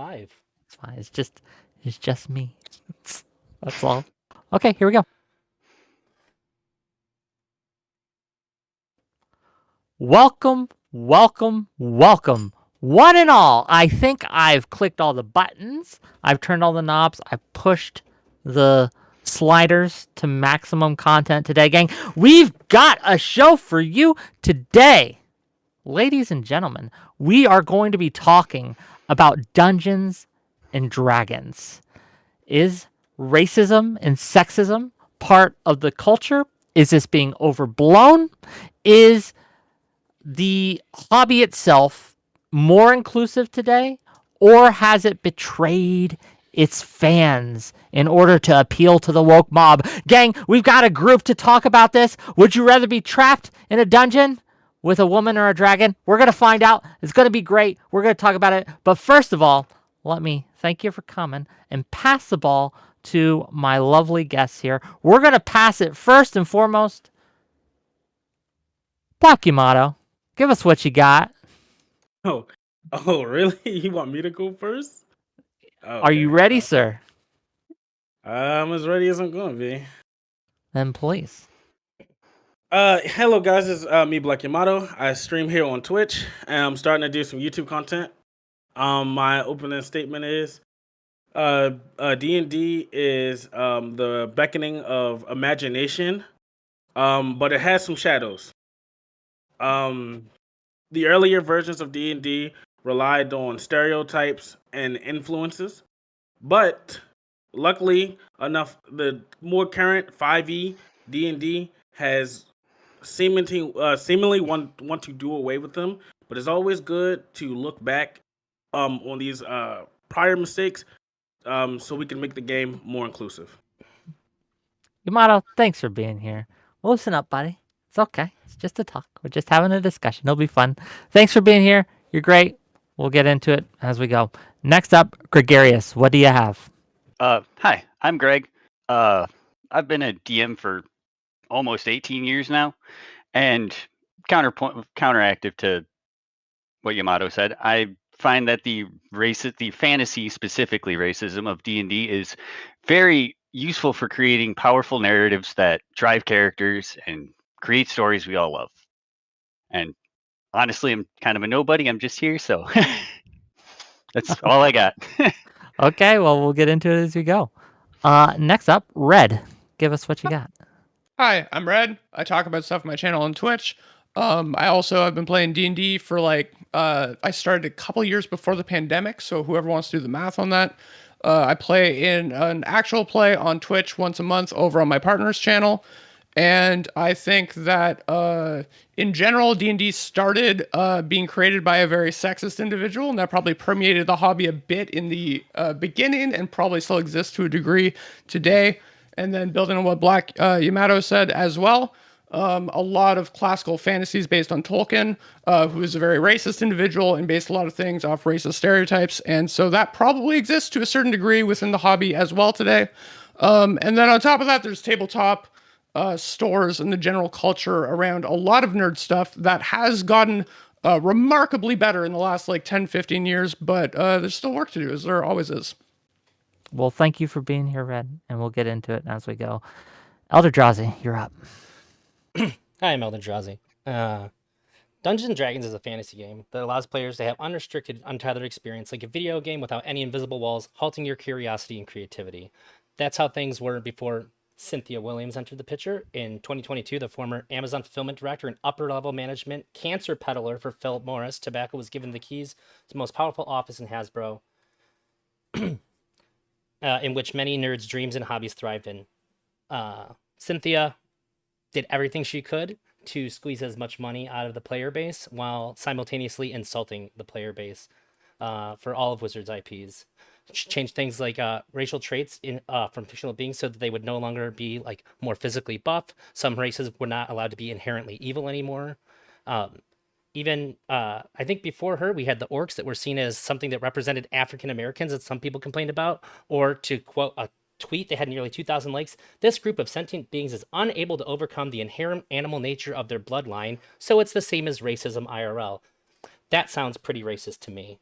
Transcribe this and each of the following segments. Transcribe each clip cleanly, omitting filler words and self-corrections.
live. It's fine. It's just me. That's all. Okay, here we go. Welcome, welcome, welcome. One and all. I think I've clicked all the buttons. I've turned all the knobs. I've pushed the sliders to maximum content today, gang. We've got a show for you today. Ladies and gentlemen, we are going to be talking about Dungeons and Dragons. Is racism and sexism part of the culture? Is this being overblown? Is the hobby itself more inclusive today, or has it betrayed its fans in order to appeal to the woke mob? Gang, we've got a group to talk about this. Would you rather be trapped in a dungeon with a woman or a dragon? We're going to find out. It's going to be great. We're going to talk about it. But first of all, let me thank you for coming and pass the ball to my lovely guests here. We're going to pass it first and foremost. Black Yamato, give us what you got. Oh, really? You want me to go first? Are you ready, sir? I'm as ready as I'm going to be. Then please. Hello guys, it's me, Black Yamato. I stream here on Twitch, and I'm starting to do some YouTube content. My opening statement is, D&D is the beckoning of imagination, but it has some shadows. The earlier versions of D&D relied on stereotypes and influences, but luckily enough, the more current 5e D&D has seemingly want to do away with them, but it's always good to look back on these prior mistakes so we can make the game more inclusive. Yamato, thanks for being here. Well, listen up, buddy. It's okay. It's just a talk. We're just having a discussion. It'll be fun. Thanks for being here. You're great. We'll get into it as we go. Next up, Gregarious. What do you have? Hi, I'm Greg. I've been a DM for almost 18 years now, and counteractive to what Yamato said, I find that the fantasy, specifically racism of D&D, is very useful for creating powerful narratives that drive characters and create stories we all love. And honestly, I'm kind of a nobody. I'm just here, so that's all I got. Okay, well, we'll get into it as we go. Next up, Red. Give us what you got. Hi, I'm Red. I talk about stuff on my channel on Twitch. I also have been playing D&D for I started a couple years before the pandemic, so whoever wants to do the math on that. I play in an actual play on Twitch once a month over on my partner's channel. And I think that in general, D&D started being created by a very sexist individual, and that probably permeated the hobby a bit in the beginning and probably still exists to a degree today. And then building on what Black Yamato said as well, a lot of classical fantasies based on Tolkien, who is a very racist individual and based a lot of things off racist stereotypes. And so that probably exists to a certain degree within the hobby as well today. And then on top of that, there's tabletop stores and the general culture around a lot of nerd stuff that has gotten remarkably better in the last 10, 15 years, but there's still work to do, as there always is. Well, thank you for being here, Red, and we'll get into it as we go. Elderdrazi, you're up. Hi, I'm Elderdrazi. Dungeons & Dragons is a fantasy game that allows players to have unrestricted, untethered experience like a video game without any invisible walls, halting your curiosity and creativity. That's how things were before Cynthia Williams entered the picture. In 2022, the former Amazon fulfillment director and upper-level management cancer peddler for Philip Morris Tobacco was given the keys to the most powerful office in Hasbro, in which many nerds' dreams and hobbies thrived in. Cynthia did everything she could to squeeze as much money out of the player base while simultaneously insulting the player base for all of Wizards' IPs. She changed things like racial traits from fictional beings so that they would no longer be more physically buff. Some races were not allowed to be inherently evil anymore. Even I think before her, we had the orcs that were seen as something that represented African Americans that some people complained about. Or to quote a tweet, they had nearly 2,000 likes. This group of sentient beings is unable to overcome the inherent animal nature of their bloodline, so it's the same as racism IRL. That sounds pretty racist to me.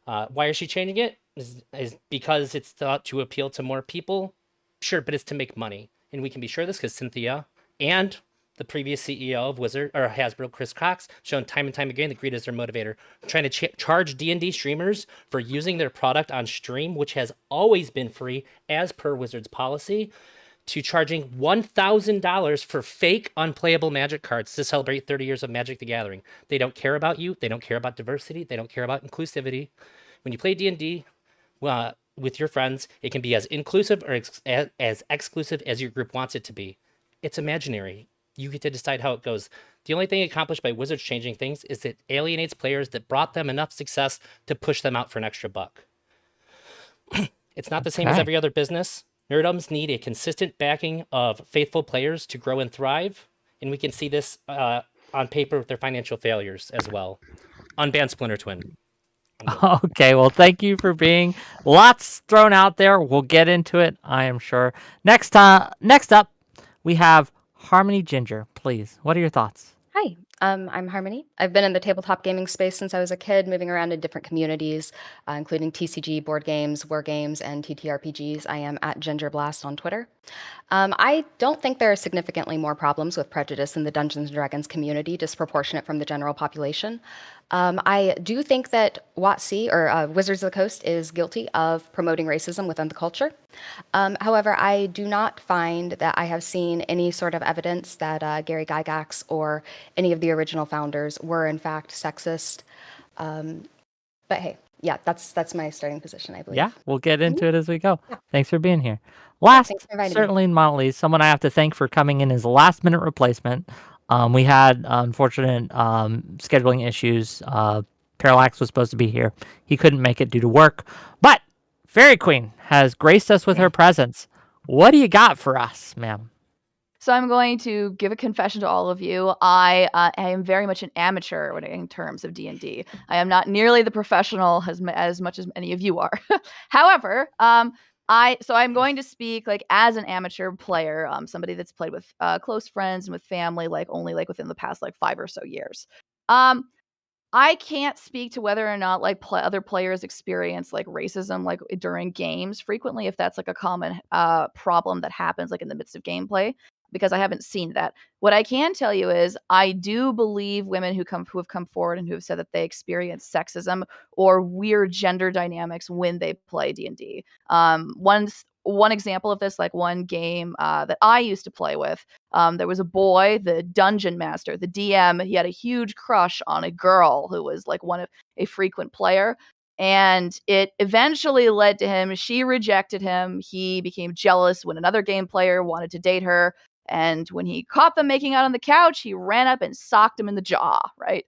Why is she changing it? is because it's thought to appeal to more people. Sure, but it's to make money, and we can be sure of this because Cynthia and the previous CEO of Wizard or Hasbro, Chris Cox, shown time and time again that greed is their motivator. Trying to charge D&D streamers for using their product on stream, which has always been free as per Wizards policy, to charging $1,000 for fake unplayable Magic cards to celebrate 30 years of Magic the Gathering. They don't care about you. They don't care about diversity. They don't care about inclusivity. When you play D&D with your friends, it can be as inclusive or as exclusive as your group wants it to be. It's imaginary. You get to decide how it goes. The only thing accomplished by Wizards changing things is it alienates players that brought them enough success to push them out for an extra buck. It's not the same as Okay. every other business. Nerdums need a consistent backing of faithful players to grow and thrive, and we can see this on paper with their financial failures as well. Unban Splinter Twin. Okay, well, thank you for being lots thrown out there. We'll get into it, I am sure. Next up, we have Harmony Ginger. Please, what are your thoughts? Hi, I'm Harmony. I've been in the tabletop gaming space since I was a kid, moving around in different communities, including TCG, board games, war games, and TTRPGs. I am at Gingerblast on Twitter. I don't think there are significantly more problems with prejudice in the Dungeons & Dragons community, disproportionate from the general population. I do think that WotC, or Wizards of the Coast, is guilty of promoting racism within the culture. However, I do not find that I have seen any sort of evidence that Gary Gygax or any of the original founders were in fact sexist. But hey, yeah, that's my starting position, I believe. Yeah, we'll get into it as we go. Yeah. Thanks for being here. Last, thanks for inviting me. certainly not least, someone I have to thank for coming in as a last-minute replacement. We had unfortunate scheduling issues. Parallax was supposed to be here. He couldn't make it due to work. But Fairy Queen has graced us with her presence. What do you got for us, ma'am? So I'm going to give a confession to all of you. I am very much an amateur in terms of D&D. I am not nearly the professional as much as any of you are. However, I'm going to speak like as an amateur player, somebody that's played with close friends and with family, like only like within the past like 5 or so years. I can't speak to whether or not like other players experience like racism like during games frequently, if that's like a common problem that happens like in the midst of gameplay, because I haven't seen that. What I can tell you is I do believe women who have come forward and who have said that they experience sexism or weird gender dynamics when they play D&D. One example of this, like one game that I used to play with, there was a boy, the dungeon master, the DM. He had a huge crush on a girl who was like a frequent player. And it eventually led to him. She rejected him. He became jealous when another game player wanted to date her. And when he caught them making out on the couch, he ran up and socked him in the jaw, right?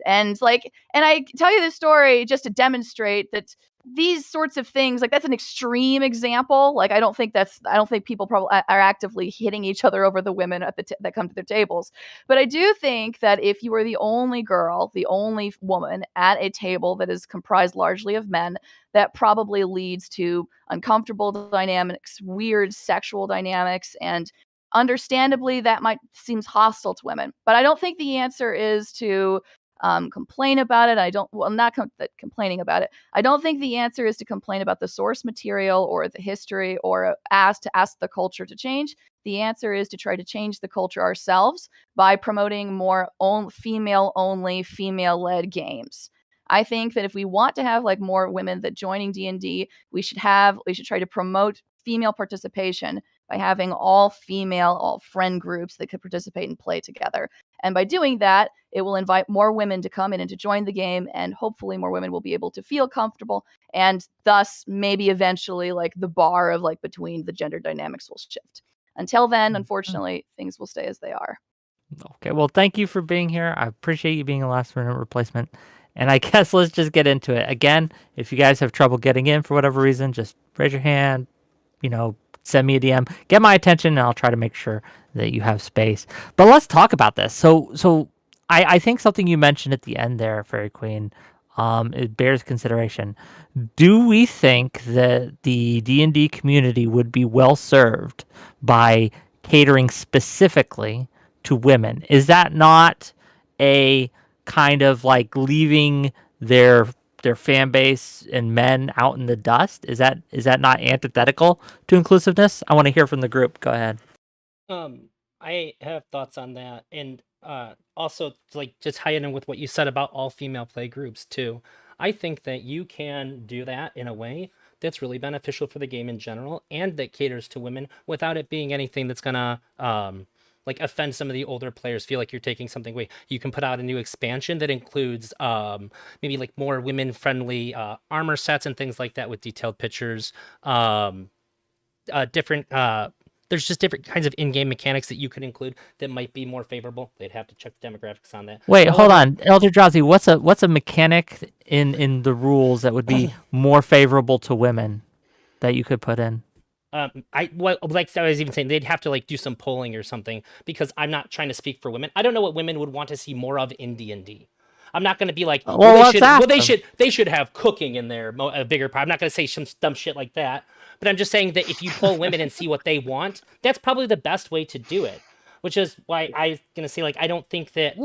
And I tell you this story just to demonstrate that these sorts of things, like that's an extreme example. Like I don't think people probably are actively hitting each other over the women that come to their tables. But I do think that if you are the only girl, the only woman at a table that is comprised largely of men, that probably leads to uncomfortable dynamics, weird sexual dynamics, and understandably that might seems hostile to women. But I don't think the answer is to complain about it. I'm not complaining about it. I don't think the answer is to complain about the source material or the history or ask the culture to change. The answer is to try to change the culture ourselves by promoting more female-only, female-led games. I think that if we want to have like more women that joining D&D, we should try to promote female participation by having all friend groups that could participate and play together. And by doing that, it will invite more women to come in and to join the game, and hopefully more women will be able to feel comfortable, and thus maybe eventually like the bar of like between the gender dynamics will shift. Until then, unfortunately, things will stay as they are. Okay, well, thank you for being here. I appreciate you being a last-minute replacement. And I guess let's just get into it. Again, if you guys have trouble getting in for whatever reason, just raise your hand, send me a DM, get my attention, and I'll try to make sure that you have space. But let's talk about this. So I think something you mentioned at the end there, Fairy Queen, it bears consideration. Do we think that the D&D community would be well served by catering specifically to women? Is that not a kind of like leaving their their fan base and men out in the dust? Is that not antithetical to inclusiveness? I want to hear from the group. Go ahead. I have thoughts on that, and also like just tie it in with what you said about all female play groups too. I think that you can do that in a way that's really beneficial for the game in general, and that caters to women without it being anything that's gonna like offend some of the older players. Feel like you're taking something away. You can put out a new expansion that includes maybe like more women friendly armor sets and things like that with detailed pictures. Different there's just different kinds of in-game mechanics that you could include that might be more favorable. They'd have to check the demographics on that. Wait, hold However, on, Elder Drowsy. What's a mechanic in the rules that would be more favorable to women that you could put in? like I was even saying, they'd have to like do some polling or something, because I'm not trying to speak for women. I don't know what women would want to see more of in D&D. I'm not going to be like, Well, they should have cooking in there, a bigger part. I'm not going to say some dumb shit like that. But I'm just saying that if you poll women and see what they want, that's probably the best way to do it. Which is why I was going to say, like, I don't think that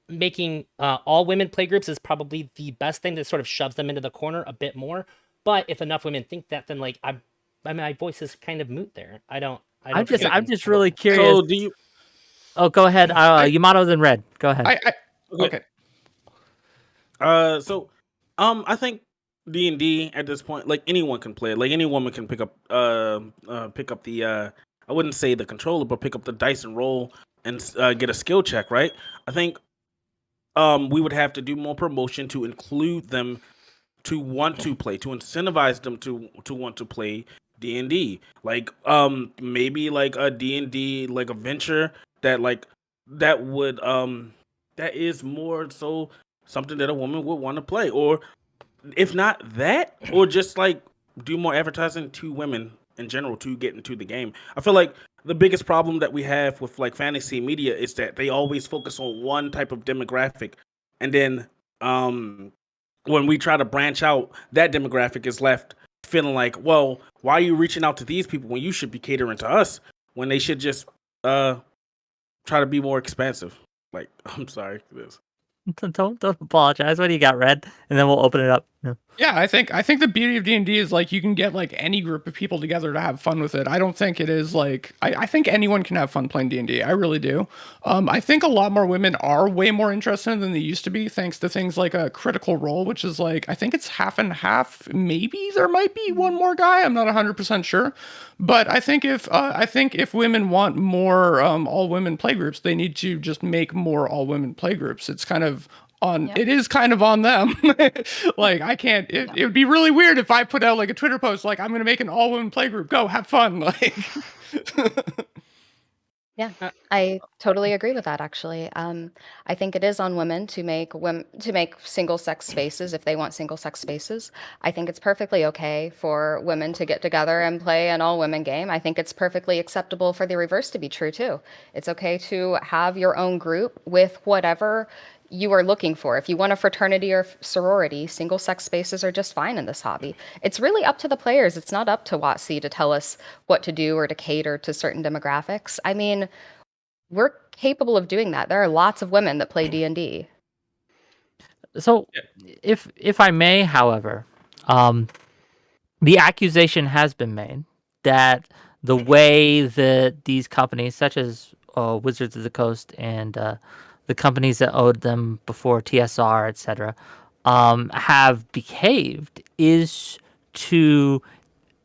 making all women play groups is probably the best thing that sort of shoves them into the corner a bit more. But if enough women think that, then like my voice is kind of moot there. I'm just really curious. So do you? Oh, go ahead. Yamato's in red. Go ahead. Okay. I think D&D at this point, like anyone can play it. Like any woman can pick up the I wouldn't say the controller, but pick up the dice and roll and get a skill check, right? I think we would have to do more promotion to include them to want to play, to incentivize them to want to play D&D. Like maybe like a D&D like a venture that would that is more so something that a woman would want to play, or if not that, or just like do more advertising to women in general to get into the game. I feel like the biggest problem that we have with like fantasy media is that they always focus on one type of demographic, and then when we try to branch out, that demographic is left feeling like, well, why are you reaching out to these people when you should be catering to us, when they should just try to be more expansive. Like, I'm sorry for this. Don't apologize. What do you got, Red? And then we'll open it up. Yeah, I think the beauty of D&D is like you can get like any group of people together to have fun with it. I don't think it is like I think anyone can have fun playing D&D. I really do. I think a lot more women are way more interested than they used to be, thanks to things like a Critical Role, which is like I think it's half and half. Maybe there might be one more guy. I'm not 100% sure, but I think if women want more all women play groups, they need to just make more all women play groups. It's kind of it is kind of on them. Like I can't, it would be really weird if I put out like a Twitter post, like I'm going to make an all women play group, go have fun. Like, Yeah, I totally agree with that. Actually, I think it is on women to make single sex spaces if they want single sex spaces. I think it's perfectly okay for women to get together and play an all women game. I think it's perfectly acceptable for the reverse to be true too. It's okay to have your own group with whatever you are looking for. If you want a fraternity or sorority, single sex spaces are just fine in this hobby. It's really up to the players. It's not up to WotC to tell us what to do or to cater to certain demographics. I mean, we're capable of doing that. There are lots of women that play D&D. So, if I may, however, the accusation has been made that the way that these companies, such as Wizards of the Coast and the companies that owed them before TSR, etc., have behaved is to,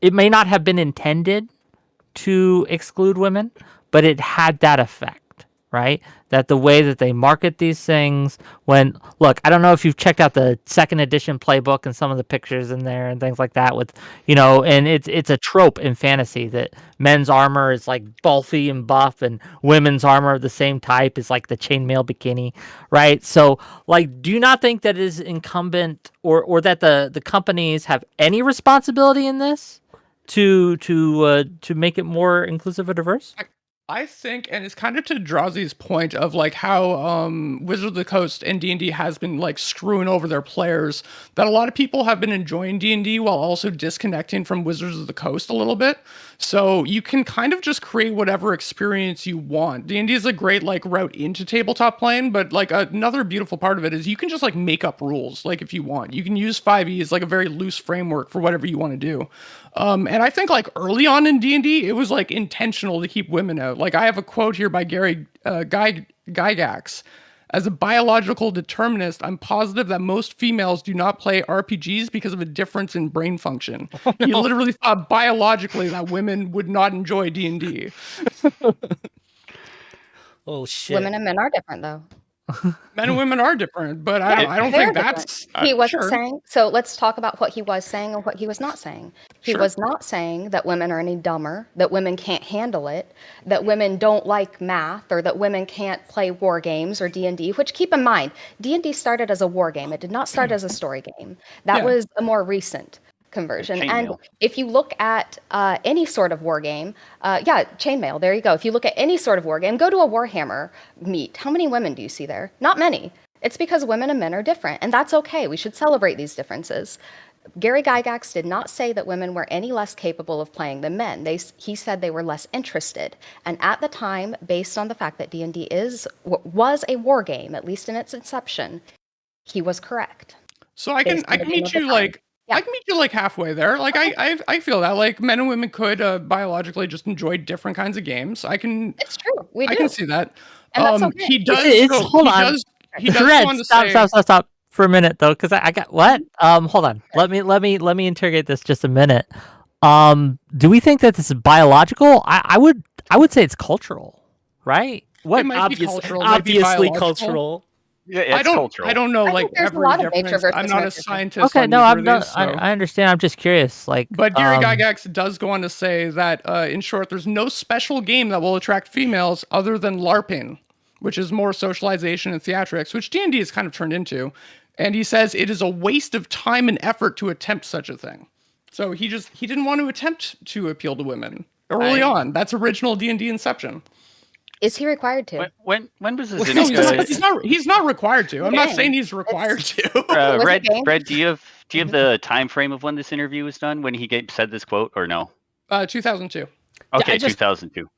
it may not have been intended to exclude women, but it had that effect, right? That the way that they market these things, when, look, I don't know if you've checked out the second edition playbook and some of the pictures in there and things like that with, and it's a trope in fantasy that men's armor is like bulky and buff and women's armor of the same type is like the chainmail bikini, right? So like, do you not think that it is incumbent or that the companies have any responsibility in this to make it more inclusive or diverse? I think, and it's kind of to Drazi's point of like how Wizards of the Coast and D&D has been like screwing over their players, that a lot of people have been enjoying D&D while also disconnecting from Wizards of the Coast a little bit. So you can kind of just create whatever experience you want. D&D is a great like route into tabletop playing, but like another beautiful part of it is you can just like make up rules like if you want. You can use 5e as like a very loose framework for whatever you want to do. And I think like early on in D&D, it was like intentional to keep women out. Like I have a quote here by Gary Gygax. As a biological determinist, I'm positive that most females do not play RPGs because of a difference in brain function. He literally thought biologically that women would not enjoy D&D. Oh shit. Women and men are different, though. Men and women are different, but I don't They're think that's He wasn't sure. saying. So let's talk about what he was saying and what he was not saying. He Sure. was not saying that women are any dumber, that women can't handle it, that women don't like math, or that women can't play war games or D&D. Which, keep in mind, D&D started as a war game. It did not start as a story game. That Yeah. was a more recent conversion. And Chainmail. if you look at any sort of war game, chainmail, there you go. If you look at any sort of war game, go to a Warhammer meet. How many women do you see there? Not many. It's because women and men are different, and that's okay. We should celebrate these differences. Gary Gygax did not say that women were any less capable of playing than men. He said they were less interested. And at the time, based on the fact that D&D was a war game, at least in its inception, he was correct. So I Based can on the game meet of the you time. like Yeah. I can meet you like halfway there. Like I feel that like men and women could biologically just enjoy different kinds of games. I can It's true. We do. I can see that. And that's okay. He does It's- hold on. he does Red, go on to stop, say stop for a minute though, because I got what? Hold on. Let me interrogate this just a minute. Do we think that this is biological? I would say it's cultural, right? It might be cultural, it might be Obviously biological. cultural. Yeah, it's cultural. I don't know I like think there's a every lot of nature difference. versus I'm not a nurture. scientist. Okay, on no, either I'm of not. these, so. I understand. I'm just curious. Like, But Gary Gygax does go on to say that, in short, there's no special game that will attract females other than LARPing, which is more socialization and theatrics, which D&D has kind of turned into. And he says it is a waste of time and effort to attempt such a thing. So he didn't want to attempt to appeal to women early on. That's original D&D inception. Is he required to? When was this? No, he's not required to. I'm not Dang. saying he's required to. was a Red, game. do you have the time frame of when this interview was done? When he said this quote, or no? 2002. Okay, 2002.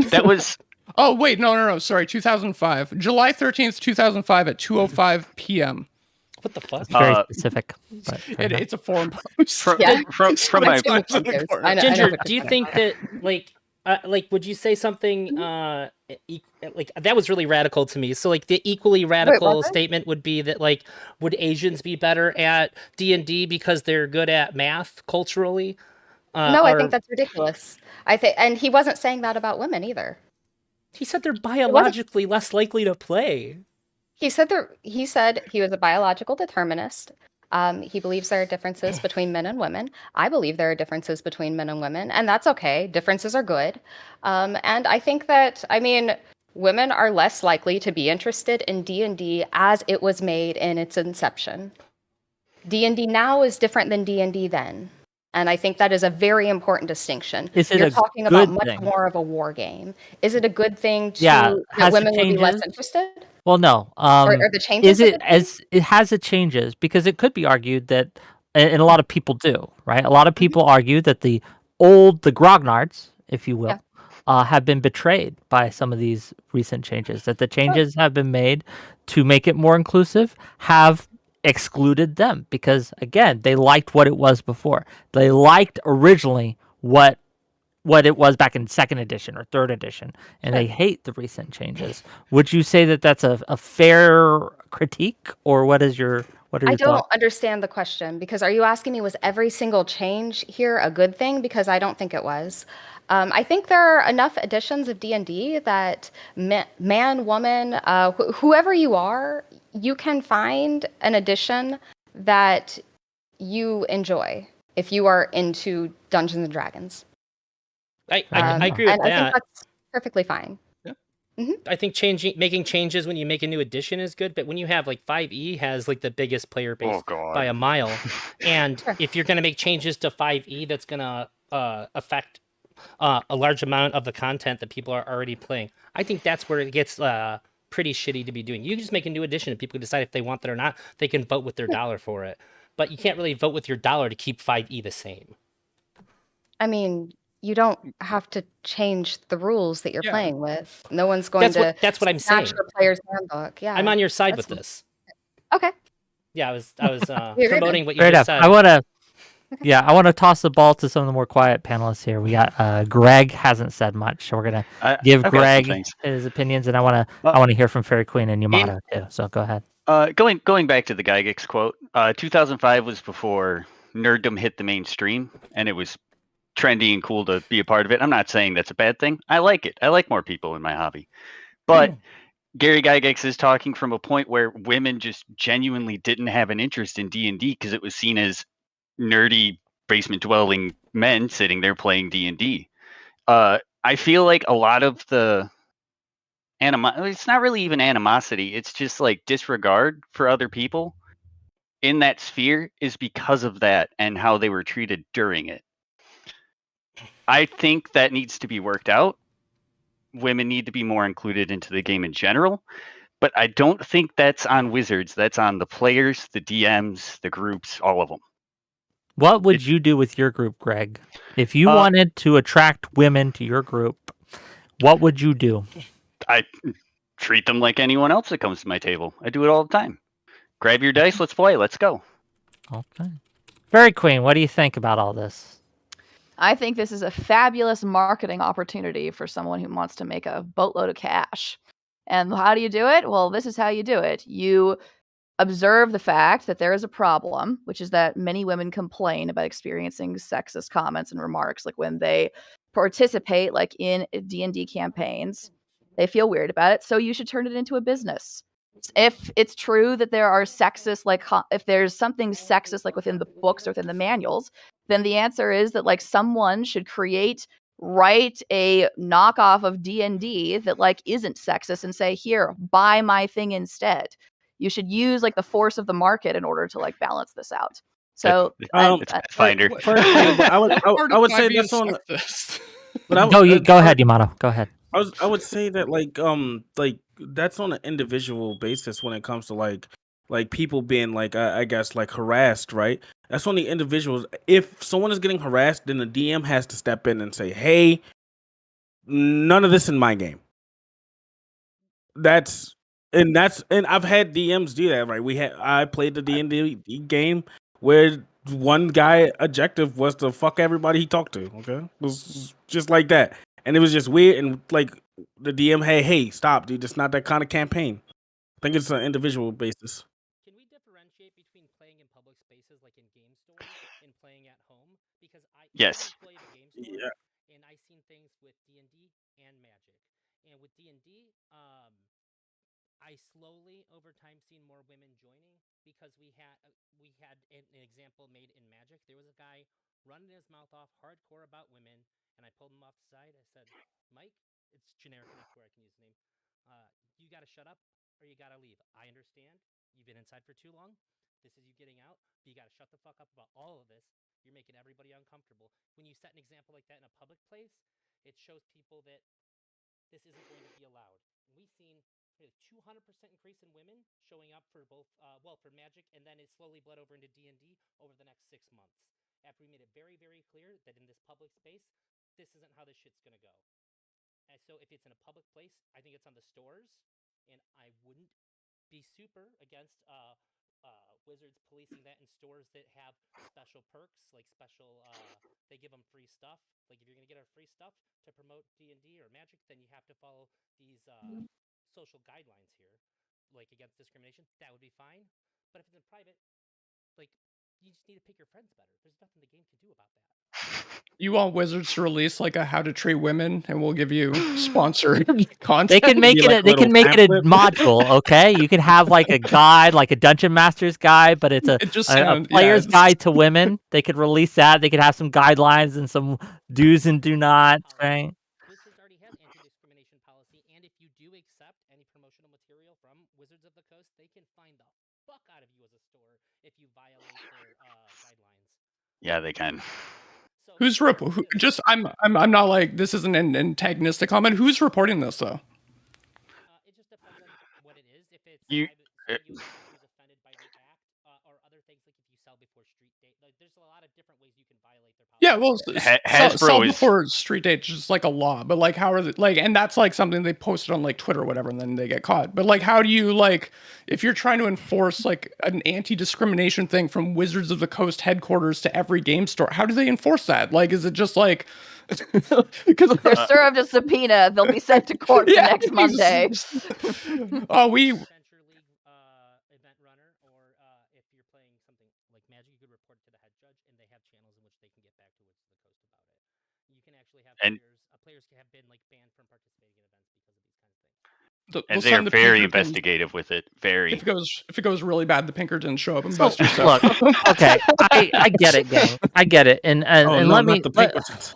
That was Oh wait, no. Sorry, 2005. July 13th, 2005 at 2:05 p.m. What the fuck? it's very specific. But fair enough. It's a forum post. from Yeah. from my It's in the figures. I know Ginger, what do you're you saying. think that like would you say something like that was really radical to me? So like the equally radical was it? statement would be that like would Asians be better at D&D because they're good at math culturally? No, I or- think that's ridiculous. And he wasn't saying that about women either. he said they're biologically less likely to play. He said he was a biological determinist. He believes there are differences between men and women. I believe there are differences between men and women, and that's okay. Differences are good. And I think that, women are less likely to be interested in D&D as it was made in its inception. D&D now is different than D&D then. And I think that is a very important distinction. Is it You're a talking about good much thing? more of a war game. Is it a good thing Yeah, that has it women will be less changes? interested? Well, no. Or the changes? Is it as it has it changes because it could be argued that, and a lot of people do, right? A lot of people argue that the grognards, if you will, have been betrayed by some of these recent changes. That the changes have been made to make it more inclusive, have excluded them because again they liked what it was before. They liked originally what it was back in second edition or third edition, and they hate the recent changes. Would you say that that's a fair critique, or what are your I don't thoughts? understand the question, because are you asking me was every single change here a good thing? Because I don't think it was. I think there are enough editions of D&D that man, woman, whoever you are, you can find an edition that you enjoy if you are into Dungeons and Dragons. I agree with and I that. think that's perfectly fine. I think making changes when you make a new edition is good, but when you have like 5e has like the biggest player base by a mile, and if you're going to make changes to 5e, that's going to affect a large amount of the content that people are already playing. I think that's where it gets pretty shitty to be doing. You can just make a new edition and people can decide if they want that or not. They can vote with their dollar for it. But you can't really vote with your dollar to keep 5e the same. I mean, you don't have to change the rules that you're Yeah. playing with. No one's going to That's what I'm snatch saying. the player's handbook. Yeah. I'm on your side that's with this. Okay. Yeah, I was We agree promoting what you Fair just enough. said. I want to toss the ball to some of the more quiet panelists here. We got Greg hasn't said much, so we're gonna give I've got some Greg things. his opinions, and I want to hear from Fairy Queen and Yamato too. So go ahead. Going back to the Gygax quote, 2005 was before nerddom hit the mainstream, and it was trendy and cool to be a part of it. I'm not saying that's a bad thing. I like it. I like more people in my hobby. But Gary Gygax is talking from a point where women just genuinely didn't have an interest in D&D because it was seen as nerdy basement dwelling men sitting there playing D&D. I feel like a lot of the it's not really even animosity. It's just like disregard for other people in that sphere is because of that and how they were treated during it. I think that needs to be worked out. Women need to be more included into the game in general, but I don't think that's on Wizards. That's on the players, the DMs, the groups, all of them. What would you do with your group, Greg? If you wanted to attract women to your group, what would you do? I treat them like anyone else that comes to my table. I do it all the time. Grab your dice, let's play, let's go. Okay. Fairy Queen, what do you think about all this? I think this is a fabulous marketing opportunity for someone who wants to make a boatload of cash. And how do you do it? Well, this is how you do it. You observe the fact that there is a problem, which is that many women complain about experiencing sexist comments and remarks, like when they participate like in D&D campaigns. They feel weird about it, so you should turn it into a business. If it's true that there are sexist, like if there's something sexist like within the books or within the manuals, then the answer is that like someone should write a knockoff of D&D that like isn't sexist and say, here, buy my thing instead. You should use like the force of the market in order to like balance this out. So it's Pathfinder. I would say that's on. But go ahead, Yamato. Go ahead. I would say that like that's on an individual basis when it comes to like people being like I guess like harassed, right? That's on the individuals. If someone is getting harassed, then the DM has to step in and say, "Hey, none of this in my game." And I've had DMs do that, right? I played the D&D game where one guy objective was to fuck everybody he talked to. Okay, it was just like that, and it was just weird. And like the DM, hey, stop, dude. It's not that kind of campaign. I think it's an individual basis. Can we differentiate between playing in public spaces like in game stores and playing at home? Because I'm an employee of a game store, and I've seen things with D&D and Magic. And with D&D, I slowly over time seen more women joining because we had an example made in Magic. There was a guy running his mouth off hardcore about women, and I pulled him off the side. I said, "Mike, it's generic enough to where I can use the name. You got to shut up or you got to leave. I understand. You've been inside for too long. This is you getting out, but you got to shut the fuck up about all of this. You're making everybody uncomfortable. When you set an example like that in a public place, it shows people that this isn't going to be allowed." We've seen a 200% increase in women showing up for both, for Magic, and then it slowly bled over into D&D over the next 6 months. After we made it very, very clear that in this public space, this isn't how this shit's gonna go. And so if it's in a public place, I think it's on the stores, and I wouldn't be super against Wizards policing that in stores that have special perks, like they give them free stuff. Like if you're gonna get our free stuff to promote D&D or Magic, then you have to follow these social guidelines here, like against discrimination. That would be fine. But if it's in private, like you just need to pick your friends better. There's nothing the game can do about that. You want Wizards to release like a how to treat women, and we'll give you sponsored content. They can make it. They can make it a module. Okay, you can have like a guide, like a Dungeon Master's guide, but it's a player's guide to women. They could release that. They could have some guidelines and some do's and do nots. Right. Wizards already has anti-discrimination policy, and if you do accept any promotional material from Wizards of the Coast, they can fine the fuck out of you as a store if you violate their guidelines. Yeah, they can. Who's just I'm not like this isn't an antagonistic comment. Who's reporting this though? It just depends on what it is. If it's You- someone who's offended by the act, or other things like if you sell before street date, like there's a lot of different ways you can violate their policy. Yeah, well, Hasbro sell is- before street date is just like a law, but like how are they like, and that's like something they posted on like Twitter or whatever, and then they get caught. But like, how do you like if you're trying to enforce like an anti-discrimination thing from Wizards of the Coast headquarters to every game store? How do they enforce that? Like, is it just like because They're served a subpoena. They'll be sent to court the next Monday. Oh, we Adventure League event runner, or if you're playing something like Magic, you could report to the head judge, and they have channels in which they can get back to Wizards of the Coast about it. You can actually have And- players have been like banned from participating in events because of these kinds of things. And we'll they are send the very Pinkertons- investigative with it. Very. If it goes really bad, the Pinkertons show up and So, bust your stuff. look, okay, I get it, gang. I get it, and Oh and no, let not me the let, Pinkertons.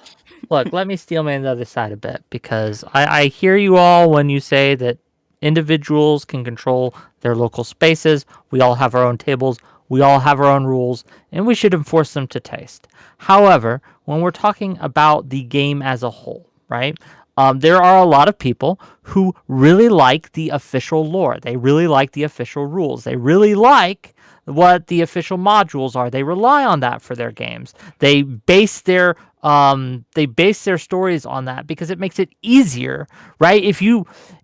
look. Let me steelman the other side a bit, because I hear you all when you say that individuals can control their local spaces. We all have our own tables. We all have our own rules, and we should enforce them to taste. However, when we're talking about the game as a whole, right? There are a lot of people who really like the official lore. They really like the official rules. They really like what the official modules are. They rely on that for their games. They base their stories on that because it makes it easier, right?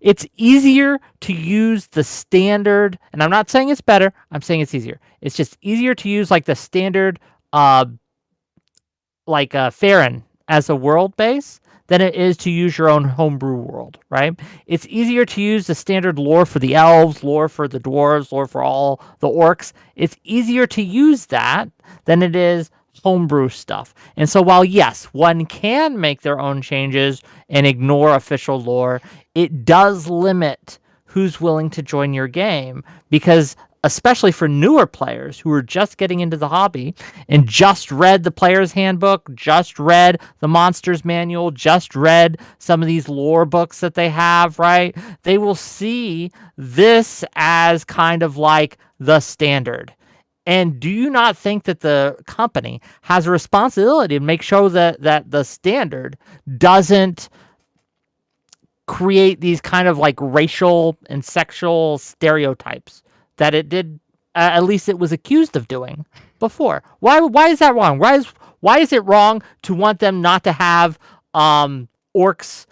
It's easier to use the standard, and I'm not saying it's better. I'm saying it's easier. It's just easier to use like the standard, Farron as a world base than it is to use your own homebrew world, right? It's easier to use the standard lore for the elves, lore for the dwarves, lore for all the orcs. It's easier to use that than it is homebrew stuff. And so while, yes, one can make their own changes and ignore official lore, it does limit who's willing to join your game, because especially for newer players who are just getting into the hobby and just read the player's handbook, just read the monsters manual, just read some of these lore books that they have, right? They will see this as kind of like the standard. And do you not think that the company has a responsibility to make sure that the standard doesn't create these kind of like racial and sexual stereotypes that it did, at least it was accused of doing before? Why is that wrong? Why is it wrong to want them not to have orcs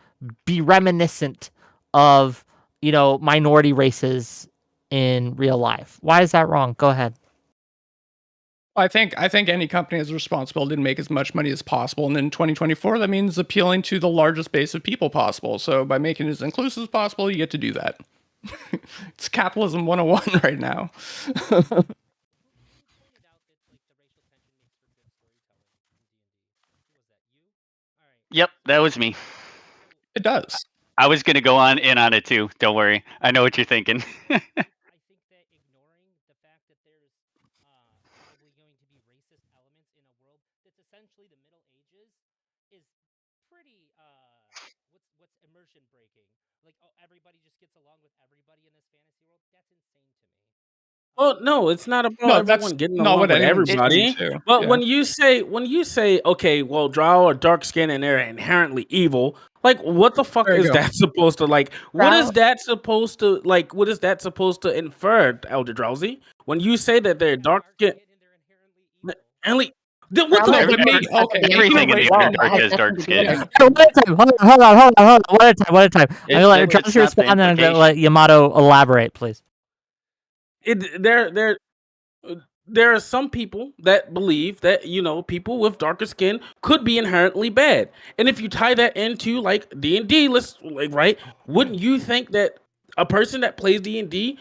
be reminiscent of minority races in real life? Why is that wrong? Go ahead. I think any company has a responsibility to make as much money as possible, and in 2024, that means appealing to the largest base of people possible. So by making it as inclusive as possible, you get to do that. It's capitalism 101 right now. Yep, that was me. It does. I was gonna go on it too. Don't worry. I know what you're thinking. I think that ignoring the fact that there's probably going to be racist elements in a world that's essentially the Middle Ages is pretty what's immersion breaking. Like, oh, everybody just gets along with everybody in this fantasy world. That's insane to me. Well, no, it's not about No, that's everyone getting not along what with anyone's everybody. saying, too. But Yeah. when you say, okay, well, drow are dark skinned and they're inherently evil, like what the fuck There you is go. that supposed to like? What Drow- is that supposed to like? What is that supposed to infer, Elder Drowsy? When you say that they're dark skinned, only then what the No, fuck? but me, okay, Everything in the Wrong, Underdark that has has dark nothing to do with skin. it. One at a time. Hold on. One at a time. I'm gonna let It's Josh not the respond, and I'm gonna implication. let Yamato elaborate, please. There are some people that believe that people with darker skin could be inherently bad, and if you tie that into like D&D, right, wouldn't you think that a person that plays D&D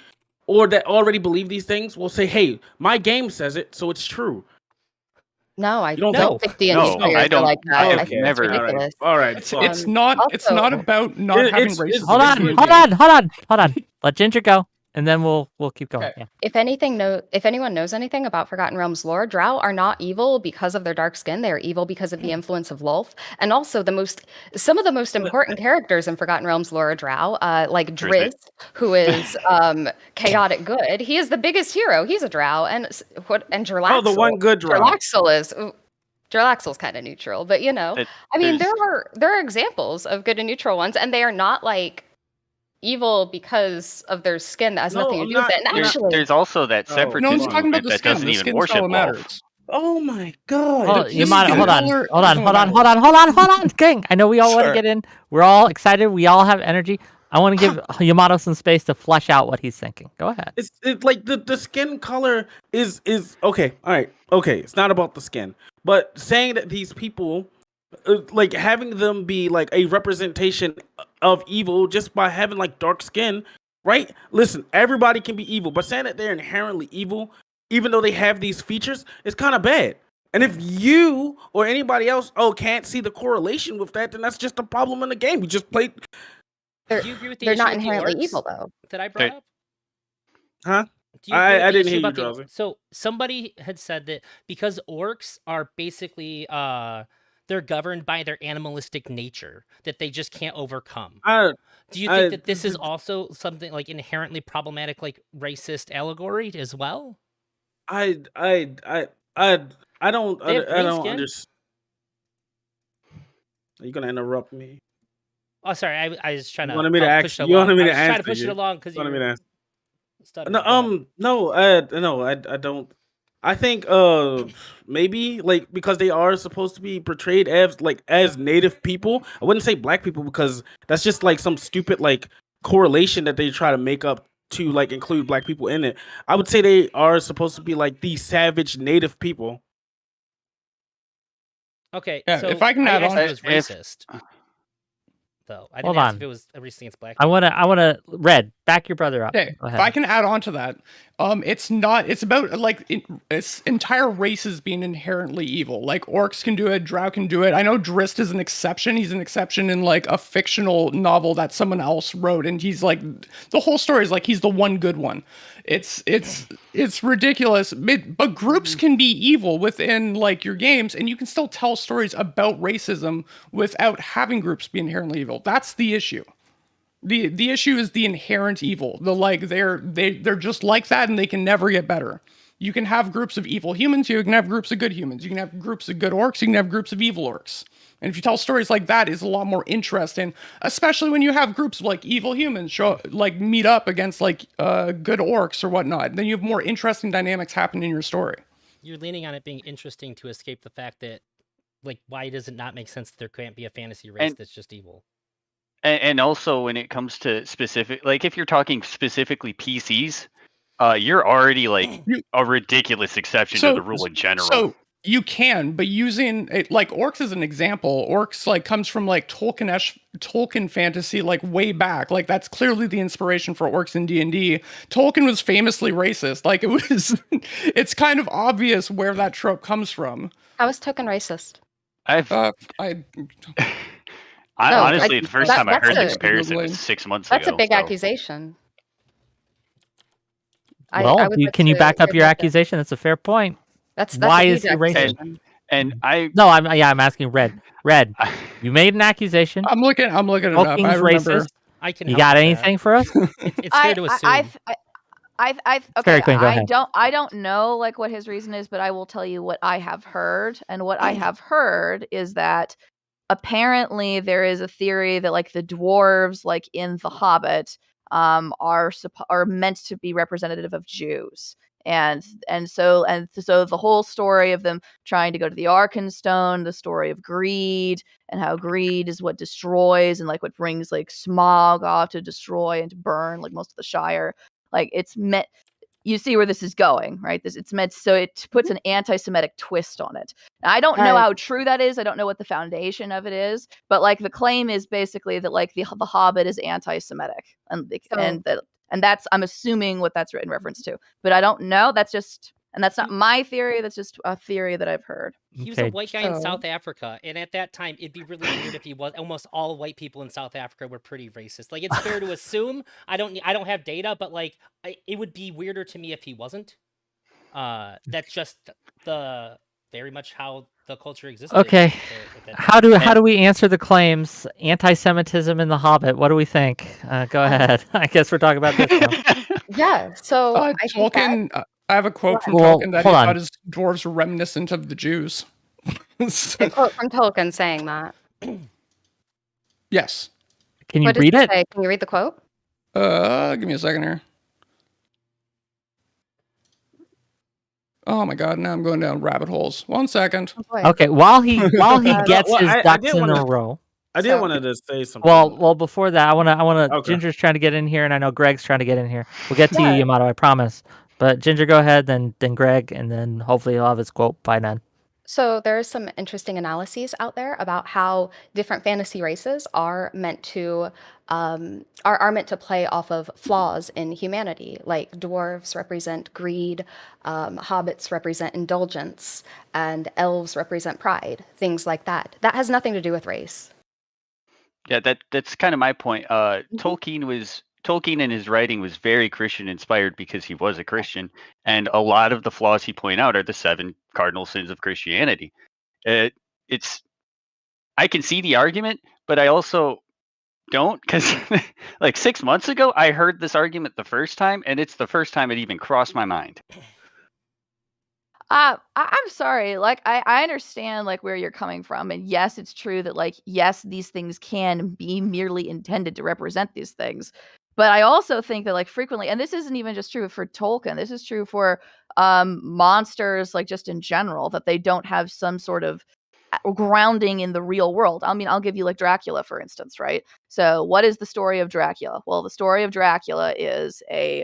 or that already believe these things will say, "Hey, my game says it, so it's true"? No, I You don't don't think- think D&D No, players I are don't- like that. I have I think never- it's ridiculous. All right. It's fine. not Also- about not It- having it's- racism. Hold on. it's- Let Ginger go, and then we'll keep going. Okay. Yeah. If anyone knows anything about Forgotten Realms lore, drow are not evil because of their dark skin. They are evil because of the influence of Lolth. And also some of the most important characters in Forgotten Realms lore are drow, like Drizzt. Drizzt, who is chaotic good. He is the biggest hero. He's a drow. And Jarlaxle. Oh, the one good drow. Jarlaxle is Jarlaxle's kind of neutral, but It- I mean, there's- there are examples of good and neutral ones, and they are not like evil because of their skin that has No, nothing to I'm do with not- it. And there's- actually, There's also that Oh, separatist No one's Hold on. talking about movement the that skin. doesn't The even skin's worship all that Wolf. matters. Oh my god! Oh, the Yamato, skin hold on, color hold on, is hold all on, that hold on, hold on, hold on, King. I know we all want to Sure. get in. We're all excited. We all have energy. I want to give Yamato some space to flesh out what he's thinking. Go ahead. It's like the skin color is okay. All right, okay. It's not about the skin, but saying that these people, like having them be like a representation of evil just by having like dark skin, right? Listen, everybody can be evil, but saying that they're inherently evil, even though they have these features, is kind of bad. And if you or anybody else can't see the correlation with that, then that's just a problem in the game. We just played, they're, Do you agree with the they're issue not with the inherently orcs evil, though. that I brought They- up? huh? Do you agree with I the didn't issue hear you, about Drowsy. So somebody had said that because orcs are basically they're governed by their animalistic nature that they just can't overcome. I Do you think I- that this is also something like inherently problematic, like racist allegory as well? I I I I don't They have green skin? understand. Are you gonna interrupt me? Oh, sorry, I was trying You to wanted me to push ask- it you along. wanted me I to was trying to answer push it you. along because You you wanted me to were ask? stuttering. No, Go ahead. I don't. I think maybe like because they are supposed to be portrayed as native people. I wouldn't say black people because that's just like some stupid like correlation that they try to make up to like include black people in it. I would say they are supposed to be like the savage native people. Okay, Yeah, so if I can add asked on- if it was If- racist, though. I Hold didn't ask on. if it was a racist black I people. want to, Red, back your brother up. Okay, Go if ahead. I can add on to that, it's not. It's about like it's entire races being inherently evil. Like orcs can do it, drow can do it. I know Drist is an exception. He's an exception in like a fictional novel that someone else wrote, and he's like the whole story is like he's the one good one. It's ridiculous. But groups can be evil within like your games, and you can still tell stories about racism without having groups be inherently evil. That's the issue. The issue is the inherent evil. The like they're just like that and they can never get better. You can have groups of evil humans, you can have groups of good humans, you can have groups of good orcs, you can have groups of evil orcs. And if you tell stories like that, it's a lot more interesting, especially when you have groups of like evil humans meet up against like good orcs or whatnot. Then you have more interesting dynamics happening in your story. You're leaning on it being interesting to escape the fact that, like, why does it not make sense that there can't be a fantasy race And- that's just evil? And also when it comes to specific, like if you're talking specifically PCs, you're already like a ridiculous exception to the rule in general. So you can, but using it, like orcs as an example, orcs like comes from like Tolkien fantasy, like way back. Like that's clearly the inspiration for orcs in D&D. Tolkien was famously racist. Like it was, it's kind of obvious where that trope comes from. How is Token racist? Honestly, the first time I heard the that's comparison was Googling. 6 months That's ago. a big so- accusation. Well, I would like can you to back up hear your about that. accusation? That's a fair point. That's Why a is huge he racist? accusation. And No, I'm asking Red. Red, you made an accusation. I'm looking it up. Tolkien's I remember. racist. I can. You help got with that. anything for us? It's fair to assume. Very Okay, clean, go ahead. I don't know like what his reason is, but I will tell you what I have heard. And what I have heard is that apparently there is a theory that like the dwarves, like in The Hobbit, are meant to be representative of Jews. And so the whole story of them trying to go to the Arkenstone, the story of greed and how greed is what destroys and like what brings like Smaug off to destroy and to burn like most of the Shire. Like it's meant, you see where this is going, right? It's meant, so it puts an anti-Semitic twist on it. Now, I don't know Right. how true that is. I don't know what the foundation of it is, but like the claim is basically that like the Hobbit is anti-Semitic, and that's, I'm assuming what that's in reference to, but I don't know. That's just, and that's not my theory. That's just a theory that I've heard. He was a Okay, white guy in so- South Africa, and at that time, it'd be really weird if he was. Almost all white people in South Africa were pretty racist. Like it's fair to assume. I don't have data, but like it would be weirder to me if he wasn't. That's just the very much how the culture existed. Okay. at that time. How do we answer the claims? Anti-Semitism in The Hobbit. What do we think? Go ahead. I guess we're talking about this now. Yeah. So I think that, Tolkien. I have a quote from Well, Tolkien that he hold on. thought his dwarves were reminiscent of the Jews. So- A quote from Tolkien saying that. yes. Can you What does read he it? say? Can you read the quote? Give me a second here. Oh my god, now I'm going down rabbit holes. 1 second. Oh, boy. Okay, while he gets Well, his I ducks did in wanna- a row. I did So- want to say something. Well, before that, I wanna. Okay. Ginger's trying to get in here, and I know Greg's trying to get in here. We'll get to Yeah. you, Yamato, I promise. But Ginger, go ahead, then Greg, and then hopefully he'll have his quote by then. So there's some interesting analyses out there about how different fantasy races are meant to are meant to play off of flaws in humanity. Like dwarves represent greed, hobbits represent indulgence, and elves represent pride. Things like that. That has nothing to do with race. Yeah, that's kind of my point. Tolkien in his writing was very Christian inspired because he was a Christian, and a lot of the flaws he point out are the 7 cardinal sins of Christianity. It's I can see the argument, but I also don't, because like 6 months ago I heard this argument the first time, and it's the first time it even crossed my mind. I'm sorry. Like, I understand like where you're coming from, and yes, it's true that like yes, these things can be merely intended to represent these things, but I also think that like frequently, and this isn't even just true for Tolkien. This is true for monsters, like just in general, that they don't have some sort of grounding in the real world. I mean, I'll give you like Dracula, for instance, right? So, what is the story of Dracula? Well, the story of Dracula is an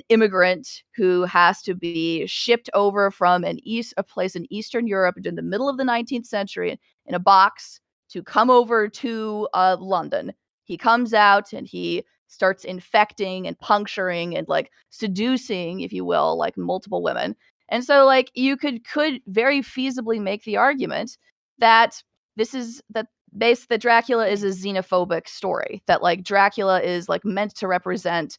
immigrant who has to be shipped over from a place in Eastern Europe in the middle of the 19th century in a box to come over to London. He comes out and he starts infecting and puncturing and like seducing, if you will, like multiple women. And so like you could very feasibly make the argument that that Dracula is a xenophobic story, that like Dracula is like meant to represent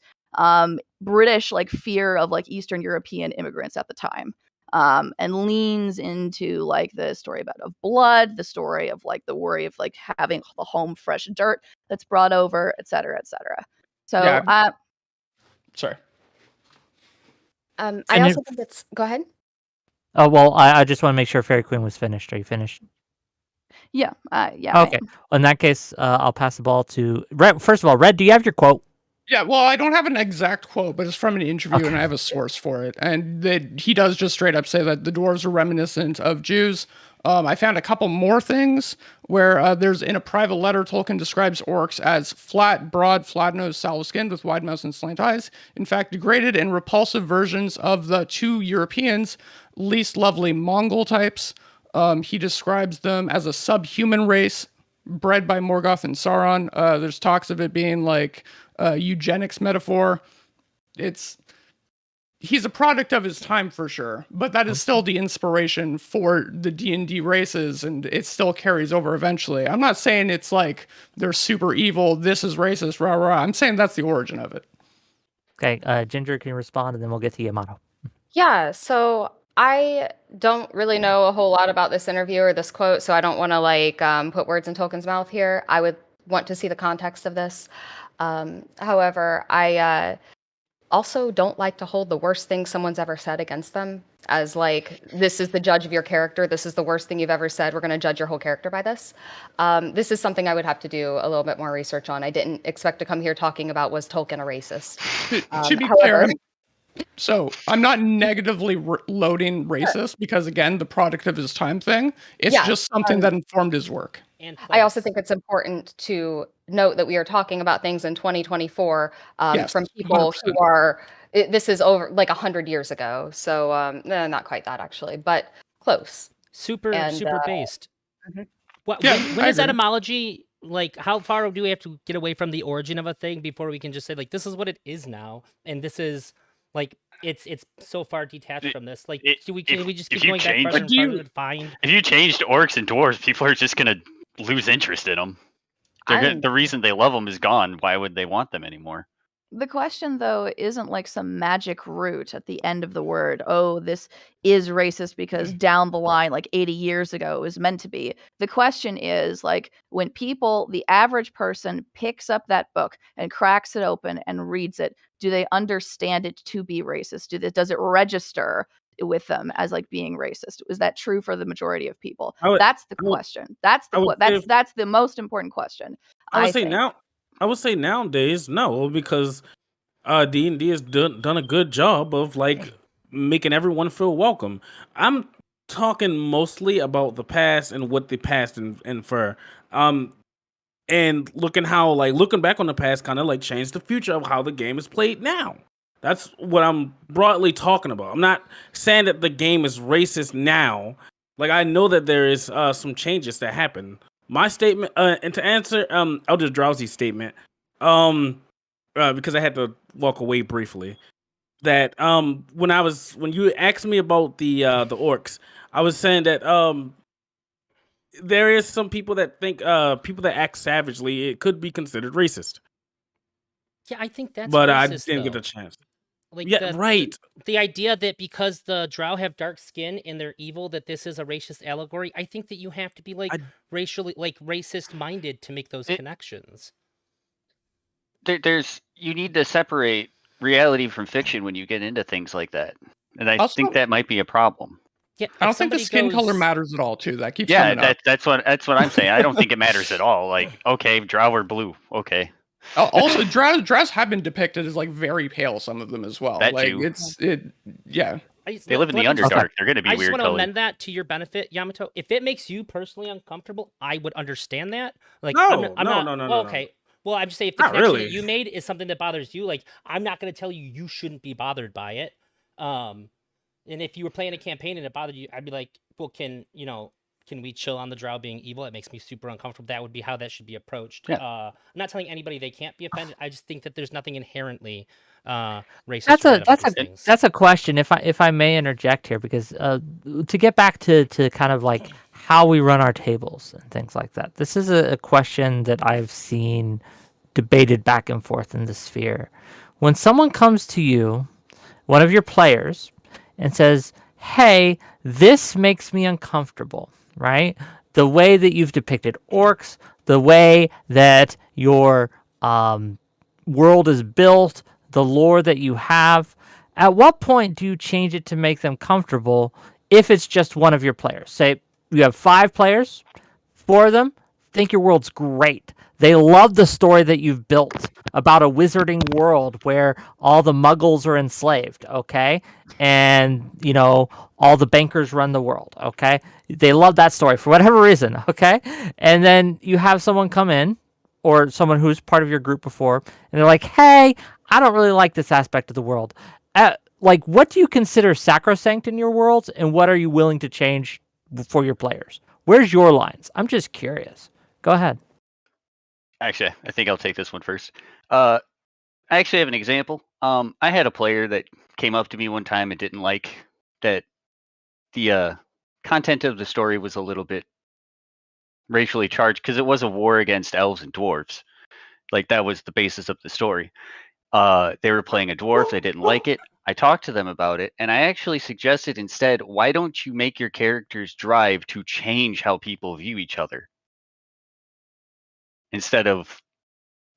British like fear of like Eastern European immigrants at the time, and leans into like the story of blood, the story of like the worry of like having the home fresh dirt that's brought over, et cetera, et cetera. So Yeah. Sorry. I And also think it's. Go ahead. Oh well, I just want to make sure Fairy Queen was finished. Are you finished? yeah, I Okay. In that case, I'll pass the ball to Red. First of all, Red, do you have your quote? Yeah, well, I don't have an exact quote, but it's from an interview, and Okay. I have a source for it. And that he does just straight up say that the dwarves are reminiscent of Jews. I found a couple more things where there's in a private letter, Tolkien describes orcs as flat, broad, flat-nosed, sallow-skinned with wide mouths and slant eyes. In fact, degraded and repulsive versions of the 2 Europeans' least lovely Mongol types. He describes them as a subhuman race bred by Morgoth and Sauron. There's talks of it being like eugenics metaphor. He's a product of his time for sure, but that is still the inspiration for the D&D races, and it still carries over eventually. I'm not saying it's like they're super evil, this is racist, rah rah. I'm saying that's the origin of it. Okay, Ginger, can you respond, and then we'll get to Yamato. Yeah, so I don't really know a whole lot about this interview or this quote, so I don't want to like put words in Tolkien's mouth here. I would want to see the context of this. However, I also don't like to hold the worst thing someone's ever said against them as like, this is the judge of your character. This is the worst thing you've ever said. We're going to judge your whole character by this. This is something I would have to do a little bit more research on. I didn't expect to come here talking about, was Tolkien a racist? To be However, clear, so I'm not negatively loading racist because, again, the product of his time thing. It's Yeah, just something that informed his work. And I also place. think it's important to note that we are talking about things in 2024 Yes, from people 100%. who are, this is over like 100 years ago. So not quite that actually, but close. super And, based. mhm. Yeah, When I is agree. etymology, like how far do we have to get away from the origin of a thing before we can just say like this is what it is now, and this is like it's so far detached from this. Like can we just keep going back farther and farther to find? If you changed orcs and dwarves, people are just gonna lose interest in them. The reason they love them is gone. Why would they want them anymore? The question, though, isn't like some magic root at the end of the word. Oh, this is racist because down the line, like 80 years ago, it was meant to be. The question is like when people, the average person, picks up that book and cracks it open and reads it, do they understand it to be racist? Does it register? with them as like being racist? Was that true for the majority of people? I would, That's the I would, question. That's I the would say, that's the most important question. I would I say think. now. I would say nowadays, no, because D&D has done a good job of like making everyone feel welcome. I'm talking mostly about the past and what the past infer. And looking back on the past kind of like changed the future of how the game is played now. That's what I'm broadly talking about. I'm not saying that the game is racist now. Like I know that there is some changes that happen. My statement, and to answer Elder Drowsy's statement, um, because I had to walk away briefly. That when you asked me about the orcs, I was saying that there is some people that think people that act savagely, it could be considered racist. Yeah, I think that's But I racist, didn't get though. a chance. Like Yeah, right. the idea that because the drow have dark skin and they're evil, that this is a racist allegory. I think that you have to be like I racially, like racist minded to make those It, connections. there's you need to separate reality from fiction when you get into things like that, and I Also, think that might be a problem. Yeah, I if don't think the somebody skin color goes, matters at all, too. That keeps Yeah, coming up. that's what I'm saying. I don't think it matters at all. Like, okay, drow are blue. Okay, Also, drows have been depicted as like very pale. Some of them as well. That Like too. yeah. They live in the let me just- Underdark. They're going to be I just weird want to colored. amend that to your benefit, Yamato. If it makes you personally uncomfortable, I would understand that. Like, No, I'm no, not, no, no, oh, no. okay. Well, I'm just saying if the Not connection really. that you made is something that bothers you, like, I'm not going to tell you shouldn't be bothered by it. And if you were playing a campaign and it bothered you, I'd be like, well, can we chill on the drow being evil? It makes me super uncomfortable. That would be how that should be approached. Yeah. I'm not telling anybody they can't be offended. I just think that there's nothing inherently racist That's or a bad about these things. that's a question. If I may interject here, because to get back to kind of like how we run our tables and things like that, this is a question that I've seen debated back and forth in the sphere. When someone comes to you, one of your players, and says, "Hey, this makes me uncomfortable," right? The way that you've depicted orcs, the way that your world is built, the lore that you have. At what point do you change it to make them comfortable if it's just one of your players? Say you have 5 players, 4 of them think your world's great. They love the story that you've built about a wizarding world where all the muggles are enslaved, okay? And, all the bankers run the world, okay? They love that story for whatever reason, okay? And then you have someone come in, or someone who's part of your group before, and they're like, "Hey, I don't really like this aspect of the world." Like, what do you consider sacrosanct in your worlds, and what are you willing to change for your players? Where's your lines? I'm just curious. Go ahead. Actually, I think I'll take this one first. I actually have an example. I had a player that came up to me one time and didn't like that the content of the story was a little bit racially charged because it was a war against elves and dwarves. Like that was the basis of the story. They were playing a dwarf. They didn't like it. I talked to them about it, and I actually suggested instead, why don't you make your characters drive to change how people view each other? Instead of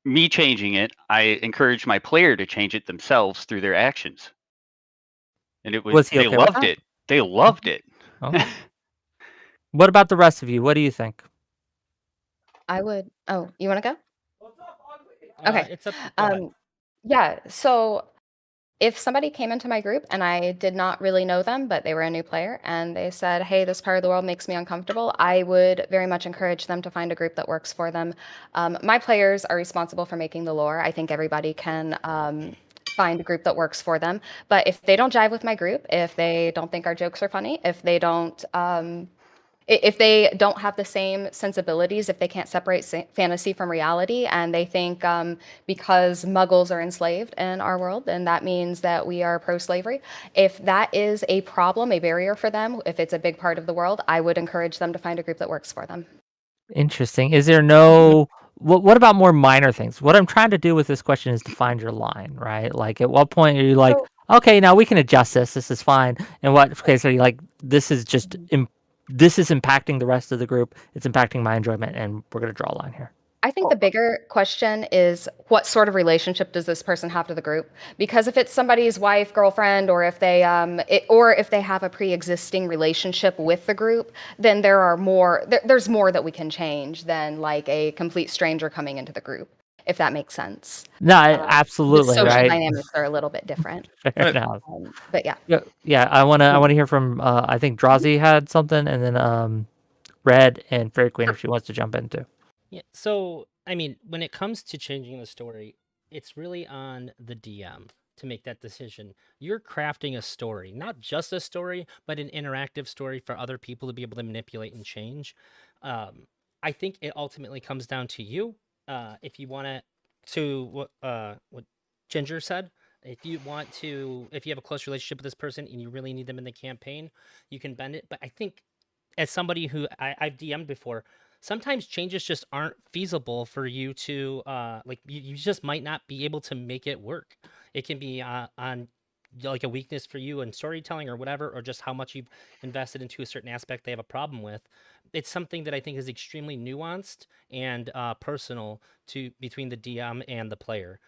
me changing it, I encourage my player to change it themselves through their actions. And Was he they okay with loved that? it. They loved it. Okay. What about the rest of you? What do you think? I would. Oh, you want to go? Okay. It's up. Go ahead. Yeah. So if somebody came into my group and I did not really know them, but they were a new player and they said, "Hey, this part of the world makes me uncomfortable," I would very much encourage them to find a group that works for them. My players are responsible for making the lore. I think everybody can find a group that works for them. But if they don't jive with my group, if they don't think our jokes are funny, if they don't have the same sensibilities, if they can't separate fantasy from reality, and they think because muggles are enslaved in our world, then that means that we are pro-slavery. If that is a problem, a barrier for them, if it's a big part of the world, I would encourage them to find a group that works for them. Interesting. Is there no... What about more minor things? What I'm trying to do with this question is to find your line, right? Like, at what point are you like, okay, now we can adjust this. This is fine. And what case are you like, this is just... this is impacting the rest of the group. It's impacting my enjoyment, and we're going to draw a line here. I think the bigger question is what sort of relationship does this person have to the group? Because if it's somebody's wife, girlfriend, or if they have a pre-existing relationship with the group, then there's more that we can change than like a complete stranger coming into the group, if that makes sense. No, The absolutely, social right? dynamics are a little bit different. Fair enough. But yeah. Yeah. I wanna hear from. I think Drazi had something, and then Red and Fairy Queen if she wants to jump in too. Yeah. So, I mean, when it comes to changing the story, it's really on the DM to make that decision. You're crafting a story, not just a story, but an interactive story for other people to be able to manipulate and change. I think it ultimately comes down to you. If you want what Ginger said, if you have a close relationship with this person and you really need them in the campaign, you can bend it. But I think as somebody who I've DM'd before, sometimes changes just aren't feasible for you to you just might not be able to make it work. It can be on like a weakness for you in storytelling or whatever, or just how much you've invested into a certain aspect they have a problem with. It's something that I think is extremely nuanced and personal to between the DM and the player.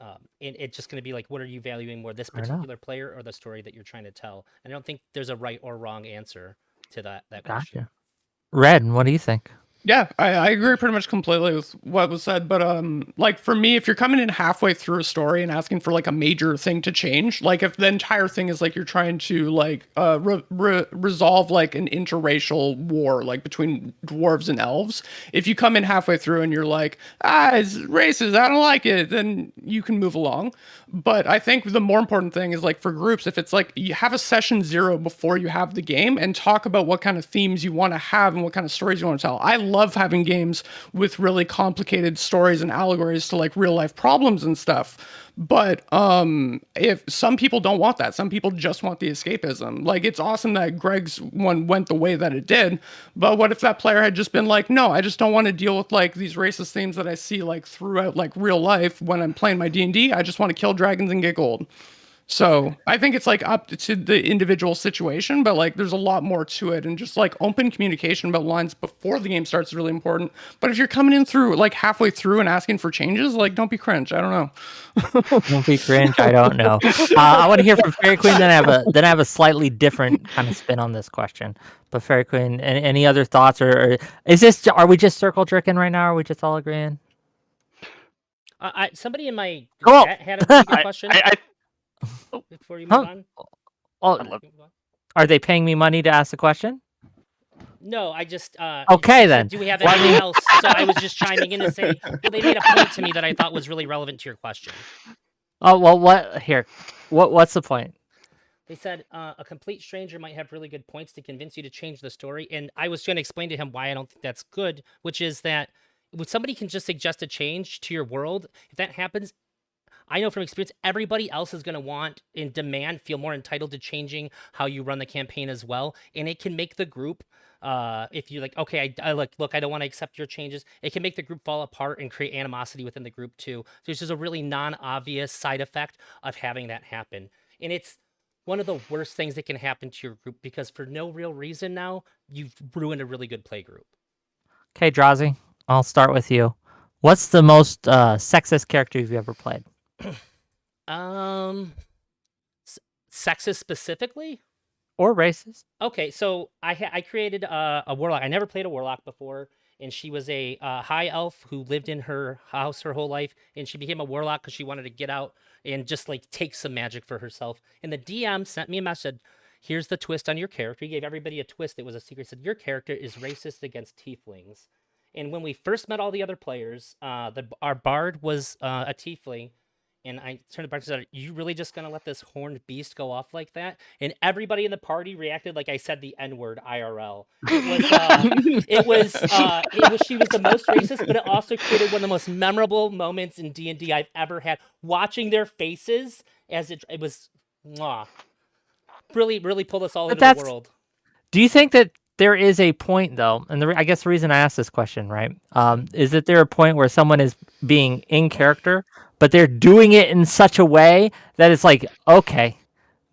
And it's just going to be like, what are you valuing more, this Fair enough. particular player or the story that you're trying to tell? And I don't think there's a right or wrong answer to that question. Gotcha. Red, what do you think? Yeah, I agree pretty much completely with what was said. But like for me, if you're coming in halfway through a story and asking for like a major thing to change, like if the entire thing is like you're trying to like resolve like an interracial war like between dwarves and elves, if you come in halfway through and you're like, it's racist, I don't like it, then you can move along. But I think the more important thing is like for groups, if it's like you have a session 0 before you have the game and talk about what kind of themes you want to have and what kind of stories you want to tell. I love having games with really complicated stories and allegories to like real life problems and stuff. But if some people don't want that, some people just want the escapism. Like it's awesome that Greg's one went the way that it did, but what if that player had just been like, no, I just don't want to deal with like these racist themes that I see like throughout like real life when I'm playing my D&D. I just want to kill dragons and get gold. So I think it's like up to the individual situation, but like there's a lot more to it, and just like open communication about lines before the game starts is really important. But if you're coming in through like halfway through and asking for changes, like don't be cringe. I don't know. Don't be cringe. I don't know. I want to hear from Fairy Queen. Then I have a slightly different kind of spin on this question. But Fairy Queen, any other thoughts, or is this? Are we just circle jerking right now? Or are we just all agreeing? Somebody in my Cool. chat had a pretty good question. Before you move on. Oh, are they paying me money to ask the question? No, I just Okay, she then. said, do we have anything else? So I was just chiming in to say, well, they made a point to me that I thought was really relevant to your question. Oh well, what's the point? They said a complete stranger might have really good points to convince you to change the story, and I was going to explain to him why I don't think that's good, which is that when somebody can just suggest a change to your world, if that happens, I know from experience, everybody else is going to want and demand, feel more entitled to changing how you run the campaign as well. And it can make the group, if you're like, okay, I look, I don't want to accept your changes. It can make the group fall apart and create animosity within the group too. So there's just a really non-obvious side effect of having that happen. And it's one of the worst things that can happen to your group because for no real reason now, you've ruined a really good play group. Okay, Drazi, I'll start with you. What's the most sexist character you've ever played? Sexist specifically, or racist? Okay, so I created a warlock. I never played a warlock before, and she was a high elf who lived in her house her whole life, and she became a warlock because she wanted to get out and just like take some magic for herself. And the DM sent me a message. Here's the twist on your character. He gave everybody a twist. It was a secret. Said your character is racist against tieflings. And when we first met all the other players, our bard was a tiefling. And I turned to Bart and said, "Are you really just gonna let this horned beast go off like that?" And everybody in the party reacted like I said the N-word IRL. It was she was the most racist, but it also created one of the most memorable moments in D&D I've ever had. Watching their faces as it was, really pulled us all into the world. Do you think that there is a point though, and I guess the reason I asked this question, right, is that there a point where someone is being in character, but they're doing it in such a way that it's like, okay,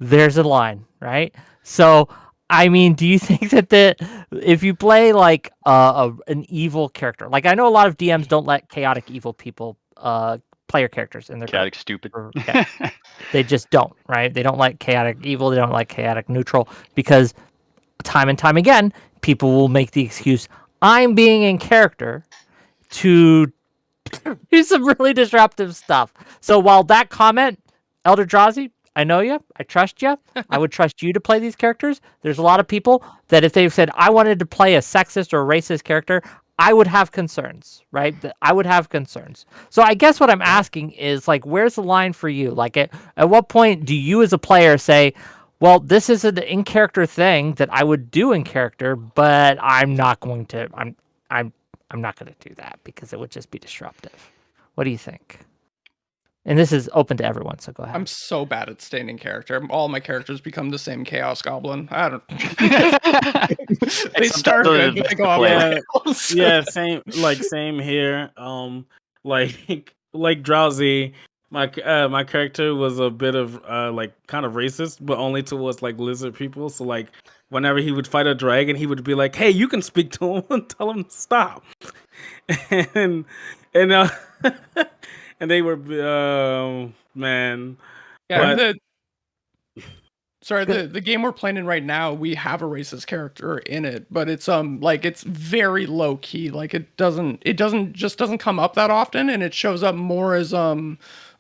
there's a line, right? So I mean, do you think that if you play like an evil character, like I know a lot of DMs don't let chaotic evil people player characters in their group. Chaotic stupid. Yeah. They just don't, right? They don't like chaotic evil. They don't like chaotic neutral because time and time again, people will make the excuse, I'm being in character to do some really disruptive stuff. So while that comment, Elder Drazi, I know you, I trust you, I would trust you to play these characters. There's a lot of people that if they said, I wanted to play a sexist or a racist character, I would have concerns, right? I would have concerns. So I guess what I'm asking is, like, where's the line for you? Like, at what point do you as a player say, well, this is an in-character thing that I would do in character, but I'm not going to, I'm not going to do that because it would just be disruptive. What do you think? And this is open to everyone, so go ahead. I'm so bad at staying in character. All my characters become the same Chaos Goblin. I don't. They start good, but they go off the rails. Yeah, same here. Like Drowsy, my character was a bit of like kind of racist, but only towards like lizard people. So like whenever he would fight a dragon, he would be like, "Hey, you can speak to him and tell him to stop." and and and they were man. Yeah, But- the game we're playing in right now, we have a racist character in it, but it's like it's very low key. Like it doesn't come up that often, and it shows up more as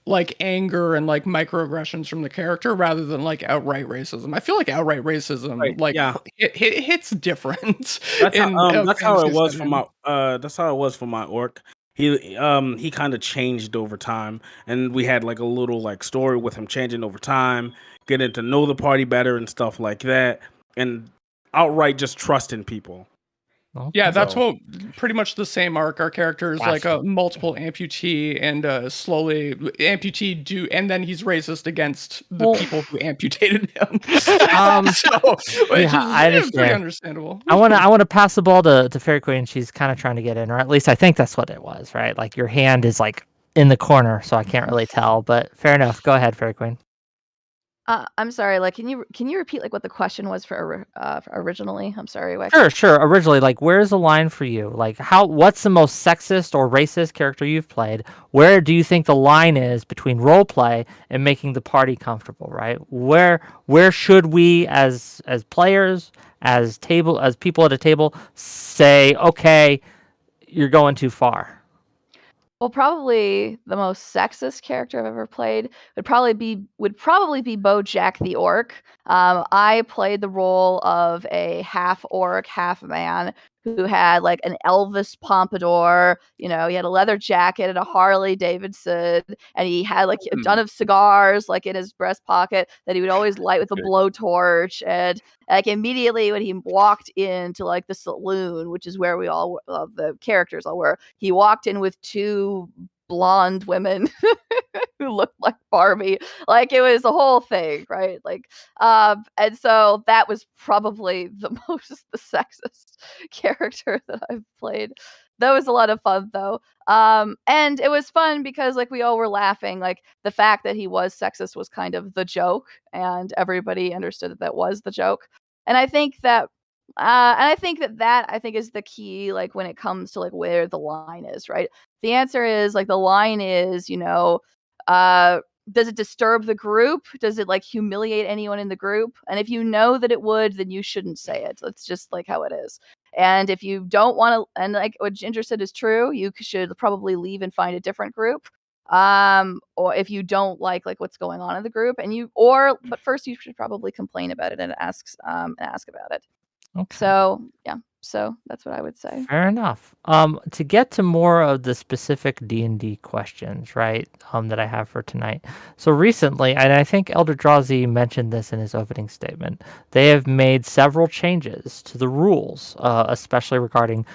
like anger and like microaggressions from the character rather than like outright racism. I feel like outright racism, Right, like yeah. it hits different. That's in how, a that's how it fantasy was for setting. my that's how it was for my orc. He kind of changed over time, and we had like a little like story with him changing over time, getting to know the party better and stuff like that, and outright just trusting people. Yeah, that's So- what pretty much the same arc. Our character is like a multiple amputee, and slowly amputee do, and then he's racist against the Well- people who amputated him. Yeah, I Pretty understand. understandable. I want to pass the ball to Fairy Queen. She's kind of trying to get in, or at least I think that's what it was, right? Like your hand is like in the corner, so I can't really tell. But fair enough. Go ahead, Fairy Queen. I'm sorry. Like, can you repeat like what the question was for originally? I'm sorry. Wax. Sure. Originally, like, where's the line for you? Like, what's the most sexist or racist character you've played? Where do you think the line is between role play and making the party comfortable? Right? Where should we, as players, as people at a table, say, okay, you're going too far? Well, probably the most sexist character I've ever played would probably be BoJack the Orc. I played the role of a half orc, half man who had like an Elvis pompadour. You know, he had a leather jacket and a Harley Davidson, and he had like a ton of cigars like in his breast pocket that he would always light with a blowtorch. And like immediately when he walked into like the saloon, which is where we all the characters all were, he walked in with two blonde women who looked like Barbie. Like it was the whole thing, right? Like and so that was probably the sexist character that I've played. That was a lot of fun though. And it was fun because like we all were laughing. Like the fact that he was sexist was kind of the joke, and everybody understood that that was the joke. And I think that I think is the key, like when it comes to like where the line is, right? The answer is like the line is, you know, does it disturb the group? Does it like humiliate anyone in the group? And if you know that it would, then you shouldn't say it. That's just like how it is. And if you don't want to, and like what Ginger said is true, you should probably leave and find a different group. Or if you don't like what's going on in the group, but first you should probably complain about it and ask about it. Okay. So that's what I would say. Fair enough. To get to more of the specific D&D questions, right, that I have for tonight. So recently, and I think Elder Drazi mentioned this in his opening statement, they have made several changes to the rules, especially regarding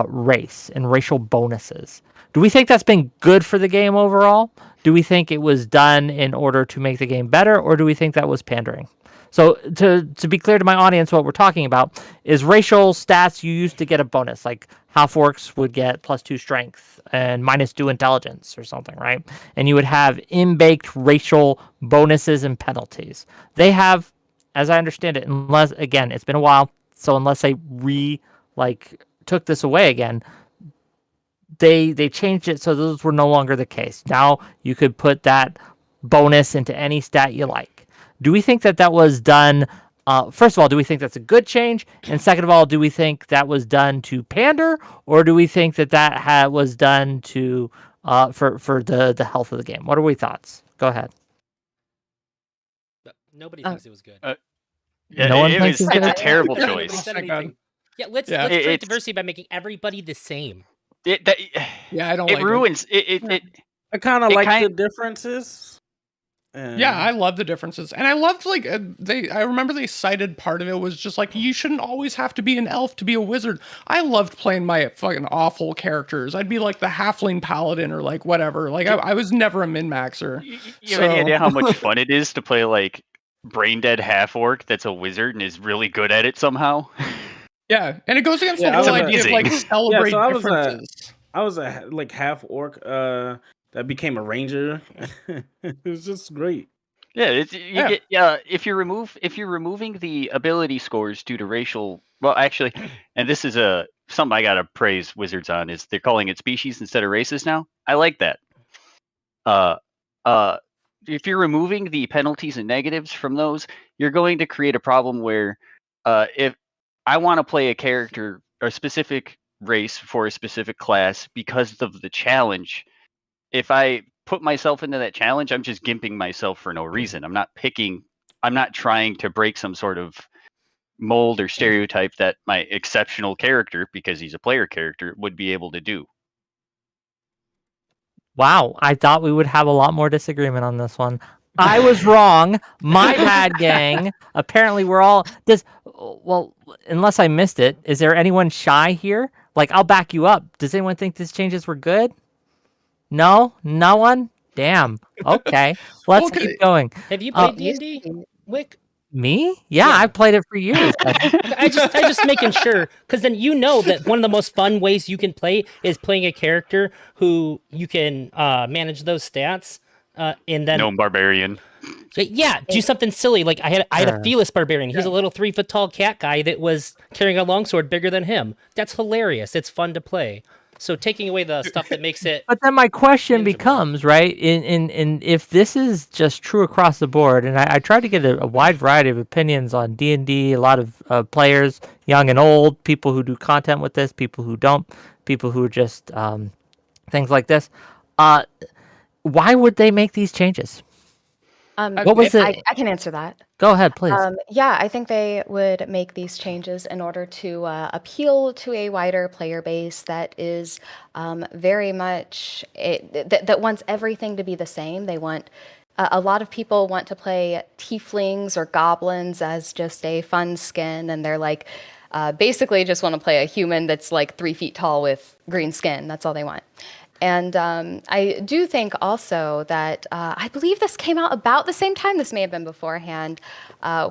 race and racial bonuses. Do we think that's been good for the game overall? Do we think it was done in order to make the game better, or do we think that was pandering? So to be clear to my audience, what we're talking about is racial stats you used to get a bonus, like half orcs would get +2 strength and -2 intelligence or something, right? And you would have in-baked racial bonuses and penalties. They have as I understand it, unless again it's been a while, so unless they took this away again, they changed it so those were no longer the case. Now you could put that bonus into any stat you like. Do we think that that was done? First of all, do we think that's a good change? And second of all, do we think that was done to pander, or do we think that that was done to for the health of the game? What are we thoughts? Go ahead. Nobody thinks it was good. Yeah, No one it thinks was. it's It's a good? terrible Nobody choice. said Oh my God. anything. Yeah, let's Yeah. create It's- diversity by making everybody the same. Yeah, I don't It like ruins it. Yeah. I kind of It like the kind- differences. Yeah, I love the differences, and I loved I remember they cited part of it was just like you shouldn't always have to be an elf to be a wizard. I loved playing my fucking awful characters. I'd be like the halfling paladin or like whatever. Like I was never a min maxer. You have any idea how much fun it is to play like brain dead half orc that's a wizard and is really good at it somehow? Yeah, and it goes against Yeah, the I whole was idea of like amazing. celebrate so I was, differences. I was a like half orc that became a ranger. It was just great. Yeah, Yeah. get if you're removing the ability scores due to racial, well, actually, and this is something I gotta praise Wizards on, is they're calling it species instead of races now. I like that. If you're removing the penalties and negatives from those, you're going to create a problem where if I want to play a character, a specific race for a specific class because of the challenge, if I put myself into that challenge, I'm just gimping myself for no reason. I'm not trying to break some sort of mold or stereotype that my exceptional character, because he's a player character, would be able to do. Wow, I thought we would have a lot more disagreement on this one. I was wrong. My bad, gang. Apparently, we're all well, unless I missed it, is there anyone shy here? Like, I'll back you up. Does anyone think these changes were good? No? No one? Damn. Okay. Let's Okay. keep going. Have you played D&D, Wick? Me? Yeah, Yeah. I've played it for years. I just making sure, because then you know that one of the most fun ways you can play is playing a character who you can manage those stats, and then Gnome barbarian. yeah, do something silly. Like I had Sure. a Felis barbarian. He's a little 3 foot tall cat guy that was carrying a longsword bigger than him. That's hilarious. It's fun to play. So taking away the stuff that makes it But then my question Tangible. becomes, right, in if this is just true across the board, and I tried to get a wide variety of opinions on D&D, a lot of players, young and old, people who do content with this, people who don't, people who just things like this. Why would they make these changes? What was it? I can answer that. Go ahead, please. Yeah, I think they would make these changes in order to appeal to a wider player base that is very much that wants everything to be the same. They want a lot of people want to play tieflings or goblins as just a fun skin, and they're like basically just want to play a human that's like 3 feet tall with green skin. That's all they want. And I do think also that I believe this came out about the same time. This may have been beforehand,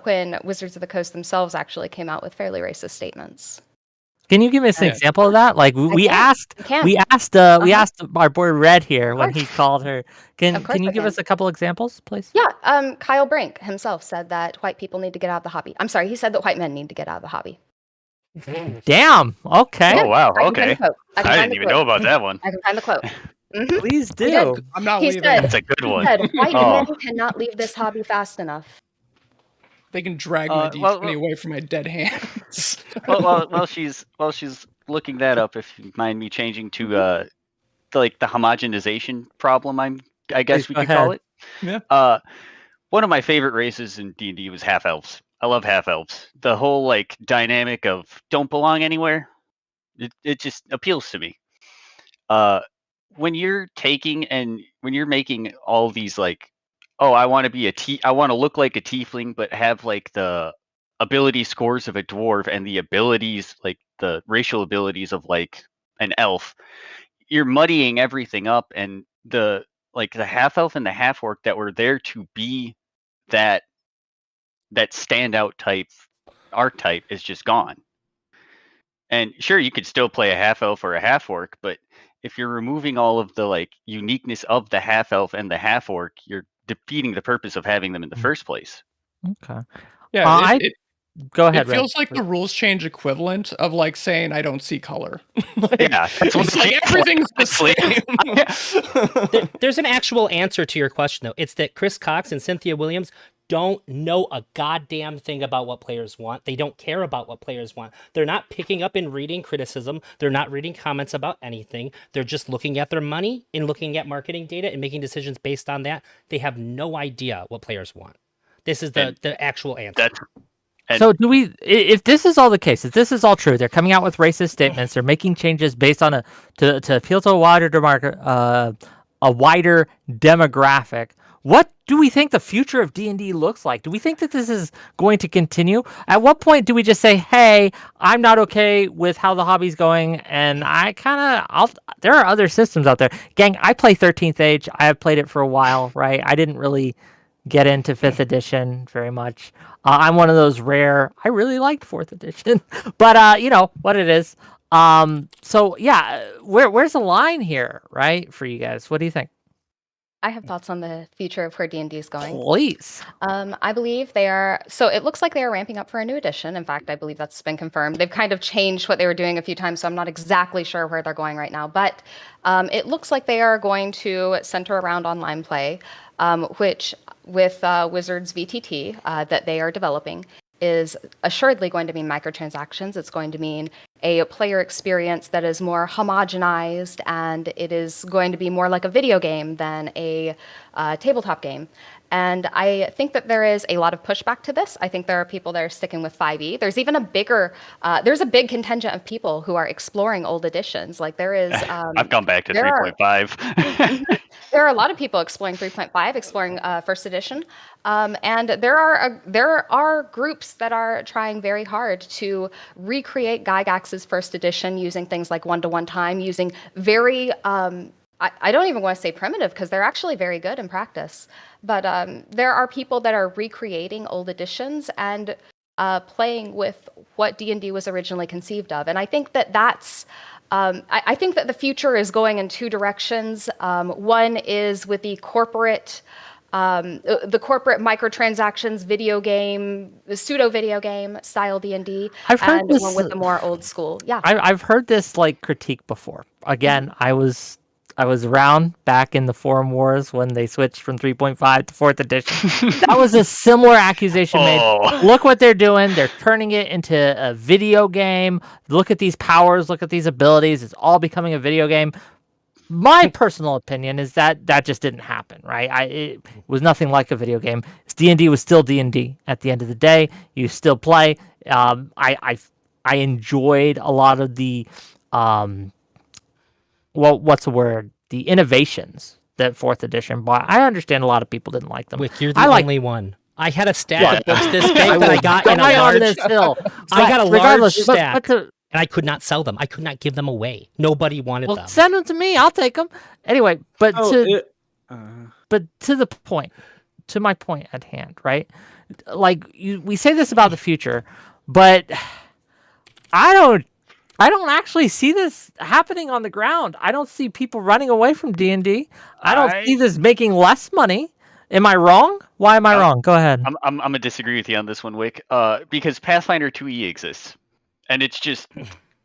when Wizards of the Coast themselves actually came out with fairly racist statements. Can you give us an example of that? Like we asked our boy Red here when he called her. Can you give us a couple examples, please? Yeah, Kyle Brink himself said that white people need to get out of the hobby. I'm sorry, he said that white men need to get out of the hobby. Damn. Okay. Oh wow. I can find Okay. the quote. I can find didn't the even quote. know about that one. I can find the quote. Mhm. Please did. do. I'm not He leaving. said- That's a good He one. said white Oh. men cannot leave this hobby fast enough. They can drag my D20 well- away from my dead hands. While she's looking that up, if you mind me changing to the homogenization problem, I guess Please we go could call ahead. it. Yeah. One of my favorite races in D&D was half elves. I love half elves. The whole like dynamic of don't belong anywhere, it just appeals to me. When you're making all these like, oh, I want to look like a tiefling, but have like the ability scores of a dwarf and the abilities, like the racial abilities of like an elf, you're muddying everything up, and the half elf and the half orc that were there to be that standout type archetype is just gone. And sure, you could still play a half elf or a half orc, but if you're removing all of the like uniqueness of the half elf and the half orc, you're defeating the purpose of having them in the first place. Okay. Yeah, I go it ahead, Red. feels like the rules change equivalent of like saying I don't see color. Like, Yeah, that's what it's it like feels everything's honestly. the same. There's an actual answer to your question, though. It's that Chris Cox and Cynthia Williams don't know a goddamn thing about what players want. They don't care about what players want. They're not picking up and reading criticism. They're not reading comments about anything. They're just looking at their money and looking at marketing data and making decisions based on that. They have no idea what players want. This is the actual answer. So do we? If this is all the case, if this is all true, they're coming out with racist statements. They're making changes based on to appeal to a wider demographic. What do we think the future of D&D looks like? Do we think that this is going to continue? At what point do we just say, "Hey, I'm not okay with how the hobby's going, and there are other systems out there." Gang, I play 13th Age. I have played it for a while, right? I didn't really get into 5th edition very much. I'm one of those rare. I really liked 4th edition, but you know what it is. So yeah, where's the line here, right, for you guys? What do you think? I have thoughts on the future of where D&D is going. Please. I believe they are. So it looks like they are ramping up for a new edition. In fact, I believe that's been confirmed. They've kind of changed what they were doing a few times, so I'm not exactly sure where they're going right now. But it looks like they are going to center around online play, which with Wizards VTT that they are developing is assuredly going to mean microtransactions. It's going to mean a player experience that is more homogenized, and it is going to be more like a video game than a tabletop game. And I think that there is a lot of pushback to this. I think there are people that are sticking with 5e. There's even a big contingent of people who are exploring old editions. Like there is. I've gone back to 3.5. There are a lot of people exploring 3.5, exploring first edition, and there are groups that are trying very hard to recreate Gygax's first edition using things like one-to-one time, using very I don't even want to say primitive because they're actually very good in practice. But there are people that are recreating old editions and playing with what D&D was originally conceived of, and I think that that's. I think that the future is going in two directions. One is with the corporate microtransactions video game, the pseudo video game style D&D, I've heard and this, one with the more old school. Yeah, I've heard this like critique before. Again, I was around back in the forum wars when they switched from 3.5 to 4th edition. That was a similar accusation made. Look what they're doing. They're turning it into a video game. Look at these powers. Look at these abilities. It's all becoming a video game. My personal opinion is that just didn't happen, right? It was nothing like a video game. D&D was still D&D at the end of the day. You still play. I enjoyed a lot of the what's the word? The innovations that 4th edition brought. I understand a lot of people didn't like them. Wick, you're the only one. I had a stack of books this big that I got in a large. I got a large stack, and I could not sell them. I could not give them away. Nobody wanted them. Send them to me. I'll take them. Anyway, but to the point, to my point at hand, right? Like we say this about the future, but I don't actually see this happening on the ground. I don't see people running away from D&D. I don't see this making less money. Am I wrong? Why am I wrong? Go ahead. I'm gonna disagree with you on this one, Wick. Because Pathfinder 2e exists, and it's just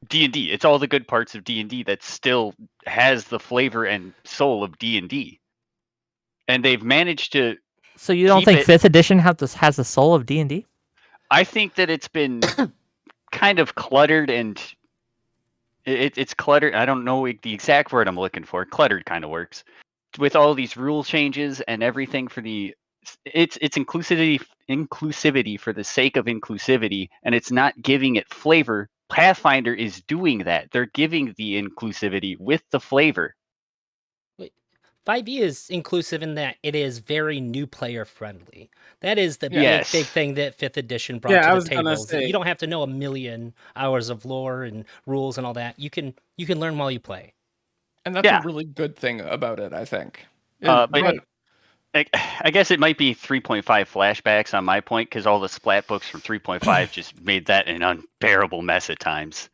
D&D. It's all the good parts of D&D that still has the flavor and soul of D&D, and they've managed to. So you don't think 5th edition has the soul of D&D? I think that it's been kind of cluttered and. It's cluttered. I don't know the exact word I'm looking for. Cluttered kind of works with all these rule changes and everything for it's inclusivity for the sake of inclusivity, and it's not giving it flavor. Pathfinder is doing that. They're giving the inclusivity with the flavor. 5e is inclusive in that it is very new player friendly. That is the big thing that 5th edition brought to the table. You don't have to know a million hours of lore and rules and all that. You can learn while you play. And that's a really good thing about it, I think. But I guess it might be 3.5 flashbacks on my point, because all the splat books from 3.5 just made that an unbearable mess at times.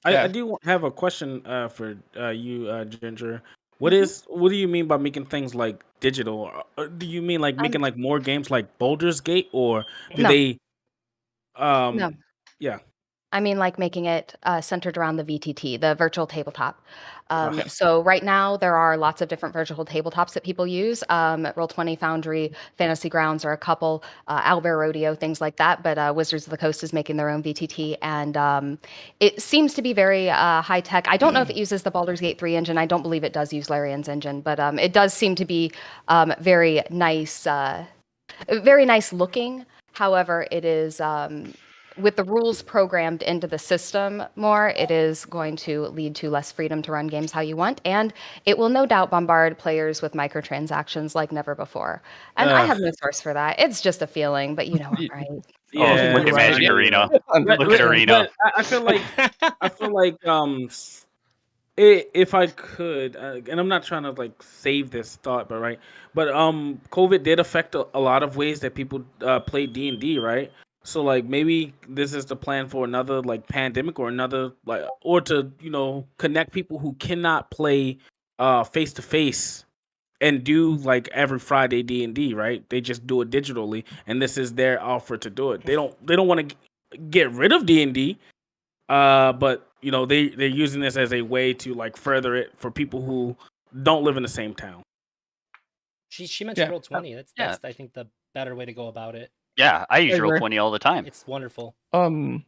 I do have a question for you, Ginger. What Mhm. is? What do you mean by making things like digital? Or do you mean like making like more games like Baldur's Gate, or do No, they? no. Yeah. I mean, like making it centered around the VTT, the virtual tabletop. Okay. So right now there are lots of different virtual tabletops that people use. Roll20 Foundry, Fantasy Grounds are a couple, Owlbear Rodeo, things like that. But Wizards of the Coast is making their own VTT, and it seems to be very high tech. I don't know if it uses the Baldur's Gate 3 engine. I don't believe it does use Larian's engine, but it does seem to be very nice. Very nice looking. However, it is with the rules programmed into the system more, it is going to lead to less freedom to run games how you want, and it will no doubt bombard players with microtransactions like never before. And I Uh, have no source for that. It's just a feeling, but you know I'm Y- right. Oh, yeah. look at You're right. Magic I know you're Arena. right. But, Look at but, Arena. but I feel like if I could, and I'm not trying to like save this thought, but right, but COVID did affect a lot of ways that people play D&D, right? So like maybe this is the plan for another like pandemic or another like or to connect people who cannot play face to face and do like every Friday D&D, right? They just do it digitally, and this is their offer to do it. They don't want to get rid of D&D, but they're using this as a way to like further it for people who don't live in the same town. She mentioned Yeah. Roll20. That's Yeah. I think the better way to go about it. Yeah, I use I agree. Roll20 all the time. It's wonderful. On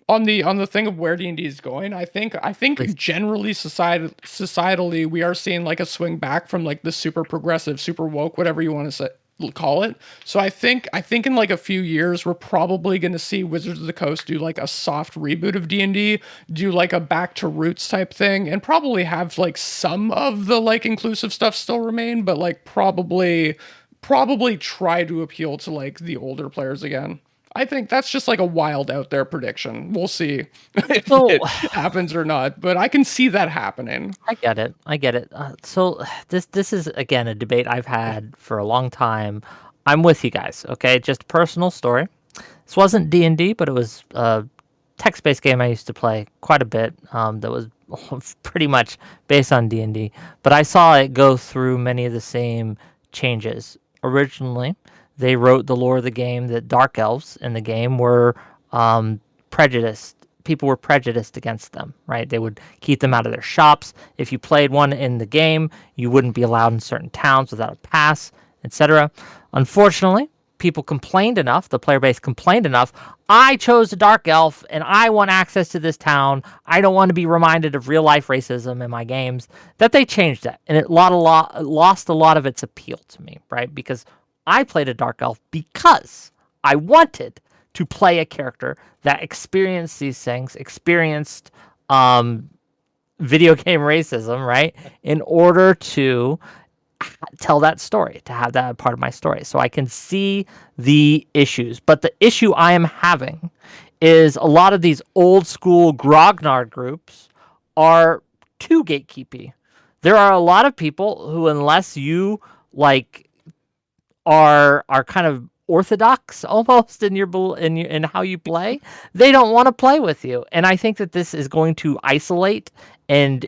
the thing of where D&D is going, I think Please. generally societally we are seeing like a swing back from like the super progressive, super woke, whatever you want to call it. So I think in like a few years we're probably going to see Wizards of the Coast do like a soft reboot of D&D, do like a back to roots type thing, and probably have like some of the like inclusive stuff still remain, but like probably try to appeal to like the older players again. I think that's just like a wild out there prediction. We'll see if So- it happens or not, but I can see that happening. I get it. So this is again a debate I've had for a long time. I'm with you guys. Okay, just a personal story. This wasn't D&D, but it was a text-based game I used to play quite a bit. That was pretty much based on D&D, but I saw it go through many of the same changes. Originally, they wrote the lore of the game that dark elves in the game were prejudiced. People were prejudiced against them, right? They would keep them out of their shops. If you played one in the game, you wouldn't be allowed in certain towns without a pass, etc. Unfortunately, people complained enough, the player base complained enough, I chose a dark elf and I want access to this town. I don't want to be reminded of real life racism in my games, that they changed that. And it lost a lot of its appeal to me, right? Because I played a dark elf because I wanted to play a character that experienced these things, experienced video game racism, right? In order to tell that story, to have that part of my story. So I can see the issues. But the issue I am having is a lot of these old school grognard groups are too gatekeepy. There are a lot of people who, unless you like are kind of orthodox almost in how you play, they don't want to play with you. And I think that this is going to isolate and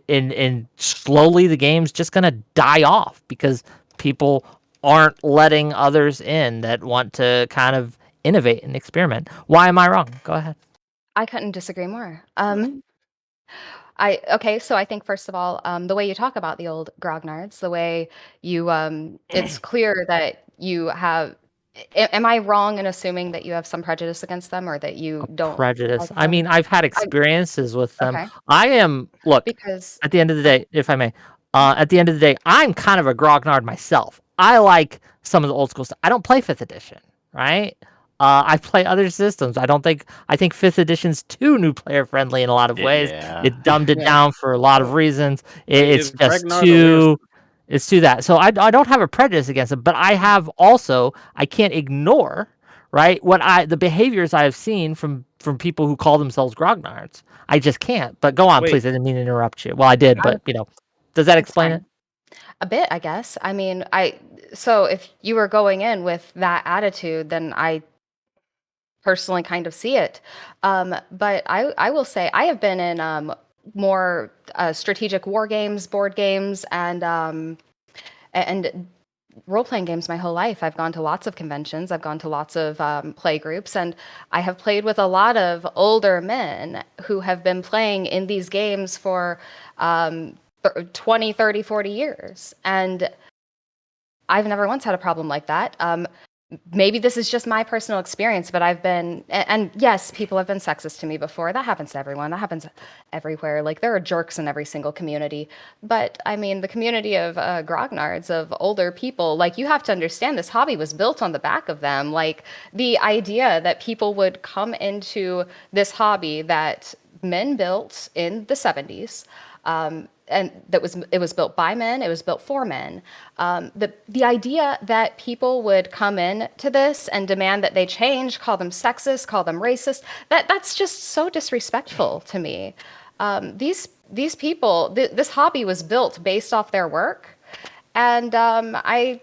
slowly the game's just going to die off because people aren't letting others in that want to kind of innovate and experiment. Why am I wrong? Go ahead. I couldn't disagree more. So I think first of all, the way you talk about the old grognards, the way you, it's clear that you have. Am I wrong in assuming that you have some prejudice against them, or that you don't Prejudice. like I mean, them? I've had experiences with them. Okay, I am, look, because at the end of the day, if I may, at the end of the day, I'm kind of a grognard myself. I like some of the old school stuff. I don't play 5th edition, right? I play other systems. I think 5th edition's too new player friendly in a lot of ways. Yeah. It dumbed it Yeah. down for a lot of reasons. It's Is just Ragnar the worst? it's too that. So I don't have a prejudice against it, but I have also, I can't ignore, right, the behaviors I have seen from people who call themselves grognards. I just can't. But go on, Wait. please. I didn't mean to interrupt you. Well, I did, but does that It's explain fine. it? A bit, I guess. I mean, so if you were going in with that attitude, then I personally kind of see it. But I will say I have been in more strategic war games, board games, and role-playing games my whole life. I've gone to lots of conventions. I've gone to lots of play groups, and I have played with a lot of older men who have been playing in these games for 20, 30, 40 years. And I've never once had a problem like that. Maybe this is just my personal experience, but I've been, and yes, people have been sexist to me before. That happens to everyone. That happens everywhere. Like, there are jerks in every single community. But I mean, the community of grognards, of older people, like, you have to understand this hobby was built on the back of them. Like, the idea that people would come into this hobby that men built in the 70s, and it was built by men, it was built for men. The idea that people would come in to this and demand that they change, call them sexist, call them racist, that's just so disrespectful to me. These people, this hobby was built based off their work, and I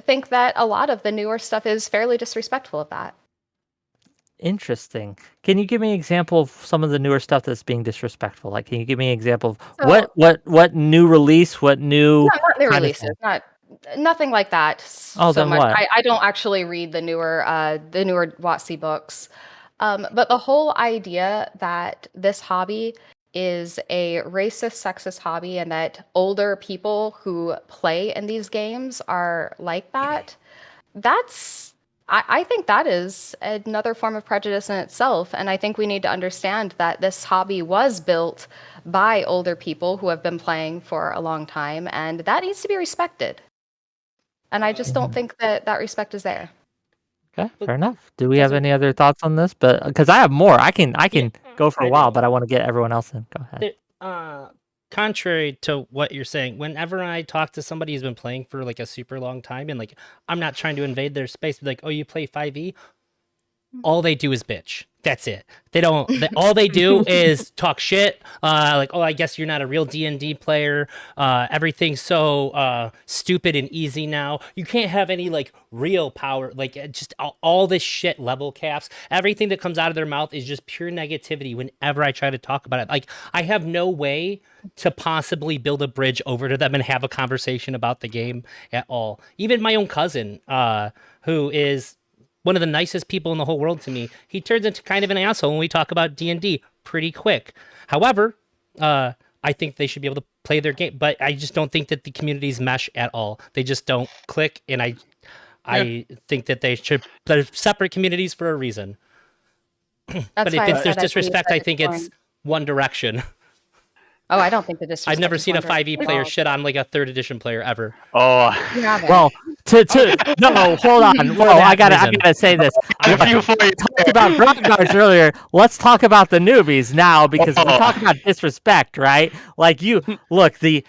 think that a lot of the newer stuff is fairly disrespectful of that. Interesting. Can you give me an example of some of the newer stuff that's being disrespectful? Like, can you give me an example of So- what new release, what new Not new kind of releases, thing? nothing like that. Oh, So then much. what? I don't actually read the newer WotC books, but the whole idea that this hobby is a racist, sexist hobby, and that older people who play in these games are like that. I think that is another form of prejudice in itself. And I think we need to understand that this hobby was built by older people who have been playing for a long time, and that needs to be respected. And I just don't think that that respect is there. Okay, But fair enough. Do we does have it- any other thoughts on this? But because I have more, I can go for a I while, think- but I want to get everyone else in. Go ahead. Contrary to what you're saying, whenever I talk to somebody who's been playing for like a super long time, and like I'm not trying to invade their space, but like, oh, you play 5e, all they do is bitch. That's it. They don't. All they do is talk shit. Like, oh, I guess you're not a real D&D player. Everything's so stupid and easy now. You can't have any like real power. Like, just all this shit level caps. Everything that comes out of their mouth is just pure negativity. Whenever I try to talk about it, like, I have no way to possibly build a bridge over to them and have a conversation about the game at all. Even my own cousin, who is one of the nicest people in the whole world to me, he turns into kind of an asshole when we talk about D&D pretty quick. However, I think they should be able to play their game, but I just don't think that the communities mesh at all. They just don't click, and I think that they're separate communities for a reason. That's But why if I there's said I believe disrespect, that I think it's one direction. Oh, I don't think the disrespect. I've never is seen a one direction 5e at player all. shit on like a 3rd edition player ever. Oh, You haven't. Well, no, hold on. Well, I that gotta reason. say this. a few for you. Talked about grognards earlier. Let's talk about the newbies now, because we talk about disrespect, right? Like, you look, the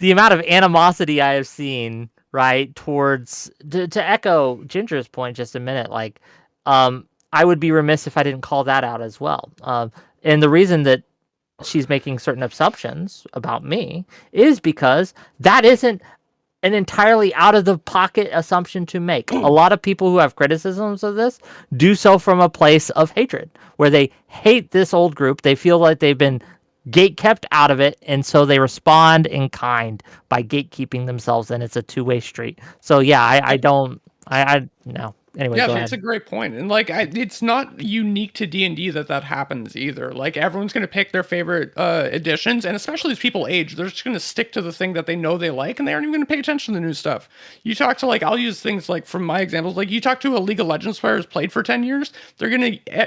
amount of animosity I have seen, right, towards to echo Ginger's point just a minute, like, I would be remiss if I didn't call that out as well. And the reason that she's making certain assumptions about me is because that isn't an entirely out of the pocket assumption to make. A lot of people who have criticisms of this do so from a place of hatred, where they hate this old group. They feel like they've been gate kept out of it, and so they respond in kind by gatekeeping themselves, and it's a two-way street. So yeah, I no. Anyway, Yeah, go that's ahead. a great point. And like, it's not unique to D&D that happens either. Like, everyone's going to pick their favorite editions, and especially as people age, they're just going to stick to the thing that they know they like, and they aren't even going to pay attention to the new stuff. You talk to, like, I'll use things like from my examples, like you talk to a League of Legends player who's played for 10 years,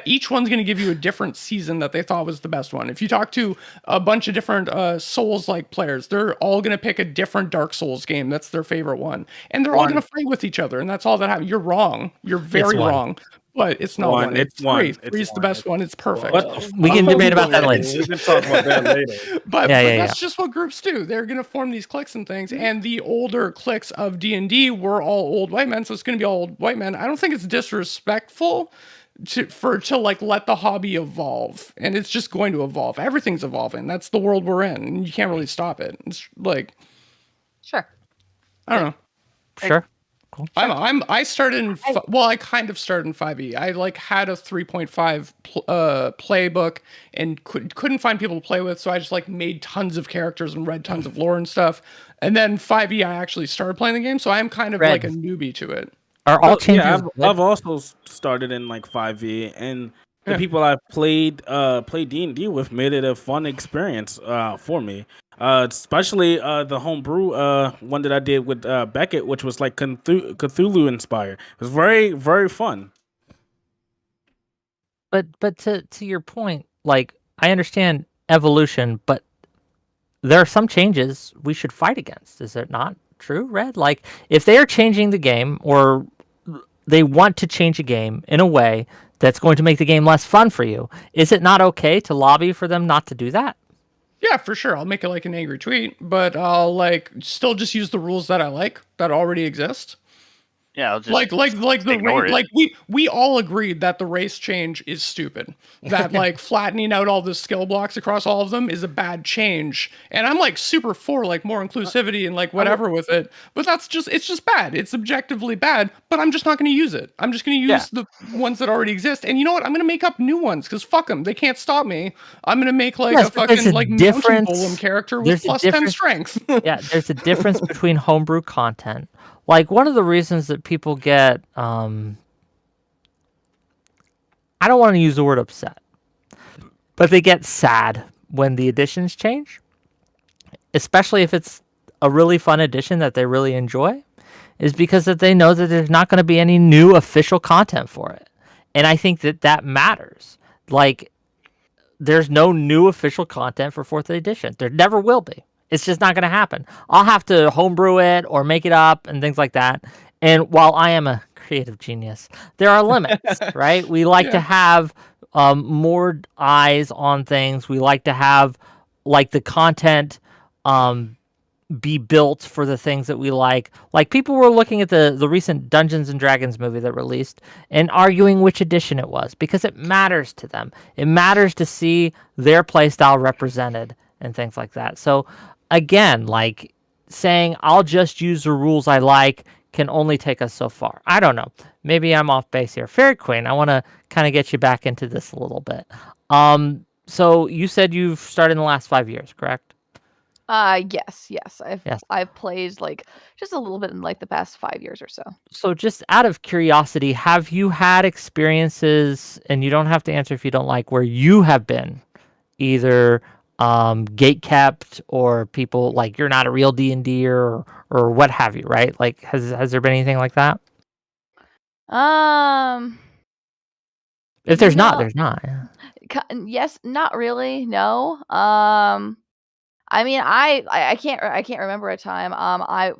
each one's going to give you a different season that they thought was the best one. If you talk to a bunch of different Souls-like players, they're all going to pick a different Dark Souls game that's their favorite one. And they're all going to fight with each other, and that's all that happens. You're wrong. You're very one. wrong, but it's not One, one. it's It's one, three. it's Three's the one, best it's one. It's perfect. What the We can fuck? debate about that later. We can talk about that later. But Yeah. that's just what groups do. They're going to form these cliques and things. And the older cliques of D&D were all old white men, so it's going to be all old white men. I don't think it's disrespectful to like let the hobby evolve, and it's just going to evolve. Everything's evolving. That's the world we're in, and you can't really stop it. It's like, Sure. I don't know. Sure. cool. I started in I kind of started in 5e. I like had a 3.5 playbook and couldn't find people to play with, so I just like made tons of characters and read tons of lore and stuff. And then 5e, I actually started playing the game, so I'm kind of like a newbie to it. Are all changes? Yeah, good? I've also started in like 5e, and the people I've played D&D with made it a fun experience for me. Especially the homebrew one that I did with Beckett, which was like Cthulhu inspired. It was very, very fun. But to your point, like I understand evolution, but there are some changes we should fight against. Is it not true, Red? Like if they are changing the game or they want to change a game in a way that's going to make the game less fun for you, is it not okay to lobby for them not to do that? Yeah, for sure. I'll make it like an angry tweet, but I'll like still just use the rules that I like that already exist. Yeah, I'll just like the ignore race, it. like we all agreed that the race change is stupid. That like flattening out all the skill blocks across all of them is a bad change. And I'm like super for like more inclusivity and like whatever with it. But it's just bad. It's objectively bad, but I'm just not going to use it. I'm just going to use the ones that already exist. And you know what? I'm going to make up new ones because fuck them. They can't stop me. I'm going to make like a fucking like mountain golem character with plus 10 strength. Yeah, there's a difference between homebrew content. Like one of the reasons that people get, I don't want to use the word upset, but they get sad when the editions change, especially if it's a really fun edition that they really enjoy, is because that they know that there's not going to be any new official content for it. And I think that that matters. Like, there's no new official content for 4th edition. There never will be. It's just not going to happen. I'll have to homebrew it or make it up and things like that. And while I am a creative genius, there are limits, right? We like to have more eyes on things. We like to have like the content be built for the things that we like. Like people were looking at the recent Dungeons and Dragons movie that released and arguing which edition it was because it matters to them. It matters to see their playstyle represented and things like that. So again, like saying I'll just use the rules I like can only take us so far. I don't know. Maybe I'm off base here. Fairy Queen, I want to kind of get you back into this a little bit. So you said you've started in the last 5 years, correct? Yes. I've played like just a little bit in like the past 5 years or so. So just out of curiosity, have you had experiences, and you don't have to answer if you don't like, where you have been either gate kept or people like you're not a real D&D or what have you, right? Like has there been anything like that? If there's not, there's not. Yes, not really. No. I mean, I can't remember a time.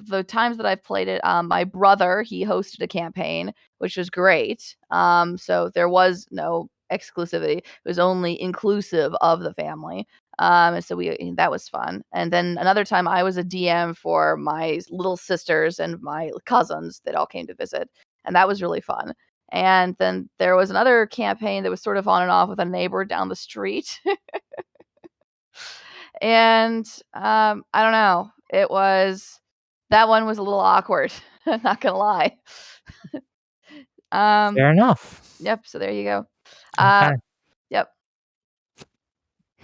The times that I've played it, my brother, he hosted a campaign, which was great. So there was no exclusivity. It was only inclusive of the family. And so that was fun. And then another time I was a DM for my little sisters and my cousins that all came to visit, and that was really fun. And then there was another campaign that was sort of on and off with a neighbor down the street. And I don't know. That one was a little awkward. Not gonna lie. Fair enough. Yep. So there you go. Okay. Yep.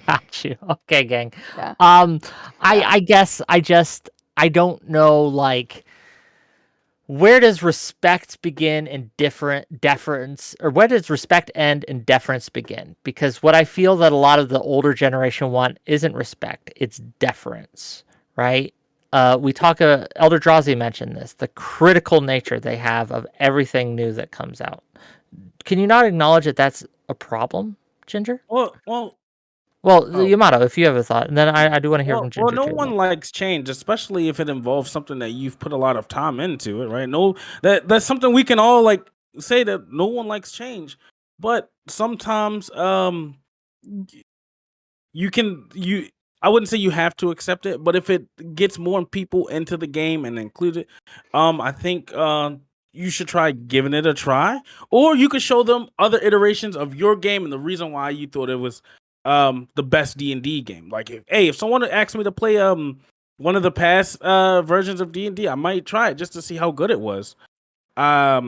Got you. Okay, gang. Yeah. I guess I don't know, like, where does respect begin and deference, or where does respect end and deference begin? Because what I feel that a lot of the older generation want isn't respect, it's deference, right? We talk, Elder Drazi mentioned this, the critical nature they have of everything new that comes out. Can you not acknowledge that that's a problem, Ginger? Well, Yamato, if you have a thought, and then I do want to hear from Ginger. Well, no one likes change, especially if it involves something that you've put a lot of time into it, right? No, that's something we can all like say that no one likes change, but sometimes I wouldn't say you have to accept it, but if it gets more people into the game and include it, I think you should try giving it a try, or you could show them other iterations of your game and the reason why you thought it was the best D&D game. Like, if someone asked me to play one of the past versions of D&D, I might try it just to see how good it was. I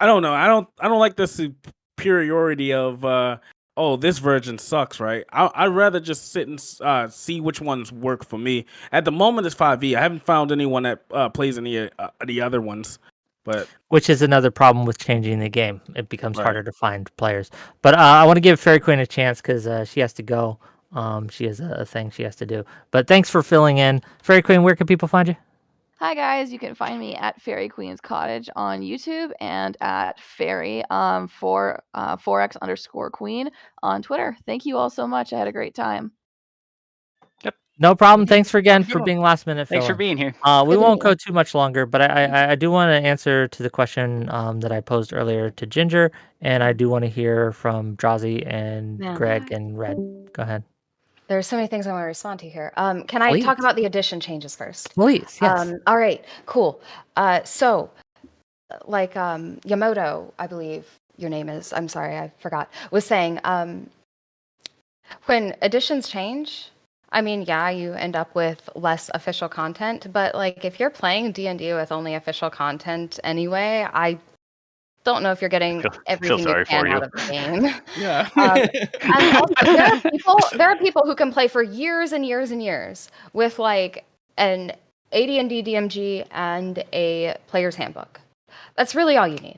don't know. I don't like the superiority of this version sucks, right? I'd rather just sit and see which ones work for me. At the moment, it's 5e. I haven't found anyone that plays any of the other ones, but Which is another problem with changing the game. It becomes Right. harder to find players. But I want to give Fairy Queen a chance because she has to go. She has a thing she has to do. But thanks for filling in. Fairy Queen, where can people find you? Hi guys, you can find me at Fairy Queen's Cottage on YouTube and at Fairy 4x_Queen on Twitter. Thank you all so much. I had a great time. No problem. Thank you. Thanks for again Have a good for one. being last minute. Thanks for fill-in. being here. We Good to won't meet go you. too much longer, but I do want to answer to the question that I posed earlier to Ginger, and I do want to hear from Drazi and Yeah. Greg and Red. Go ahead. There's so many things I want to respond to here. Can I talk Please. about the edition changes first? Please, yes. All right, cool. So, like Yamoto, I believe your name is. I'm sorry, I forgot. Was saying when editions change, I mean, yeah, you end up with less official content, but like if you're playing D&D with only official content anyway, I don't know if you're getting Feel everything you sorry can for you. out of the game. Yeah. And also, there are people who can play for years and years and years with like an AD&D DMG and a player's handbook. That's really all you need.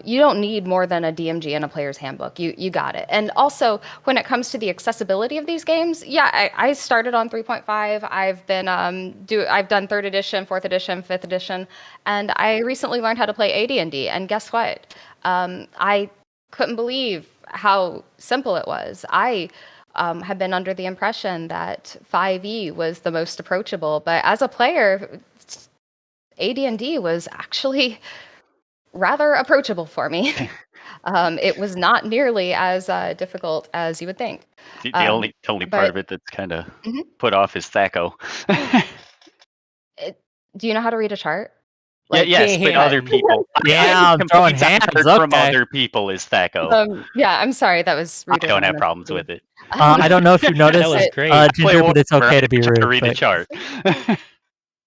You don't need more than a DMG and a player's handbook. You got it. And also, when it comes to the accessibility of these games, yeah, I started on 3.5. I've been I've done 3rd edition, 4th edition, 5th edition, and I recently learned how to play AD&D. And guess what? I couldn't believe how simple it was. I had been under the impression that 5e was the most approachable, but as a player, AD&D was actually rather approachable for me. It was not nearly as difficult as you would think. The only part but- of it that's kind of Mhm. put off is Thaco. Do you know how to read a chart? Yeah, yes, but other damn. people. Yeah, I'm throwing complaints I've hands, heard from okay. other people is Thaco. Yeah, I'm sorry. That was I rude. don't have problems with it. I don't know if you noticed, That was great. Ginger, but it's okay to be to rude. read a but- chart.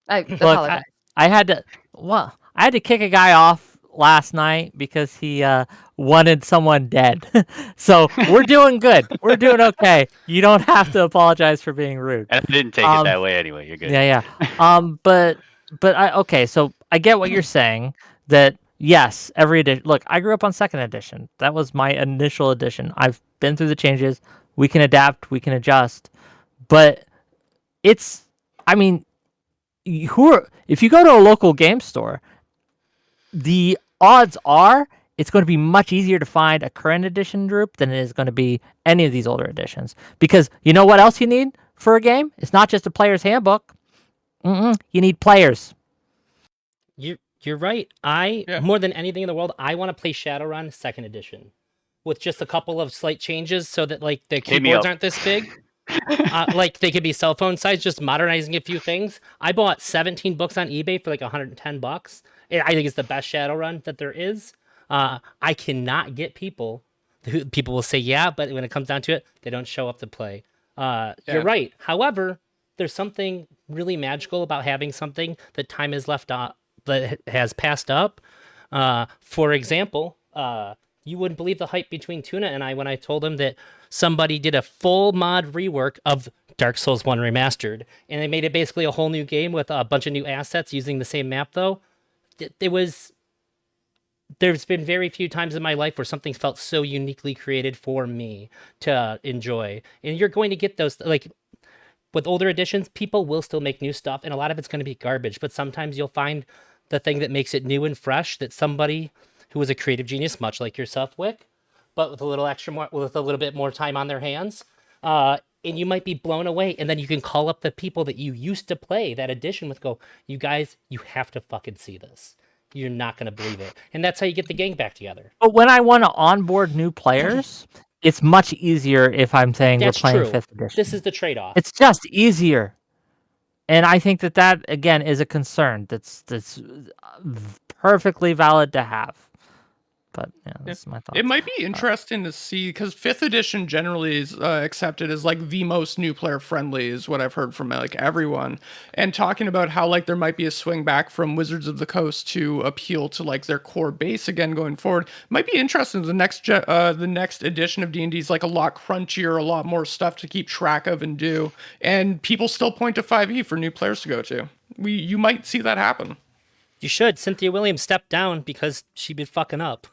I Look, apologize. I had to kick a guy off last night because he wanted someone dead. So we're doing good. We're doing okay. You don't have to apologize for being rude. And I didn't take it that way anyway. You're good. Yeah. Okay, so I get what you're saying that yes, every edition. Look, I grew up on 2nd edition. That was my initial edition. I've been through the changes. We can adapt, we can adjust. But it's I mean, if you go to a local game store, the odds are it's going to be much easier to find a current edition group than it is going to be any of these older editions. Because you know what else you need for a game? It's not just a player's handbook. You need players. You're right. More than anything in the world, I want to play Shadowrun 2nd edition with just a couple of slight changes so that like the Hit me keyboards up. aren't this big. Like they could be cell phone size, just modernizing a few things. I bought 17 books on eBay for like $110. I think it's the best Shadowrun that there is. I cannot get people will say yeah, but when it comes down to it, they don't show up to play. You're right. However, there's something really magical about having something that time has left that has passed up. For example, you wouldn't believe the hype between Tuna and I when I told him that somebody did a full mod rework of Dark Souls 1 Remastered, and they made it basically a whole new game with a bunch of new assets using the same map, though. There's been very few times in my life where something felt so uniquely created for me to enjoy. And you're going to get those, like, with older editions, people will still make new stuff, and a lot of it's going to be garbage, but sometimes you'll find the thing that makes it new and fresh that somebody who is a creative genius, much like yourself, Wick, but with a little bit more time on their hands, and you might be blown away. And then you can call up the people that you used to play that edition with, go, you guys, you have to fucking see this. You're not going to believe it. And that's how you get the gang back together. But when I want to onboard new players, it's much easier if I'm saying That's we're playing true. 5th edition. This is the trade-off. It's just easier. And I think that again is a concern that's perfectly valid to have. but yeah, that's my thoughts. It might be interesting to see because 5th edition generally is accepted as like the most new player friendly, is what I've heard from like everyone. And talking about how like there might be a swing back from Wizards of the Coast to appeal to like their core base again going forward might be interesting. The next edition of D&D is like a lot crunchier, a lot more stuff to keep track of and do, and people still point to 5e for new players to go to. You might see that happen. You should. Cynthia Williams stepped down because she'd been fucking up.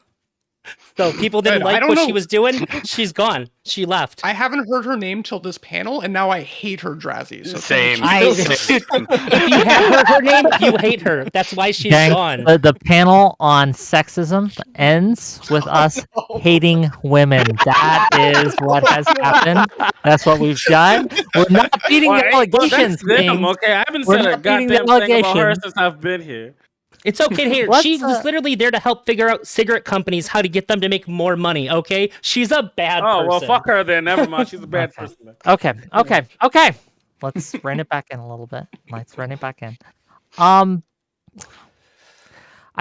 So people didn't I like don't what know. she was doing. She's gone. She left. I haven't heard her name till this panel, and now I hate her, Drazzy. So Same. If you have heard her name, you hate her. That's why she's Gang, gone. the panel on sexism ends with us hating women. That is what has happened. That's what we've done. We're not beating the allegations. Them, King. okay, I haven't We're said a not beating the goddamn thing about her allegation. since I've been here. It's okay to hate her. Let's, She was literally there to help figure out cigarette companies how to get them to make more money, okay? She's a bad person. Oh, well, fuck her then. Never mind. She's a bad person. Okay. Let's rein it back in a little bit. Let's rein it back in. I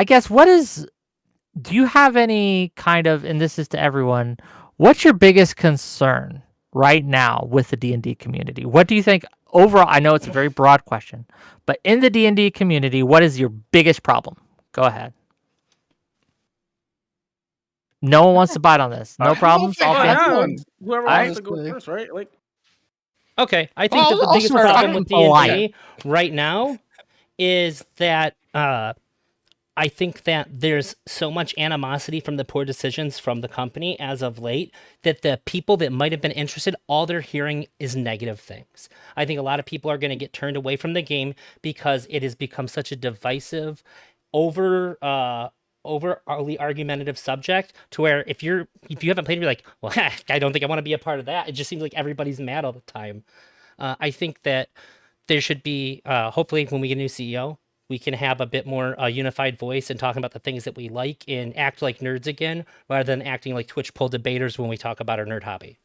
guess do you have any kind of, and this is to everyone, what's your biggest concern right now with the D&D community? What do you think overall? I know it's a very broad question, but in the D&D community, what is your biggest problem? Go ahead. No one wants to bite on this. No problems. I'll All take fine. one. Whoever wants to go first, right? Like, Okay, I think that the I'll biggest start. problem I'm with polite. D&D right now is that I think that there's so much animosity from the poor decisions from the company as of late that the people that might have been interested, all they're hearing is negative things. I think a lot of people are going to get turned away from the game because it has become such a divisive, overly argumentative subject to where if you haven't played, you're like, well, I don't think I want to be a part of that. It just seems like everybody's mad all the time. I think that there should be, hopefully when we get a new CEO, we can have a bit more unified voice and talking about the things that we like and act like nerds again, rather than acting like Twitch poll debaters when we talk about our nerd hobby.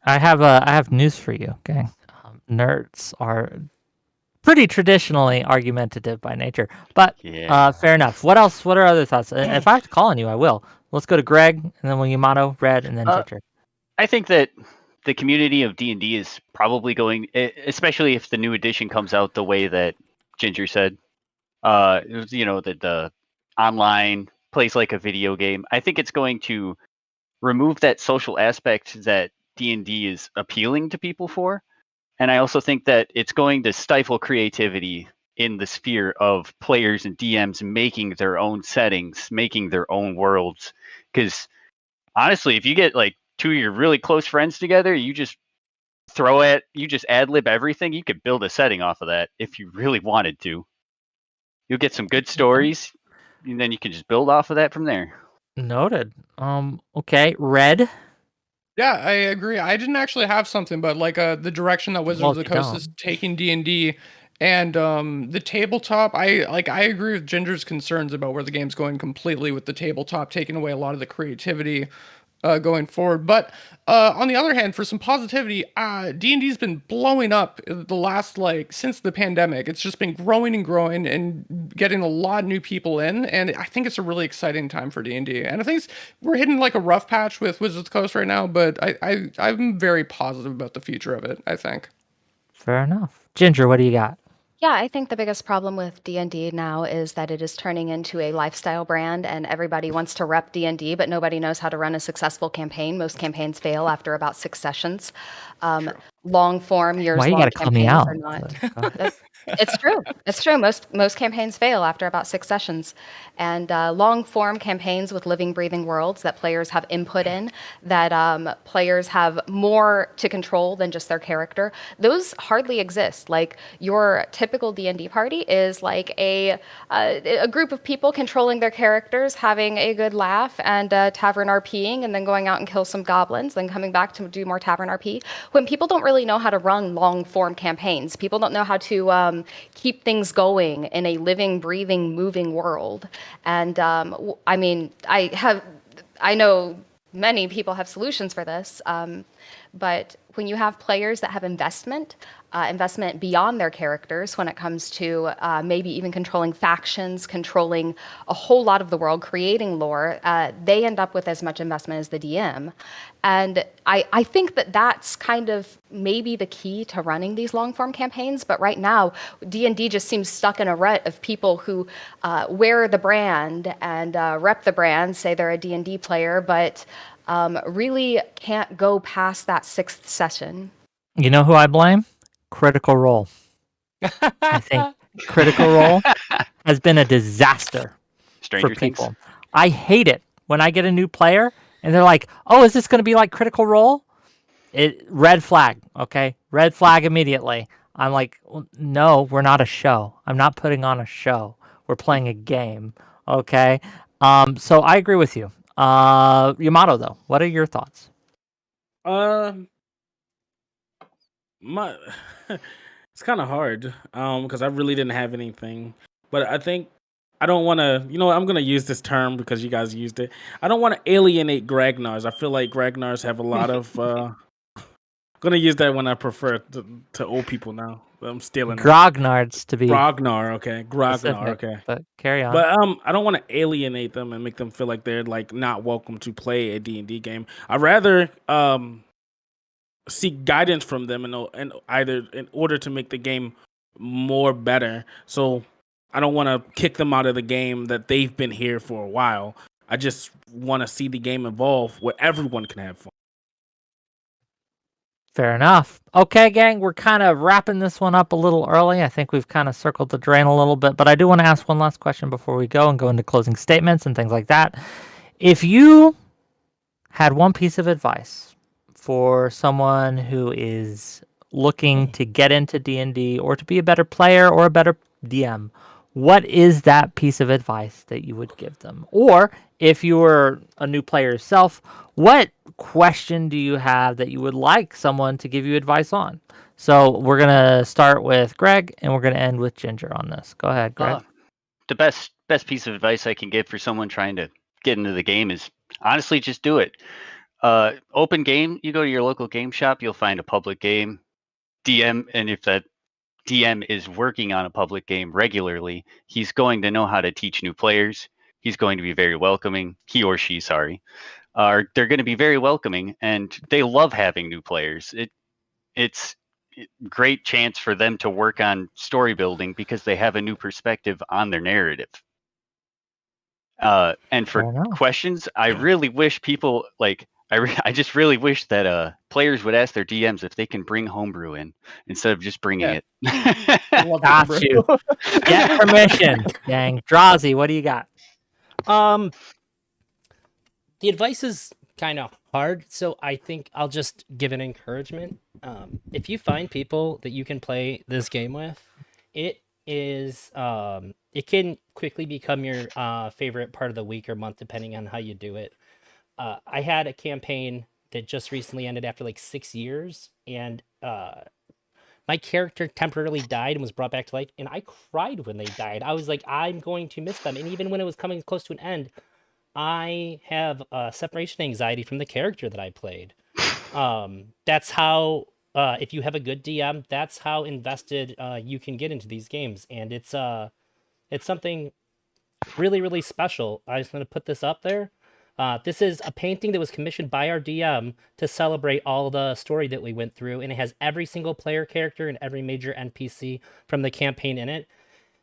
I have news for you, gang. Nerds are pretty traditionally argumentative by nature, but Yeah. fair enough. What else? What are other thoughts? If I have to call on you, I will. Let's go to Greg, and then Yamato, Red, and then Ginger. I think that the community of D&D is probably going, especially if the new edition comes out the way that Ginger said. The online plays like a video game. I think it's going to remove that social aspect that D&D is appealing to people for. And I also think that it's going to stifle creativity in the sphere of players and DMs making their own settings, making their own worlds. Because honestly, if you get like two of your really close friends together, you just ad lib everything, you could build a setting off of that if you really wanted to. You'll get some good stories, and then you can just build off of that from there. Noted. Okay, Red. Yeah, I agree. I didn't actually have something, but like the direction that Wizards of the Coast is taking D&D and the tabletop, I agree with Ginger's concerns about where the game's going completely with the tabletop taking away a lot of the creativity going forward. But on the other hand, for some positivity, D&D's been blowing up the last, since the pandemic. It's just been growing and growing and getting a lot of new people in. And I think it's a really exciting time for D&D. And I think we're hitting like a rough patch with Wizards of the Coast right now, but I'm very positive about the future of it, I think. Fair enough. Ginger, what do you got? Yeah, I think the biggest problem with D&D now is that it is turning into a lifestyle brand and everybody wants to rep D&D, but nobody knows how to run a successful campaign. Most campaigns fail after about 6 sessions. Long form, years long Why you gotta call me campaigns out? are not. It's true. It's true. Most campaigns fail after about 6 sessions. And long form campaigns with living, breathing worlds that players have input in, that players have more to control than just their character, those hardly exist. Like your typical D&D party is like a group of people controlling their characters, having a good laugh and tavern RPing, and then going out and kill some goblins, then coming back to do more tavern RP. When people don't really know how to run long form campaigns, people don't know how to keep things going in a living, breathing, moving world. And I mean, I know many people have solutions for this, but when you have players that have investment beyond their characters when it comes to maybe even controlling factions, controlling a whole lot of the world, creating lore, they end up with as much investment as the DM. And I think that that's kind of maybe the key to running these long-form campaigns. But right now, D&D just seems stuck in a rut of people who wear the brand and rep the brand, say they're a D&D player, but really can't go past that 6th session. You know who I blame? Critical Role. I think Critical Role has been a disaster Stranger for Things. people. I hate it when I get a new player and they're like, "Oh, is this going to be like Critical Role?" Red flag, okay? Red flag immediately. I'm like, "Well, no, we're not a show. I'm not putting on a show. We're playing a game, okay?" So I agree with you. Yamato, though, what are your thoughts? My it's kind of hard because I really didn't have anything, but I think I don't want to. I'm gonna use this term because you guys used it. I don't want to alienate Gragnars. I feel like Gragnars have a lot of. I'm gonna use that when I prefer to old people now. I'm stealing it. Grognards to be Grognar, okay. Grognar, specific, okay. but carry on. But I don't want to alienate them and make them feel like they're like not welcome to play a D&D game. I'd rather seek guidance from them and either in order to make the game more better. So I don't want to kick them out of the game that they've been here for a while. I just want to see the game evolve where everyone can have fun. Fair enough. Okay, gang, we're kind of wrapping this one up a little early. I think we've kind of circled the drain a little bit, but I do want to ask one last question before we go and go into closing statements and things like that. If you had one piece of advice for someone who is looking to get into D&D or to be a better player or a better DM, what is that piece of advice that you would give them? Or if you were a new player yourself, what question do you have that you would like someone to give you advice on? So we're going to start with Greg and we're going to end with Ginger on this. Go ahead, Greg. The best piece of advice I can give for someone trying to get into the game is honestly just do it. Open game, you go to your local game shop, you'll find a public game DM, and if that DM is working on a public game regularly, he's going to know how to teach new players. He's going to be very welcoming. He or she, sorry. They're going to be very welcoming, and they love having new players. It's a great chance for them to work on story building because they have a new perspective on their narrative. And for Fair enough. questions, I really wish people I just really wish that players would ask their DMs if they can bring homebrew in instead of just bringing it. I love Got homebrew. you. Get permission, gang. Drazi, what do you got? The advice is kind of hard, so I think I'll just give an encouragement. If you find people that you can play this game with, it is it can quickly become your favorite part of the week or month, depending on how you do it. I had a campaign that just recently ended after like 6 years, and my character temporarily died and was brought back to life, and I cried when they died. I was like, I'm going to miss them. And even when it was coming close to an end, I have separation anxiety from the character that I played. That's how, if you have a good DM, that's how invested you can get into these games, and it's something really, really special. I just want to put this up there. This is a painting that was commissioned by our DM to celebrate all the story that we went through, and it has every single player character and every major NPC from the campaign in it.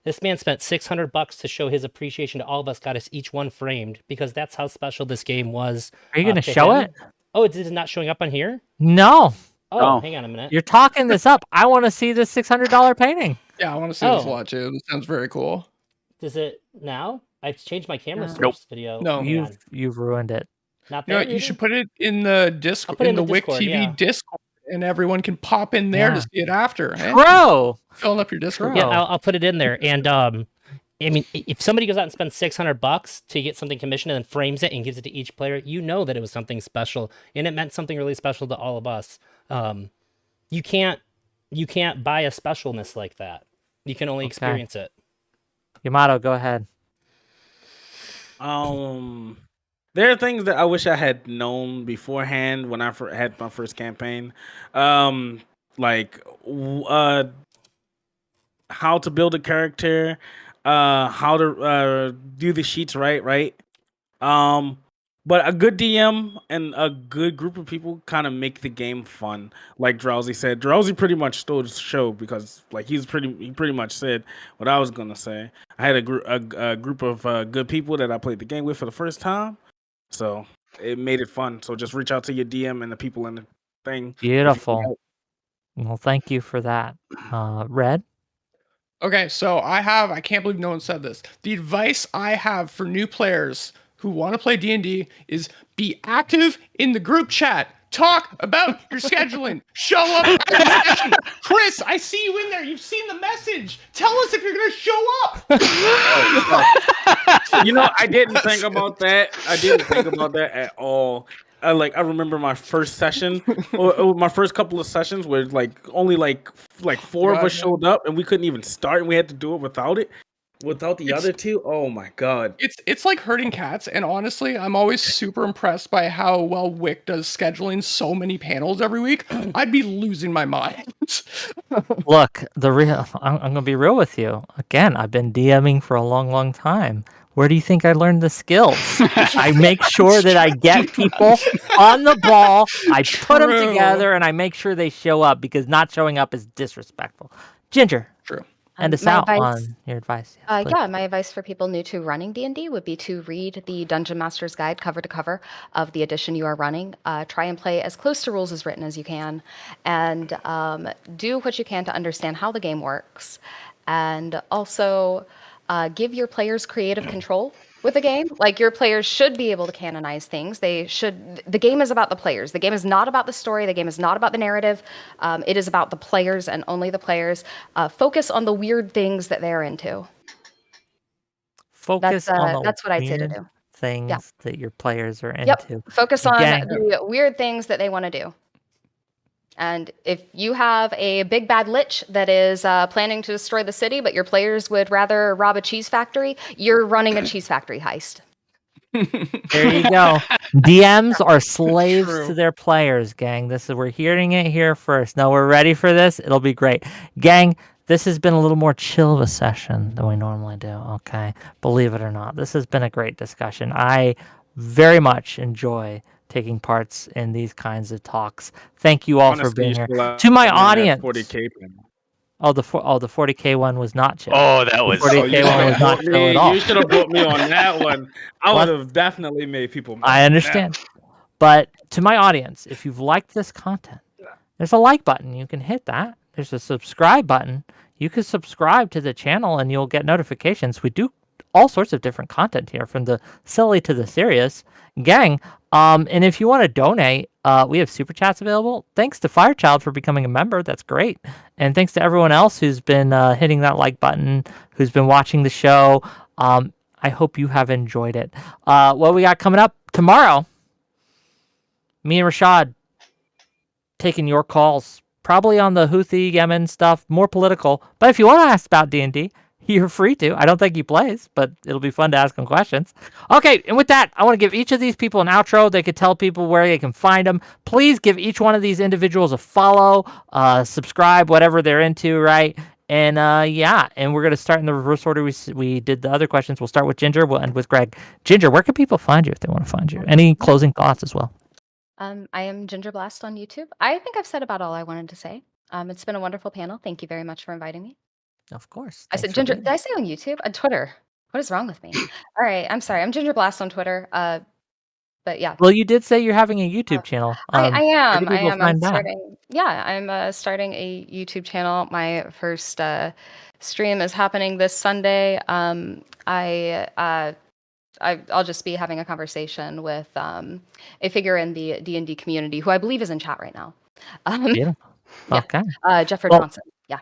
This man spent $600 to show his appreciation to all of us, got us each one framed, because that's how special this game was. Are you going to to show him. it? Oh, it is not showing up on here? No. Oh, Oh. hang on a minute. You're talking this up. I want to see this $600 painting. Yeah, I want to see this Oh. a lot too. This sounds very cool. Does it now? I've changed my camera source Nope. video. No. Hang on. You've ruined it. Not You know there. what? You either? should put it in the disc I'll put it in in the the Wick Discord, TV yeah. Discord, and everyone can pop in there Yeah. to see it after. Eh? Bro. Filling up your Discord. Yeah, Oh. I'll put it in there. And I mean, if somebody goes out and spends $600 to get something commissioned and then frames it and gives it to each player, you know that it was something special, and it meant something really special to all of us. You can't buy a specialness like that. You can only Okay. experience it. Yamato, go ahead. There are things that I wish I had known beforehand when I had my first campaign, like how to build a character, how to do the sheets right. Um, but a good DM and a good group of people kind of make the game fun. Like Drowsy said, Drowsy pretty much stole the show because like he pretty much said what I was gonna say. I had a group of good people that I played the game with for the first time, so it made it fun. So just reach out to your DM and the people in the thing. if you need Beautiful. help. Well, thank you for that. Red? Okay, so I can't believe no one said this. The advice I have for new players who want to play D&D is be active in the group chat. Talk about your scheduling. Show up at the session. Chris, I see you in there. You've seen the message. Tell us if you're going to show up. You know, I didn't think about that. I didn't think about that at all. I remember my first session, or my first couple of sessions, where only four of us showed up, and we couldn't even start, and we had to do it without the other two. Oh my god! It's like herding cats, and honestly, I'm always super impressed by how well Wick does scheduling so many panels every week. I'd be losing my mind. Look, I'm going to be real with you. Again, I've been DMing for a long, long time. Where do you think I learned the skills? I make sure that I get people on the ball, I put them True. together, and I make sure they show up because not showing up is disrespectful. Ginger, True. end us My out advice- on your advice. Yeah, please. Yeah, my advice for people new to running D&D would be to read the Dungeon Master's Guide cover to cover of the edition you are running. Try and play as close to rules as written as you can, and do what you can to understand how the game works. And also give your players creative control with the game. Like, your players should be able to canonize things. The game is about the players. The game is not about the story. The game is not about the narrative. It is about the players and only the players. Focus on the weird things that they're into. Focus on the That's what I'd say to weird do. things that your players are Yep. into. Focus on Gang. the weird things that they want to do. And if you have a big bad lich that is planning to destroy the city, but your players would rather rob a cheese factory, you're running a cheese factory heist. There you go. DMs are slaves True. to their players, gang. We're hearing it here first. Now we're ready for this. It'll be great. Gang, this has been a little more chill of a session than we normally do, okay? Believe it or not. This has been a great discussion. I very much enjoy taking parts in these kinds of talks. Thank you all for Honestly, being you here. should allow To my me in that audience. 40K panel. Oh, the 40K one was not chill. Oh, that was. 40K you one should was have not put chill at all. You should have put me on that one. I What? would have definitely made people mad. I understand. But to my audience, if you've liked this content, there's a like button. You can hit that. There's a subscribe button. You can subscribe to the channel and you'll get notifications. We do all sorts of different content here, from the silly to the serious. Gang, and if you want to donate, we have super chats available. Thanks to Firechild for becoming a member. That's great. And thanks to everyone else who's been hitting that like button, who's been watching the show. I hope you have enjoyed it. What we got coming up tomorrow, me and Rashad taking your calls, probably on the Houthi, Yemen stuff, more political. But if you want to ask about D&D, you're free to. I don't think he plays, but it'll be fun to ask him questions. Okay, and with that, I want to give each of these people an outro. They could tell people where they can find them. Please give each one of these individuals a follow, subscribe, whatever they're into, right? And yeah, and we're going to start in the reverse order we did the other questions. We'll start with Ginger. We'll end with Greg. Ginger, where can people find you if they want to find you? Any closing thoughts as well? I am Ginger Blast on YouTube. I think I've said about all I wanted to say. It's been a wonderful panel. Thank you very much for inviting me. Of course. I said Thanks for Ginger. being Did I say on YouTube? On Twitter? What is wrong with me? All right, I'm sorry. I'm Ginger Blast on Twitter. But yeah, Well, you did say you're having a YouTube channel. I am. where do people I'm find that? starting. Yeah, I'm starting a YouTube channel. My first stream is happening this Sunday. I'll just be having a conversation with a figure in the D&D community who I believe is in chat right now. Beautiful. yeah. Okay. Jeffrey Well, Johnson. Yeah.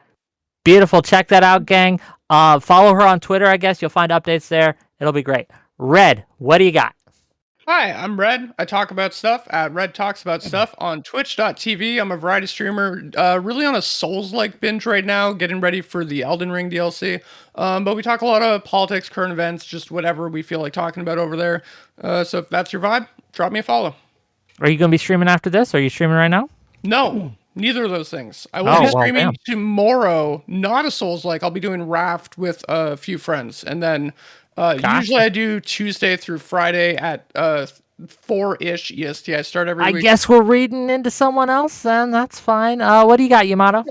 Beautiful. Check that out, gang. Follow her on Twitter, I guess. You'll find updates there. It'll be great. Red, what do you got? Hi, I'm Red. I talk about stuff at Red Talks About Stuff on Twitch.tv. I'm a variety streamer, really on a Souls-like binge right now, getting ready for the Elden Ring DLC. But we talk a lot of politics, current events, just whatever we feel like talking about over there. So if that's your vibe, drop me a follow. Are you going to be streaming after this? Are you streaming right now? No, neither of those things. I will Oh, be well, streaming damn. tomorrow, not a Souls-like. I'll be doing Raft with a few friends. And then Gotcha. usually I do Tuesday through Friday at 4-ish EST. I start every I week. guess we're reading into someone else then. That's fine. What do you got, Yamato?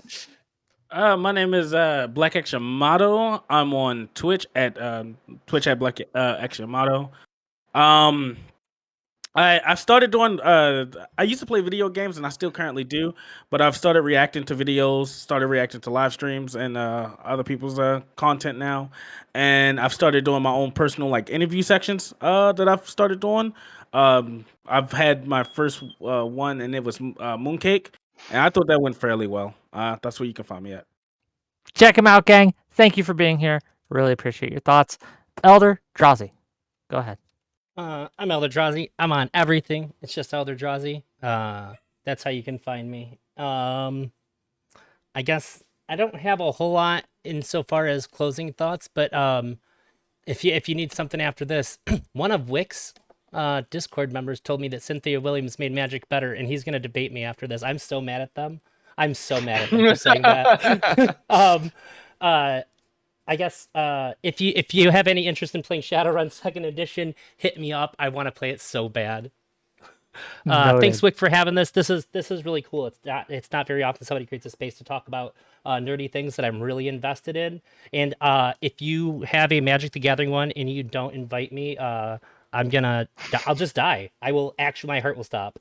My name is Black X Yamato. I'm on Twitch at Black X Yamato. I've started doing. I used to play video games, and I still currently do. But I've started reacting to videos, started reacting to live streams and other people's content now, and I've started doing my own personal like interview sections that I've started doing. I've had my first one, and it was Mooncake, and I thought that went fairly well. That's where you can find me at. Check him out, gang. Thank you for being here. Really appreciate your thoughts. Elder Drazi, go ahead. I'm Elder Drazi. I'm on everything. It's just Elder Drazi. That's how you can find me. I guess I don't have a whole lot insofar as closing thoughts, but if you need something after this, one of Wick's Discord members told me that Cynthia Williams made Magic better, and he's gonna debate me after this. I'm so mad at them. I'm so mad at them for saying that. I guess if you have any interest in playing Shadowrun Second Edition, hit me up. I want to play it so bad. Thanks, Wick, for having this. This is really cool. It's not very often somebody creates a space to talk about nerdy things that I'm really invested in. And if you have a Magic the Gathering one and you don't invite me, I'll just die. I will actually, my heart will stop.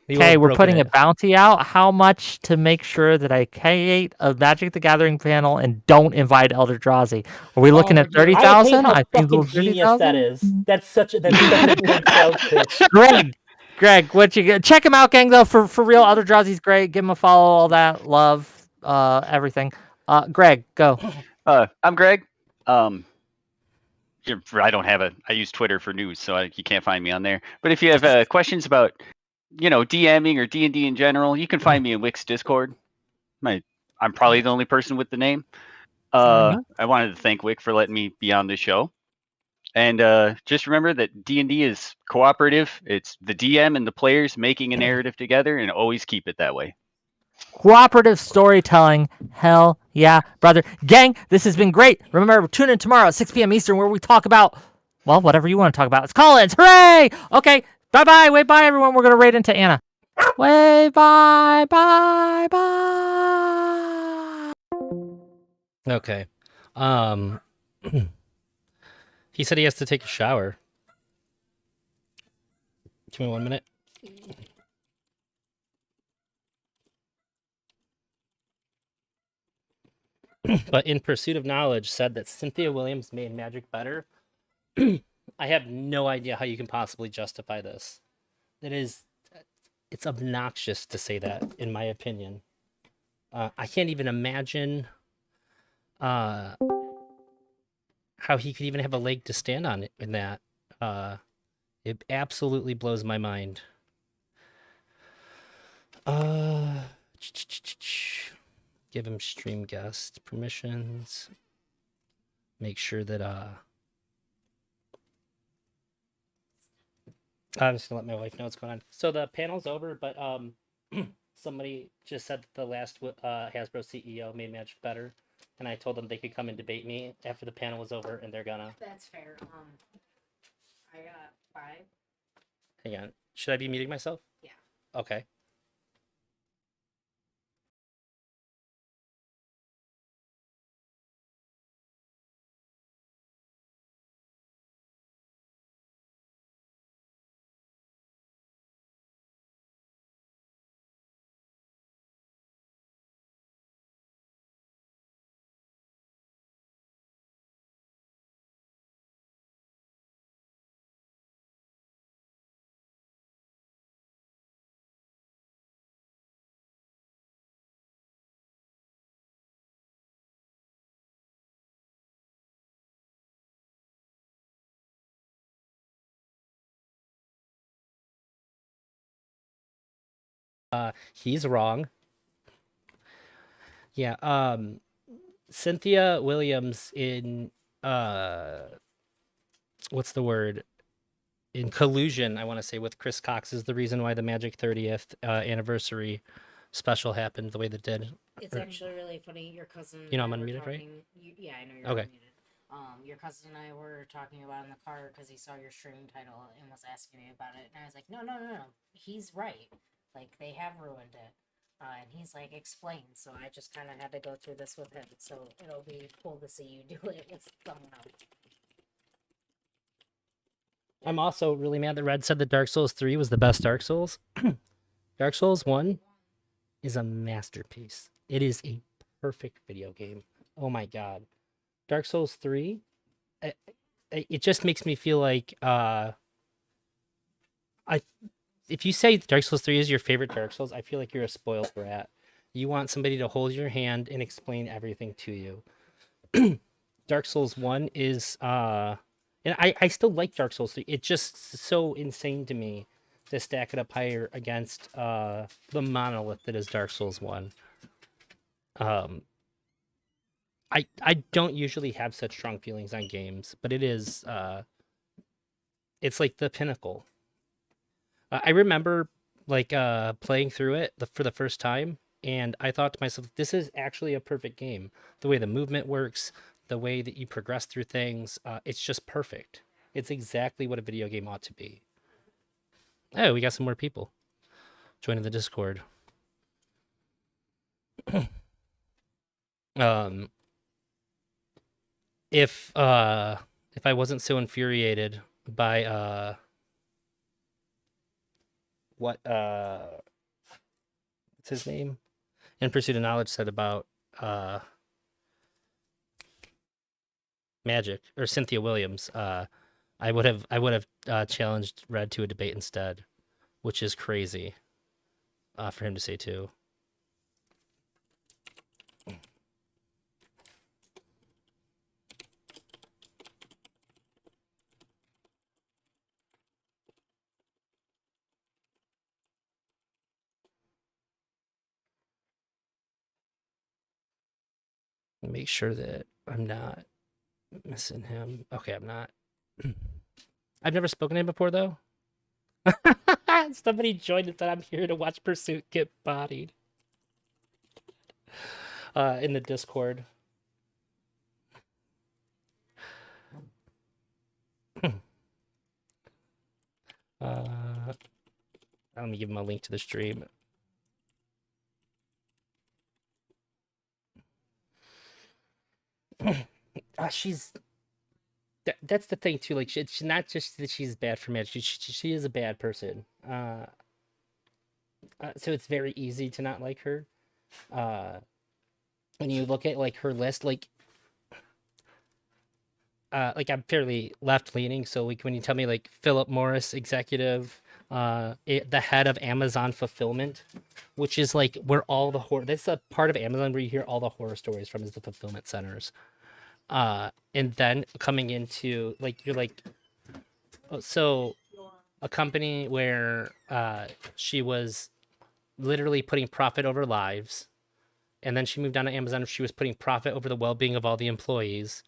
Okay, we're putting a bounty out. How much to make sure that I create a Magic the Gathering panel and don't invite Elder Drazi? Are we looking at 30,000? I think how fucking genius that is. That's such a good sales pitch. Greg, what you get? Check him out, gang. Though for real, Elder Drazi's great. Give him a follow. All that love, everything. Greg, go. I'm Greg. I don't have I use Twitter for news, so you can't find me on there. But if you have questions about, DMing or D&D in general, you can find me in Wix Discord. I'm probably the only person with the name. I wanted to thank Wick for letting me be on this show. And just remember that D&D is cooperative. It's the DM and the players making a narrative together, and always keep it that way. Cooperative storytelling. Hell yeah, brother. Gang, this has been great. Remember, tune in tomorrow at 6 p.m. Eastern where we talk about, well, whatever you want to talk about. It's call-ins. Hooray! Okay, bye-bye. Wait, bye, everyone. We're going to raid into Anna. Wait, bye, bye, bye. Okay. He said he has to take a shower. Give me 1 minute. But In Pursuit of Knowledge said that Cynthia Williams made Magic better. I have no idea how you can possibly justify this. It's obnoxious to say that, in my opinion. I can't even imagine how he could even have a leg to stand on in that. It absolutely blows my mind. Give him stream guest permissions. Make sure that I'm just gonna let my wife know what's going on. So the panel's over, but somebody just said that the last Hasbro CEO made Magic better, and I told them they could come and debate me after the panel was over, and they're gonna. That's fair. I got 5. Hang on. Should I be muting myself? Yeah. Okay. He's wrong. Yeah. Cynthia Williams in what's the word? In collusion, I want to say, with Chris Cox is the reason why the Magic 30th anniversary special happened the way that did. It's actually really funny. Your cousin. You know and I'm I were unmuted, right? talking, yeah, I know you're Okay. unmuted. Your cousin and I were talking about in the car because he saw your stream title and was asking me about it, and I was like, no. He's right. Like they have ruined it. And he's like, explain. So I just kind of had to go through this with him. So it'll be cool to see you do it with someone else. I'm also really mad that Red said that Dark Souls 3 was the best Dark Souls. Dark Souls 1 is a masterpiece. It is a perfect video game. Oh my god. Dark Souls 3, it just makes me feel like if you say Dark Souls 3 is your favorite Dark Souls, I feel like you're a spoiled brat. You want somebody to hold your hand and explain everything to you. Dark Souls 1 is and I still like Dark Souls 3. It's just so insane to me to stack it up higher against the monolith that is Dark Souls 1. I don't usually have such strong feelings on games, but it is it's like the pinnacle. I remember like playing through it for the first time, and I thought to myself, this is actually a perfect game. The way the movement works, the way that you progress through things, it's just perfect. It's exactly what a video game ought to be. Oh, we got some more people joining the Discord. If I wasn't so infuriated by what what's his name? In Pursuit of Knowledge said about Magic or Cynthia Williams, I would have challenged Red to a debate instead, which is crazy for him to say too. Make sure that I'm not missing him. Okay, I'm not. I've never spoken to him before though. Somebody joined it that I'm here to watch Pursuit get bodied. In the Discord. Let me give him a link to the stream. She's that's the thing too. Like she's not just that she's bad for Magic. She is a bad person. So it's very easy to not like her. When you look at like her list, like I'm fairly left leaning. So like when you tell me like Philip Morris executive, the head of Amazon fulfillment, which is like where all the horror. That's the part of Amazon where you hear all the horror stories from is the fulfillment centers. And then coming into like you're like, so a company where she was literally putting profit over lives, and then she moved on to Amazon. She was putting profit over the well-being of all the employees.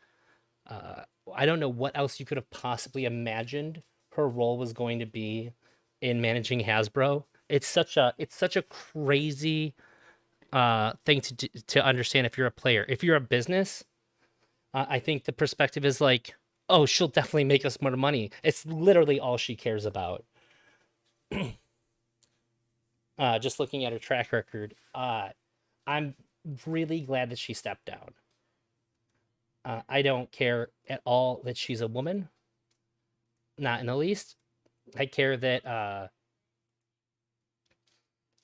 I don't know what else you could have possibly imagined her role was going to be in managing Hasbro. It's such a crazy thing to understand if you're a player. If you're a business, I think the perspective is like, oh, she'll definitely make us more money. It's literally all she cares about. Just looking at her track record, I'm really glad that she stepped down. I don't care at all that she's a woman. Not in the least. I care that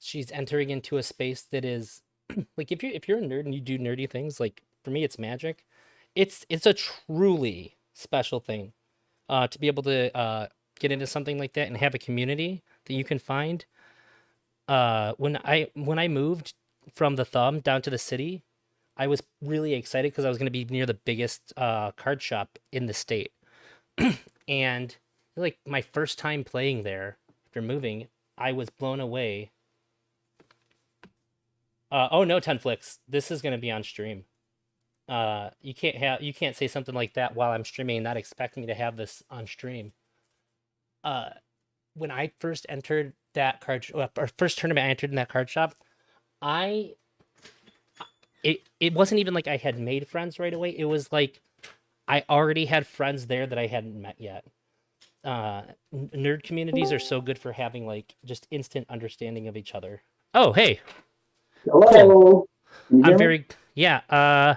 she's entering into a space that is like if you're a nerd and you do nerdy things, like for me it's Magic. It's a truly special thing to be able to get into something like that and have a community that you can find. When I moved from the Thumb down to the city, I was really excited because I was going to be near the biggest card shop in the state. And like my first time playing there after moving, I was blown away Oh no, Tenflix. This is gonna be on stream. You can't say something like that while I'm streaming and not expect me to have this on stream. Uh, when I first entered that or first tournament I entered in that card shop, I it wasn't even like I had made friends right away. It was like I already had friends there that I hadn't met yet. Nerd communities are so good for having like just instant understanding of each other. Oh, hey. Hello. Cool. Can you I'm hear me? very yeah.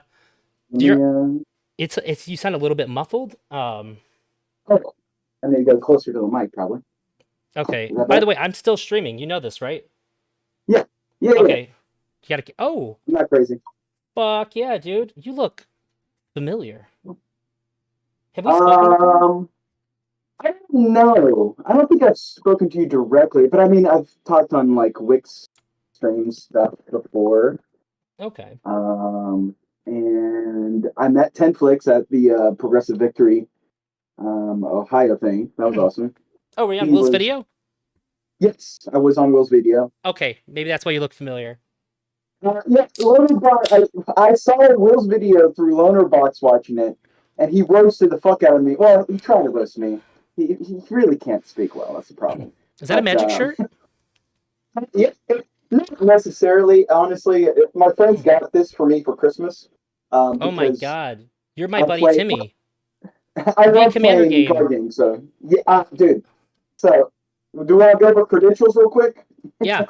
It's you sound a little bit muffled. Oh, I need to go closer to the mic, probably. Okay. Is that By the better? way, I'm still streaming. You know this, right? Yeah. Yeah. Okay. You gotta. Oh, I'm not crazy. fuck yeah, dude. You look familiar. Have we spoken before? I don't know. I don't think I've spoken to you directly, but I mean, I've talked on like Wix stream stuff before. Okay. And I met Tenflix at the Progressive Victory Ohio thing. That was awesome. Oh, were you on He Will's was- video? Yes, I was on Will's video. Okay, maybe that's why you look familiar. Yeah, I saw Will's video through Lonerbox watching it, and he roasted the fuck out of me. Well, he tried to roast me. He really can't speak well. That's the problem. Is that a magic But, shirt? Yeah, not necessarily. Honestly, my friends got this for me for Christmas. Oh my because god. You're my I buddy play- Timmy. I Big love Commander playing game. card games. So yeah, dude. So do you want to go over credentials real quick? Yeah.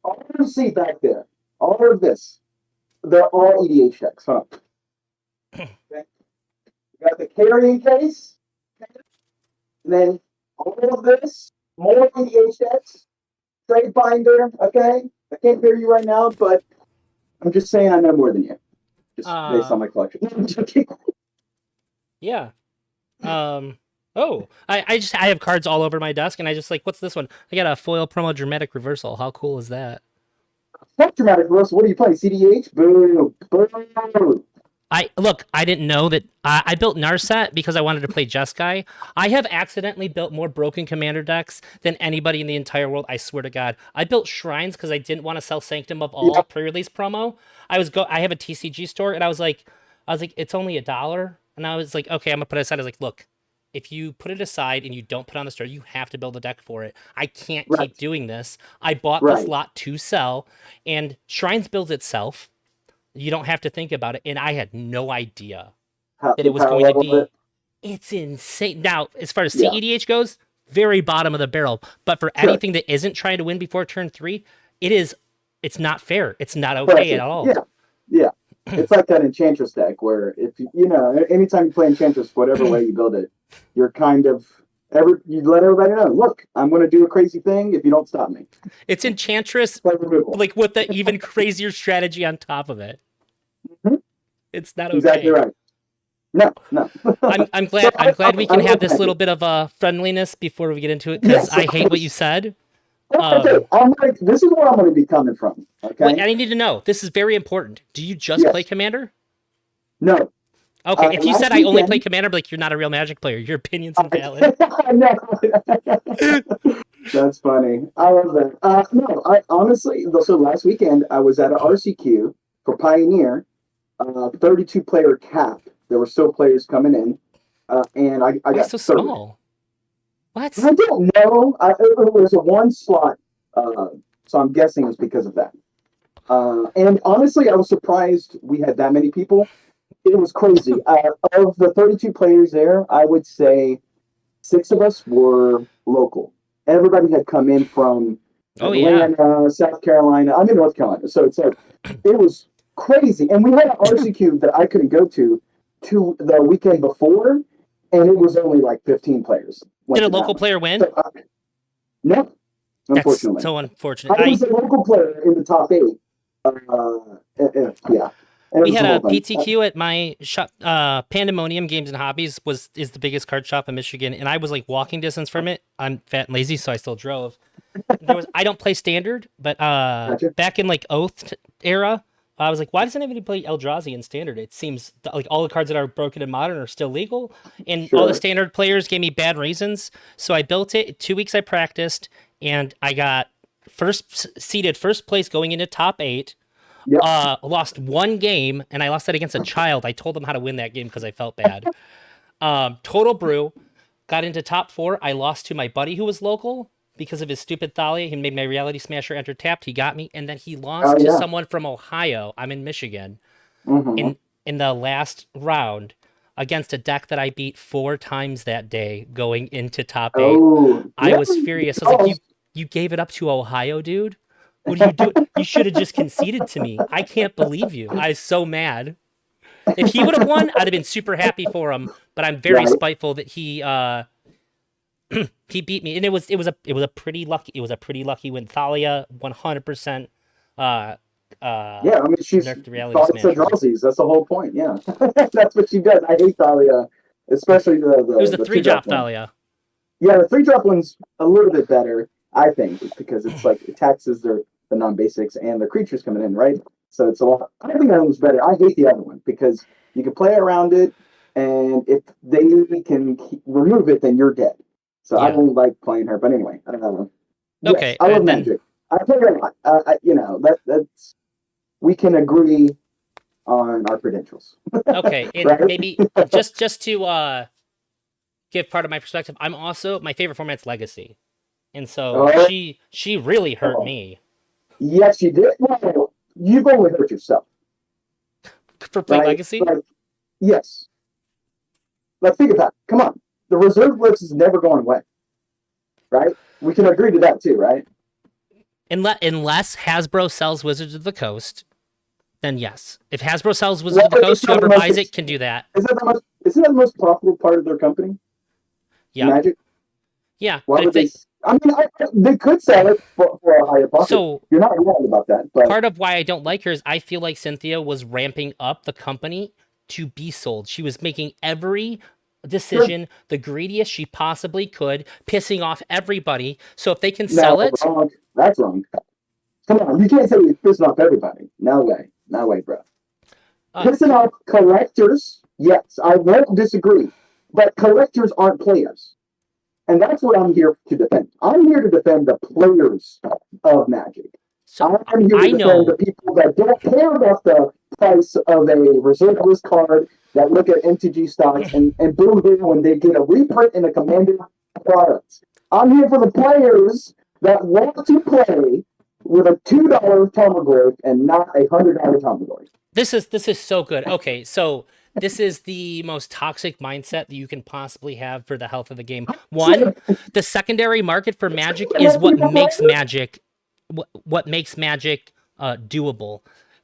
All you see back there, all of this, they're all EDH decks. Huh? Okay. You got the carrying case, and then all of this, more EDH decks, trade binder. Okay, I can't hear you right now, but I'm just saying I know more than you, just based on my collection. No, I'm joking. Yeah. Oh, I have cards all over my desk, and I just like, what's this one? I got a foil promo dramatic reversal. How cool is that? Fuck dramatic reversal. What are you playing? CDH? Boom, boom. I didn't know that I built Narset because I wanted to play Jeskai. I have accidentally built more broken commander decks than anybody in the entire world. I swear to God. I built Shrines because I didn't want to sell Sanctum of All pre-release promo. I have a TCG store, and I was like, it's only $1, and I was like, okay, I'm gonna put it aside. I was like, look, if you put it aside and you don't put it on the store, you have to build a deck for it. I can't Right. keep doing this. I bought Right. this lot to sell, and Shrines builds itself. You don't have to think about it, and I had no idea that it was Power going to level be. of it. It's insane. Now, as far as Yeah. CEDH goes, very bottom of the barrel. But for Sure. anything that isn't trying to win before turn 3, it's not fair. It's not okay Pressure. at all. Yeah. It's like that Enchantress deck where if you know, anytime you play Enchantress, whatever way you build it, you're kind of you let everybody know, look, I'm going to do a crazy thing if you don't stop me. It's Enchantress, Play removal. like with the even crazier strategy on top of it. Mhm. It's not okay. Exactly right. No. I'm glad we can have this little bit of friendliness before we get into it, because Yes, I of hate what course. you said. Okay, this is where I'm going to be coming from. Okay. Wait, I need to know. This is very important. Do you just Yes. play Commander? No. Okay, if you last said I only weekend- play Commander, like you're not a real Magic player. Your opinion's invalid. No. That's funny. I love that. No, I honestly, so last weekend I was at an RCQ for Pioneer, 32 player cap. There were still players coming in, and I Why got so third. small? What? I don't know. It was a one slot, so I'm guessing it's because of that. And honestly, I was surprised we had that many people. It was crazy. Of the 32 players there, I would say 6 of us were local. Everybody had come in from Oh, yeah. Atlanta, South Carolina. I'm in North Carolina, so it's like it was crazy. And we had an RCQ that I couldn't go to the weekend before, and it was only like 15 players. went Did a to that local one. player win? So, no, That's unfortunately. so unfortunate. I was a local player in the top 8. Yeah. And it We was had a whole thing. PTQ at my shop. Pandemonium Games and Hobbies is the biggest card shop in Michigan, and I was like walking distance from it. I'm fat and lazy, so I still drove. I don't play Standard, but Gotcha. back in like Oath era, I was like, why doesn't anybody play Eldrazi in Standard? It seems like all the cards that are broken in Modern are still legal, and all the Sure. Standard players gave me bad reasons. So I built it. 2 weeks I practiced, and I got seeded first place going into top 8. Yep. Lost one game, and I lost that against a child. I told them how to win that game because I felt bad. Total Brew got into top 4. I lost to my buddy who was local because of his stupid Thalia. He made my Reality Smasher enter tapped. He got me, and then he lost to someone from Ohio. I'm in Michigan. Mm-hmm. In the last round against a deck that I beat 4 times that day going into top 8. Oh, I was furious. I was like, you gave it up to Ohio, dude? What are you doing? You should have just conceded to me. I can't believe you. I was so mad. If he would have won, I'd have been super happy for him. But I'm very spiteful that he he beat me, and it was a pretty lucky win. Thalia 100%. Yeah, I mean, she's nerfed the Reality thoughts Smasher. and drawsies. That's the whole point. Yeah, that's what she does. I hate Thalia, especially the. It was the 3-drop one. Thalia. Yeah, the 3-drop one's a little bit better, I think, because it's like it taxes the non-basics and the creatures coming in, right? So it's a lot. I think that one's better. I hate the other one because you can play around it, and if they can remove it, then you're dead. So I don't like playing her. But anyway, I don't know. Okay, yes, I love Magic. I play her a lot. You know, that's we can agree on our credentials. Okay, and Right? maybe just to give part of my perspective, I'm also my favorite format's Legacy, and so she really hurt me Yes, you did. Well, you've only hurt yourself for playing Legacy. Like, yes. Like, think about it. Come on, the reserve list is never going away, right? We can agree to that too, right? Unless Hasbro sells Wizards of the Coast, then yes. If Hasbro sells Wizards of the Coast, whoever buys it can do that. Isn't that the most profitable part of their company? Yeah. Magic? Yeah. Why would they? I mean, they could sell it for a higher profit. So you're not wrong about that. But part of why I don't like her is I feel like Cynthia was ramping up the company to be sold. She was making every decision the greediest she possibly could, pissing off everybody. So if they can sell it, wrong. That's wrong. Come on, you can't say you're pissing off everybody. No way, bro. Pissing off collectors, yes, I won't disagree, but collectors aren't players. And that's what I'm here to defend. I'm here to defend the players of Magic. So I'm here to defend the people that don't care about the price of a reserve list card, that look at MTG stocks and boo-hoo when they get a reprint in a Commander product. I'm here for the players that want to play with a $2 Tarmogoyf and not a $100 Tarmogoyf. This is so good. Okay, so this is the most toxic mindset that you can possibly have for the health of the game. One, the secondary market for Magic is what makes Magic doable.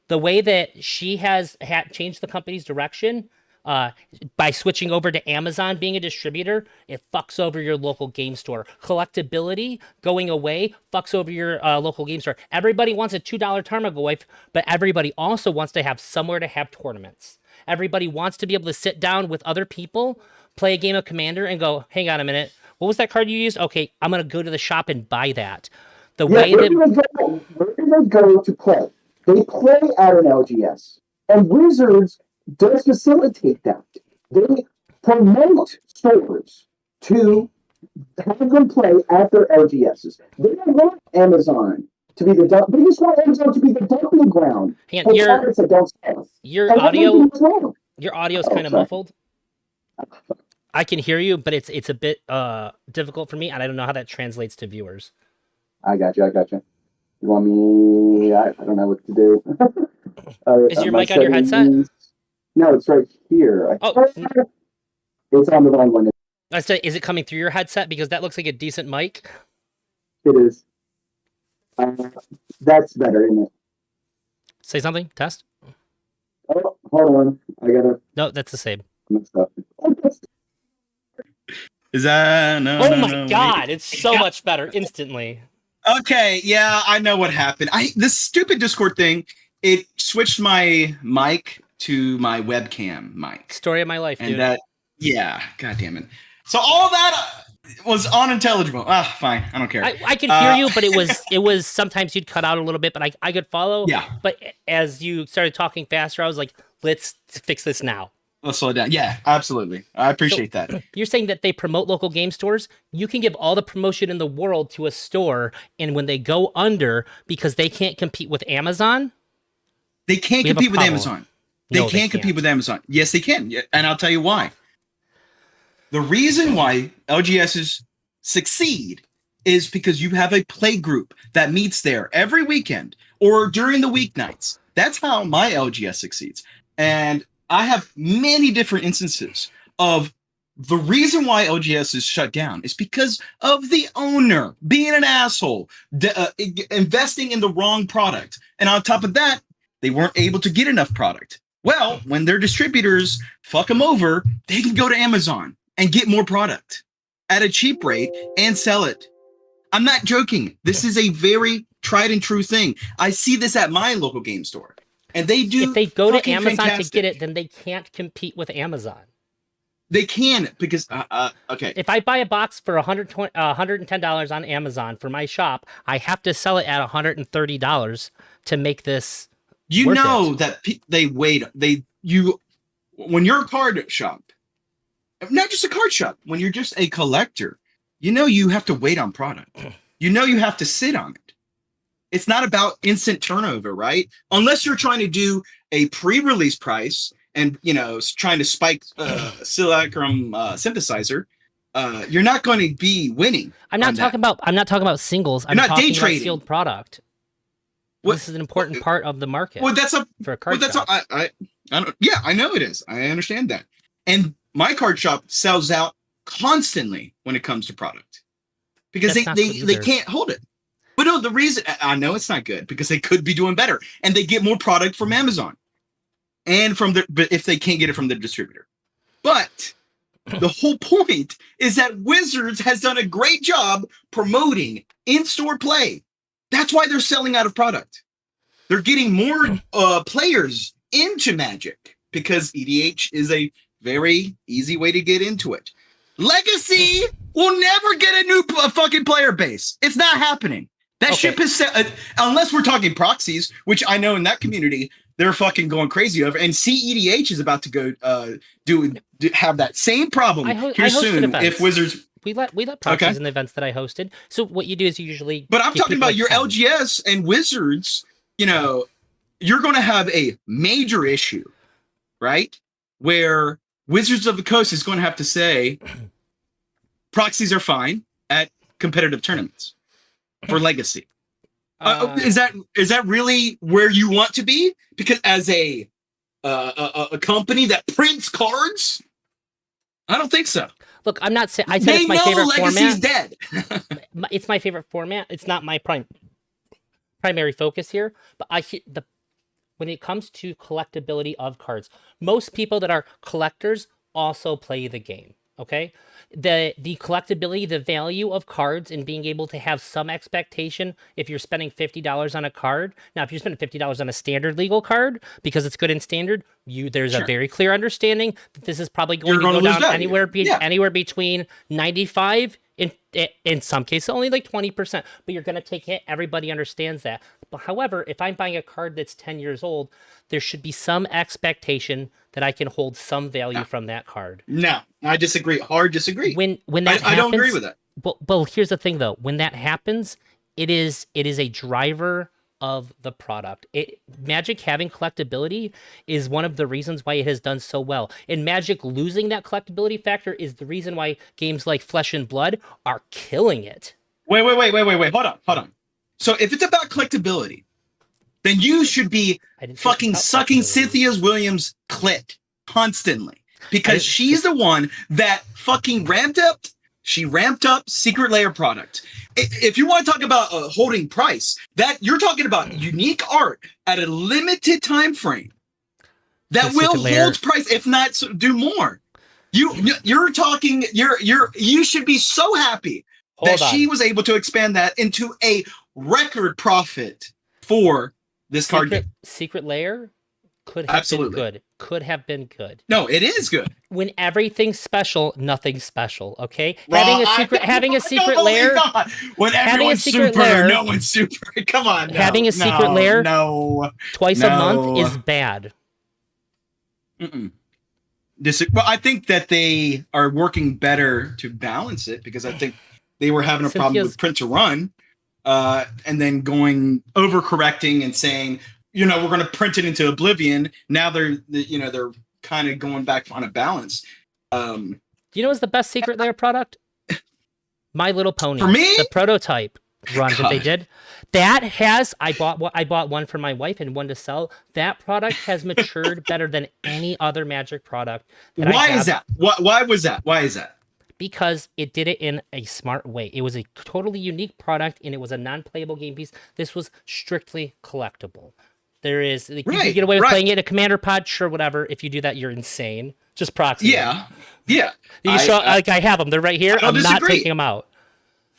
The way that she has changed the company's direction by switching over to Amazon being a distributor, it fucks over your local game store. Collectability going away fucks over your local game store. Everybody wants a $2 Tarmogoyf, but everybody also wants to have somewhere to have tournaments. Everybody wants to be able to sit down with other people, play a game of Commander, and go, hang on a minute, what was that card you used? Okay, I'm going to go to the shop and buy that. Where do they go to play? They play at an LGS. And Wizards does facilitate that. They promote stores to have them play at their LGSs. They don't want Amazon to be they just want Amazon to be the dumping ground for products that don't sell. Your audio is kind of muffled. I can hear you, but it's a bit difficult for me, and I don't know how that translates to viewers. I got you. You want me? I don't know what to do. Is your mic on your headset? No, it's right here. It's on the wrong one. Is it coming through your headset? Because that looks like a decent mic. It is. That's better, isn't it? Say something. Test. Oh, hold on. I gotta. No, that's the same. Is that no? Oh no, my no, god! wait. It's so much better instantly. Okay, yeah, I know what happened. This stupid Discord thing. It switched my mic to my webcam mic. Story of my life, dude. And yeah, god damn it. So all that was unintelligible. Fine, I don't care. I could hear you, but it was sometimes you'd cut out a little bit, but I could follow. Yeah. But as you started talking faster, I was like, let's fix this now. let's slow it down. Yeah, absolutely. I appreciate that. You're saying that they promote local game stores. You can give all the promotion in the world to a store, and when they go under because they can't compete with Amazon, They can't we have a compete with problem. Amazon. They No, can't compete with Amazon. Yes, they can. And I'll tell you why. The reason why LGSs succeed is because you have a play group that meets there every weekend or during the weeknights. That's how my LGS succeeds. And I have many different instances of the reason why LGS is shut down is because of the owner being an asshole, investing in the wrong product. And on top of that, they weren't able to get enough product. Well, when their distributors fuck them over, they can go to Amazon and get more product at a cheap rate and sell it. I'm not joking. This is a very tried and true thing. I see this at my local game store. And they do. If they go to fucking Amazon fantastic. to get it, then they can't compete with Amazon. They can because okay. If I buy a box for $110 on Amazon for my shop, I have to sell it at $130 to make this. You worth know it. that they wait. When you're a card shop, not just a card shop, when you're just a collector, you know you have to wait on product. You know you have to sit on it. It's not about instant turnover, right? Unless you're trying to do a pre-release price and trying to spike Simulacrum synthesizer, you're not going to be winning. I'm not talking about singles. I'm not talking day about trading. sealed product. This is an important part of the market. Well, that's for a card that's shop. I don't. Yeah, I know it is. I understand that. And my card shop sells out constantly when it comes to product because That's not they good either. can't hold it. But no, the reason I know it's not good because they could be doing better and they get more product from Amazon and but if they can't get it from the distributor. But the whole point is that Wizards has done a great job promoting in-store play. That's why they're selling out of product. They're getting more players into Magic because EDH is a very easy way to get into it. Legacy will never get a new fucking player base. It's not happening. That ship is set, unless we're talking proxies, which I know in that community they're fucking going crazy over. And CEDH is about to go have that same problem here soon. events. If Wizards, we let proxies in the events that I hosted. So what you do is you usually. but I'm give talking people about your 10. LGS and Wizards. You're going to have a major issue, right? Where Wizards of the Coast is going to have to say proxies are fine at competitive tournaments for Legacy. Is that really where you want to be? Because as a company that prints cards, I don't think so. Look, I'm not saying. I said it's my favorite Legacy's format. dead. It's my favorite format. It's not my primary focus here, but when it comes to collectability of cards, most people that are collectors also play the game. Okay, the collectability, the value of cards, and being able to have some expectation if you're spending $50 on a card. Now, if you're spending $50 on a standard legal card because it's good in standard, there's a very clear understanding that this is probably going to go down anywhere between 95 in some cases only like 20%, but you're going to take it. Everybody understands that. But however, if I'm buying a card that's 10 years old, there should be some expectation that I can hold some value from that card. No, I disagree. Hard disagree. When that happens, I don't agree with that. Well, here's the thing though. When that happens, it is a driver of the product. Magic having collectability is one of the reasons why it has done so well. And Magic losing that collectability factor is the reason why games like Flesh and Blood are killing it. Wait. Hold on. So if it's about collectability, then you should be fucking sucking Cynthia Williams' clit constantly because she's the one that fucking ramped up Secret Lair product. If you want to talk about holding price, that you're talking about unique art at a limited time frame that will hold price, if not do more. You're talking. You should be so happy that she was able to expand that into a record profit for this card game. Secret Lair could have been good. Could have been good. No, it is good. When everything's special, nothing's special. Okay, Well, having a secret lair. When everyone's super, no one's super. Come on, having a secret lair twice a month is bad. Well, I think that they are working better to balance it because I think they were having a problem with print to run, and then going overcorrecting and saying, we're going to print it into oblivion. Now they're kind of going back on a balance. Do you know what's the best secret layer product? My Little Pony. For me? The prototype run that they God. did. That has I bought one for my wife and one to sell. That product has matured better than any other Magic product. Why is that? Why was that? Why is that? Because it did it in a smart way. It was a totally unique product and it was a non-playable game piece. This was strictly collectible. There is you can get away with playing it in a commander pod, sure, whatever. If you do that, you're insane. Just proxy. Yeah. You show I have them. They're right here. I'm not taking them out.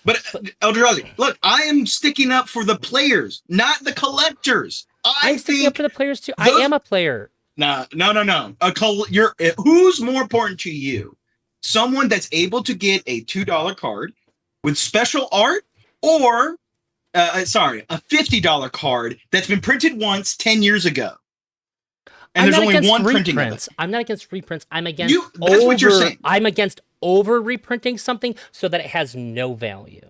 But Eldrazi, look, I am sticking up for the players, not the collectors. I'm sticking up for the players too. I am a player. No. Who's more important to you? Someone that's able to get a $2 card with special art, or a $50 card that's been printed once 10 years ago. And there's only one printing of it. I'm not against reprints. I'm against that's what you're saying. I'm against over reprinting something so that it has no value.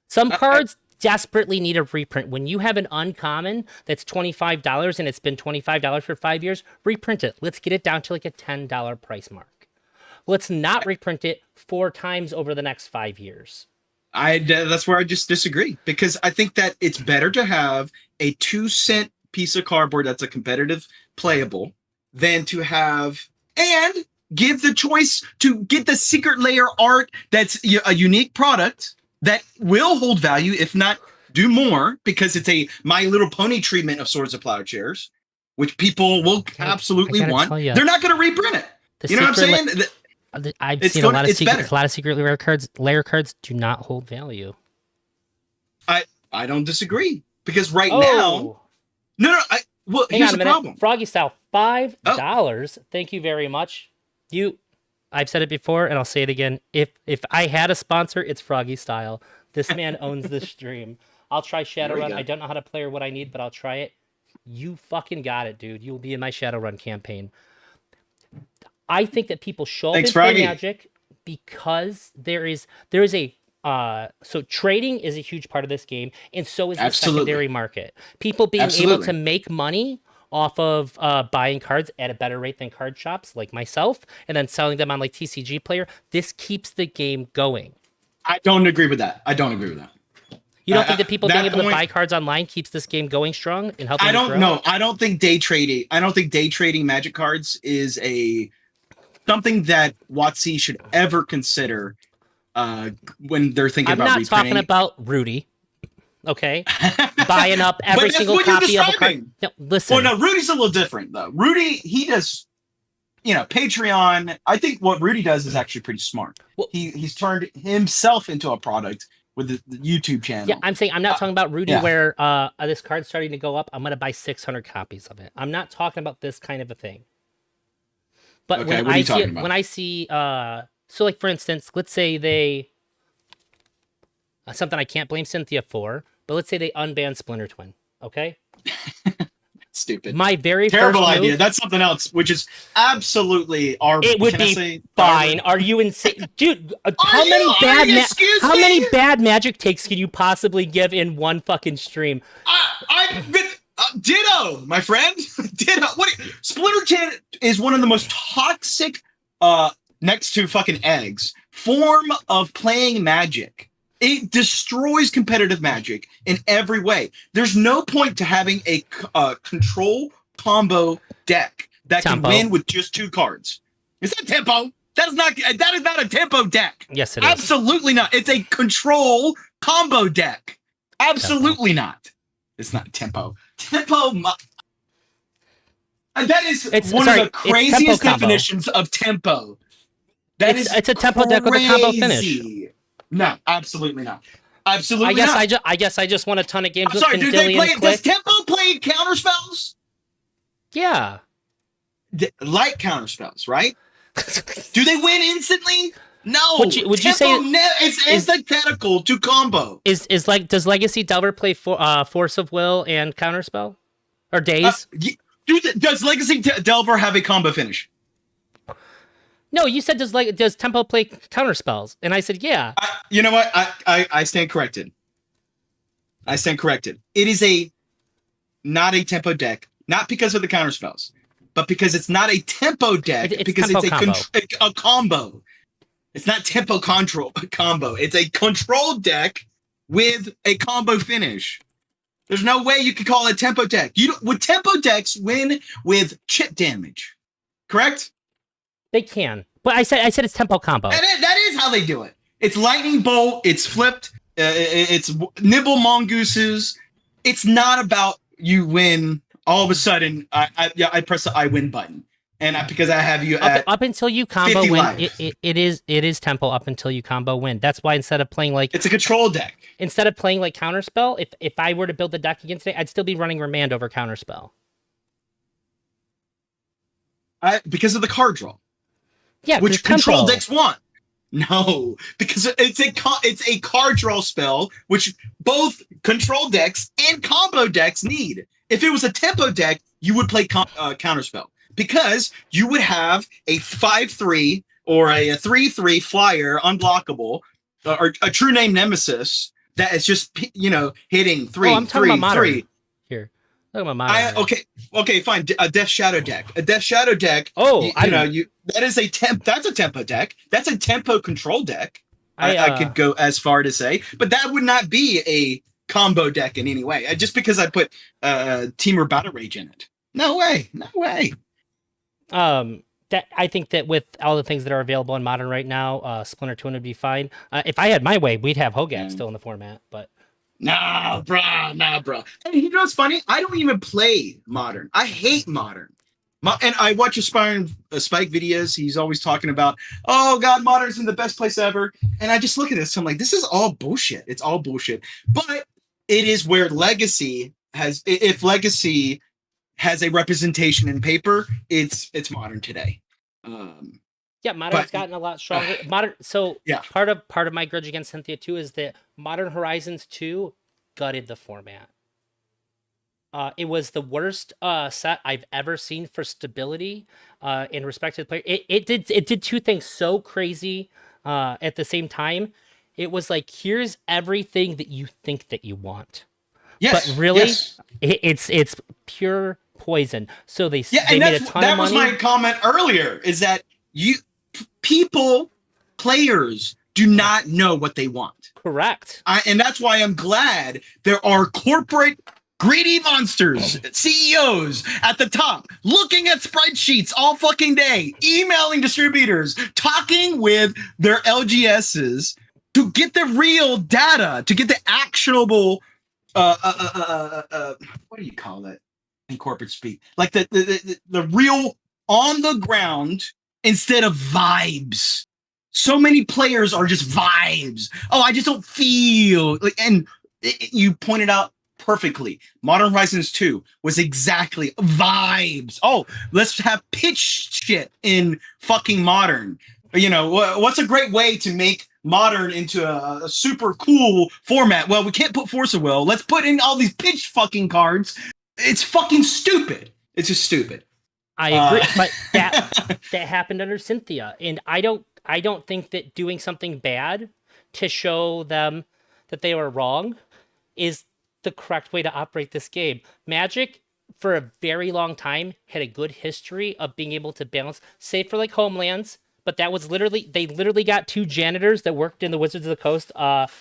Some cards desperately need a reprint. When you have an uncommon that's $25 and it's been $25 for 5 years, reprint it. Let's get it down to like a $10 price mark. Let's not reprint it 4 times over the next 5 years. That's where I just disagree, because I think that it's better to have a 2-cent piece of cardboard that's a competitive playable than to have and give the choice to get the secret layer art that's a unique product that will hold value, if not do more, because it's a My Little Pony treatment of Swords of Plowshares, which people will absolutely want. They're not going to reprint it. You know what I'm saying? I've seen a lot of secret layer cards. Layer cards do not hold value. I don't disagree, because right now, well, hang here's on a the minute. problem. Froggy Style, $5. Thank you very much. I've said it before, and I'll say it again. If I had a sponsor, it's Froggy Style. This man owns this stream. I'll try Shadowrun. I don't know how to play or what I need, but I'll try it. You fucking got it, dude. You'll be in my Shadowrun campaign. I think that people show up in play Magic because there is a so trading is a huge part of this game, and so is the secondary market. People being able to make money off of buying cards at a better rate than card shops like myself, and then selling them on like TCG Player. This keeps the game going. I don't agree with that. You don't think that people being able to buy cards online keeps this game going strong and helping? I don't think day trading Magic cards is something that WotC should ever consider when they're thinking about reprinting. I'm not talking about Rudy. Okay, buying up every single copy of a card. No, listen. Well, no, Rudy's a little different though. Rudy, he does, Patreon. I think what Rudy does is actually pretty smart. Well, he's turned himself into a product with the YouTube channel. Yeah, I'm saying I'm not talking about Rudy where this card's starting to go up. I'm gonna buy 600 copies of it. I'm not talking about this kind of a thing. But okay, when I see so like for instance, let's say they something I can't blame Cynthia for, but let's say they unban Splinter Twin, okay? Stupid. My very terrible first idea. move, That's something else, which is absolutely it would be fine. Are you insane, dude? How many bad Magic takes can you possibly give in one fucking stream? Ditto, my friend. Ditto. Splinter Twin is one of the most toxic, next to fucking eggs, form of playing Magic. It destroys competitive Magic in every way. There's no point to having a control combo deck that can win with just 2 cards. Is that tempo? That is not a tempo deck. Yes, it is. Absolutely not. It's a control combo deck. Absolutely not. It's not tempo. Tempo. That is one of the craziest definitions of tempo. It's a tempo deck with a combo finish. No, absolutely not. Absolutely not. I guess I just won a ton of games. I'm sorry, does Tempo play counterspells? Yeah. Like counterspells, right? Do they win instantly? No. Would you say it's antithetical to combo? Does Legacy Delver play Force of Will and counterspell? Or Daze? Does Legacy Delver have a combo finish? No, you said does tempo play counter spells? And I said, yeah. You know what? I stand corrected. I stand corrected. It is not a tempo deck, not because of the counter spells, but because it's not a tempo deck, It's because tempo it's combo. a combo. It's not tempo control combo. It's a control deck with a combo finish. There's no way you could call it a tempo deck. Would tempo decks win with chip damage? Correct? They can. But I said it's tempo combo. That is how they do it. It's lightning bolt. It's flipped. It's nibble mongooses. It's not about you win all of a sudden. I press the I win button, and because I have you up until you combo 50 win. life. It is tempo up until you combo win. That's why instead of playing like it's a control deck. Instead of playing like counterspell, if I were to build the deck again today, I'd still be running Remand over counterspell. Because of the card draw. Yeah, which control decks want. No, because it's a card draw spell, which both control decks and combo decks need. If it was a tempo deck, you would play counterspell because you would have a 5/3 or a 3/3 flyer unblockable, or a true name nemesis that is just hitting 3. I'm talking about modern. Here. Okay, fine. A Death Shadow deck. A Death Shadow deck. Oh, that is that's a tempo deck. That's a tempo control deck. I could go as far to say, but that would not be a combo deck in any way. Just because I put Temur Battle Rage in it. No way. That I think that with all the things that are available in Modern right now, Splinter Twin would be fine. If I had my way, we'd have Hogak still in the format, but. Nah, bro. And you know what's funny? I don't even play Modern. I hate Modern. And I watch Spike videos. He's always talking about, oh God, Modern's in the best place ever. And I just look at this. I'm like, this is all bullshit. It's all bullshit. But it is where Legacy if Legacy has a representation in paper, it's Modern today. Yeah, Modern's gotten a lot stronger. Modern. So yeah. part of my grudge against Cynthia 2 is that Modern Horizons 2 gutted the format. It was the worst set I've ever seen for stability in respect to the player. It did two things so crazy at the same time. It was like, here's everything that you think that you want. Yes. But really, yes. It's pure poison. So they and made a ton of money. That was my comment earlier, is that players do not know what they want. Correct. And that's why I'm glad there are corporate greedy monsters, CEOs at the top, looking at spreadsheets all fucking day, emailing distributors, talking with their LGSs to get the real data, to get the actionable, what do you call it in corporate speak? Like the real on the ground instead of vibes. So many players are just vibes. Oh, I just don't feel like, and you pointed out perfectly. Modern Horizons 2 was exactly vibes. Oh, let's have pitch shit in fucking Modern. What's a great way to make Modern into a super cool format? Well, we can't put Force of Will. Let's put in all these pitch fucking cards. It's fucking stupid. It's just stupid. I agree, but that happened under Cynthia, and I don't think that doing something bad to show them that they were wrong is the correct way to operate this game. Magic, for a very long time, had a good history of being able to balance, save for like Homelands, but that was they literally got 2 janitors that worked in the Wizards of the Coast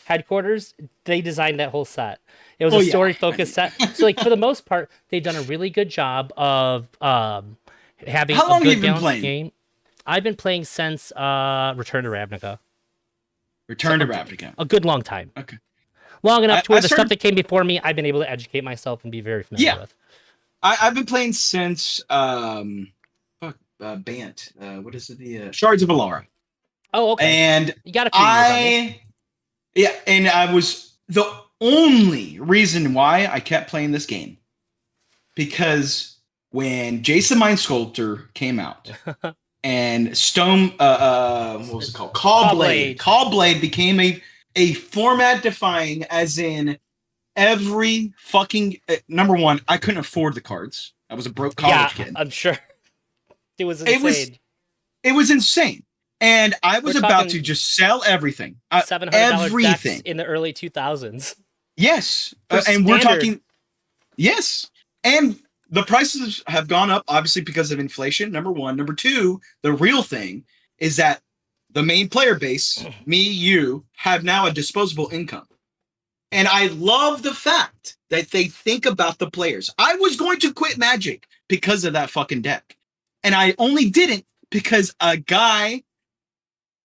headquarters. They designed that whole set. It was a story-focused set. So, like, for the most part, they've done a really good job of having How long a good have you been balanced playing? game. I've been playing since Return to Ravnica. Return to Ravnica. A good long time. Okay. Long enough to where the stuff that came before me, I've been able to educate myself and be very familiar with. I've been playing since Bant. What is it? The Shards of Alara. Oh, okay. And you got a few years on you. and I was the only reason why I kept playing this game, because when Jason Mind Sculptor came out and Stone, what was it called? Callblade. Callblade became a format defying, as in every fucking number one. I couldn't afford the cards. I was a broke college kid. I'm sure. It was insane. It was insane. And I was We're about to talking just sell everything. $700 decks Everything. in the early 2000s. Yes. For And we're standard. talking. Yes. And the prices have gone up, obviously, because of inflation. Number one. Number two, the real thing is that the main player base, me, you, have now a disposable income. And I love the fact that they think about the players. I was going to quit Magic because of that fucking deck. And I only didn't because a guy,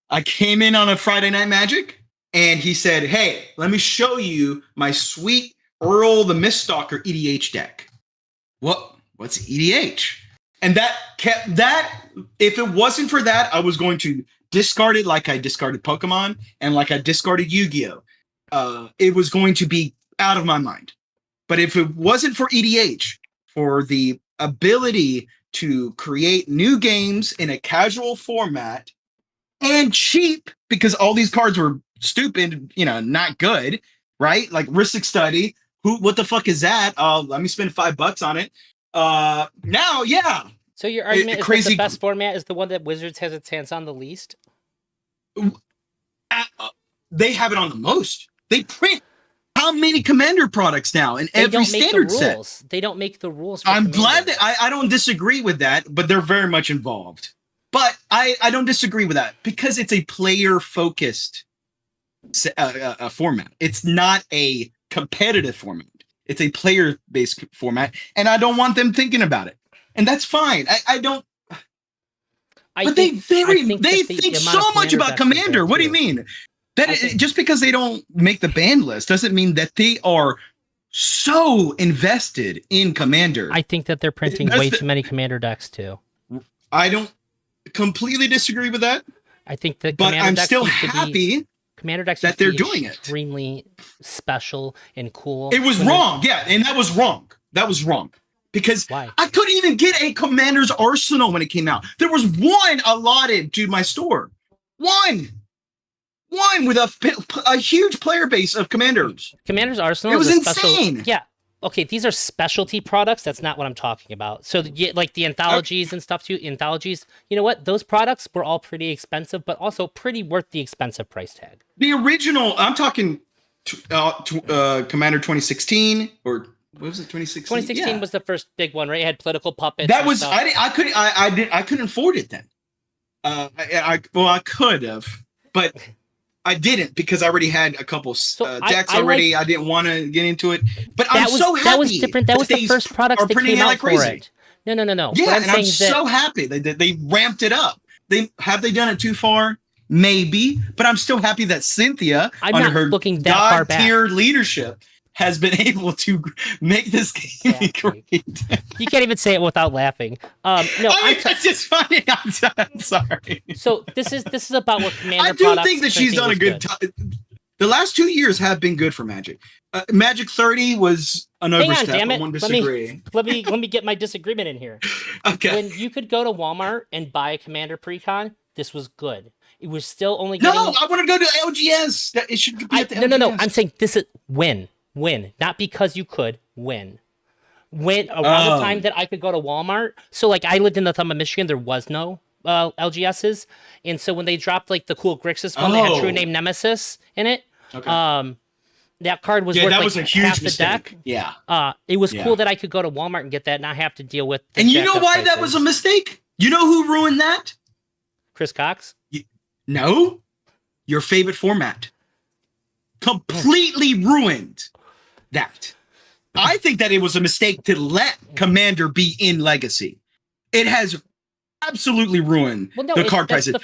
I came in on a Friday Night Magic and he said, hey, let me show you my sweet Earl the Miststalker EDH deck. What's EDH? And that kept that. If it wasn't for that, I was going to discard it like I discarded Pokemon and like I discarded Yu-Gi-Oh. It was going to be out of my mind. But if it wasn't for EDH, for the ability to create new games in a casual format and cheap, because all these cards were stupid, not good, right? Like Ristic Study. What the fuck is that? Let me spend $5 on it. Now, yeah. So your argument is crazy. that the best format is the one that Wizards has its hands on the least? They have it on the most. They print how many Commander products now in every standard set? They don't make the rules. For I'm Commander. glad that I don't disagree with that, but they're very much involved. But I don't disagree with that because it's a player-focused format. It's not a competitive format. It's a player-based format, and I don't want them thinking about it. And that's fine. I don't. But they think so much about Commander. What do you mean? Just because they don't make the ban list doesn't mean that they are so invested in Commander. I think that they're printing way too many Commander decks too. I don't completely disagree with that. I think that, but I'm still happy Commander decks that they're doing it. Extremely special and cool. It was wrong, yeah, and that was wrong. That was wrong. Because why? I couldn't even get a Commander's Arsenal when it came out. There was one allotted to my store. One with a huge player base of Commanders. Commander's Arsenal. It was is insane. Yeah. Okay, these are specialty products. That's not what I'm talking about. So, like the anthologies and stuff too. Anthologies. You know what? Those products were all pretty expensive, but also pretty worth the expensive price tag. The original. I'm talking Commander 2016 or. What was it? 2016. 2016 was the first big one, right? It had political puppets. That was I couldn't afford it then. I could have, but I didn't because I already had a couple decks already. I didn't want to get into it, but I'm so happy. That was different. That was the first products that came out for it. No. Yeah, and I'm so happy they ramped it up. Have they done it too far? Maybe, but I'm still happy that Cynthia, under her god-tier leadership, has been able to make this game great. You can't even say it without laughing. No, it's just funny. I'm sorry. So this is about what Commander. I do think that she's done a good time. The last 2 years have been good for Magic. Magic 30 was an overstep. Damn it. I won't disagree. Let me get my disagreement in here. Okay. When you could go to Walmart and buy a Commander Precon, this was good. It was still only getting... No, I want to go to LGS. It should be at the LGS. No. I'm saying this is win, not because you could win. When around the time that I could go to Walmart, so like I lived in the thumb of Michigan, there was no LGSs, and so when they dropped like the cool Grixis one, they had True Name Nemesis in it. Okay. That card was worth that like was a huge half the mistake. deck. Yeah. It was cool that I could go to Walmart and get that, and not have to deal with. And you know why that was a mistake? You know who ruined that? Chris Cox. No, your favorite format completely ruined that. I think that it was a mistake to let Commander be in Legacy. It has absolutely ruined the card prices.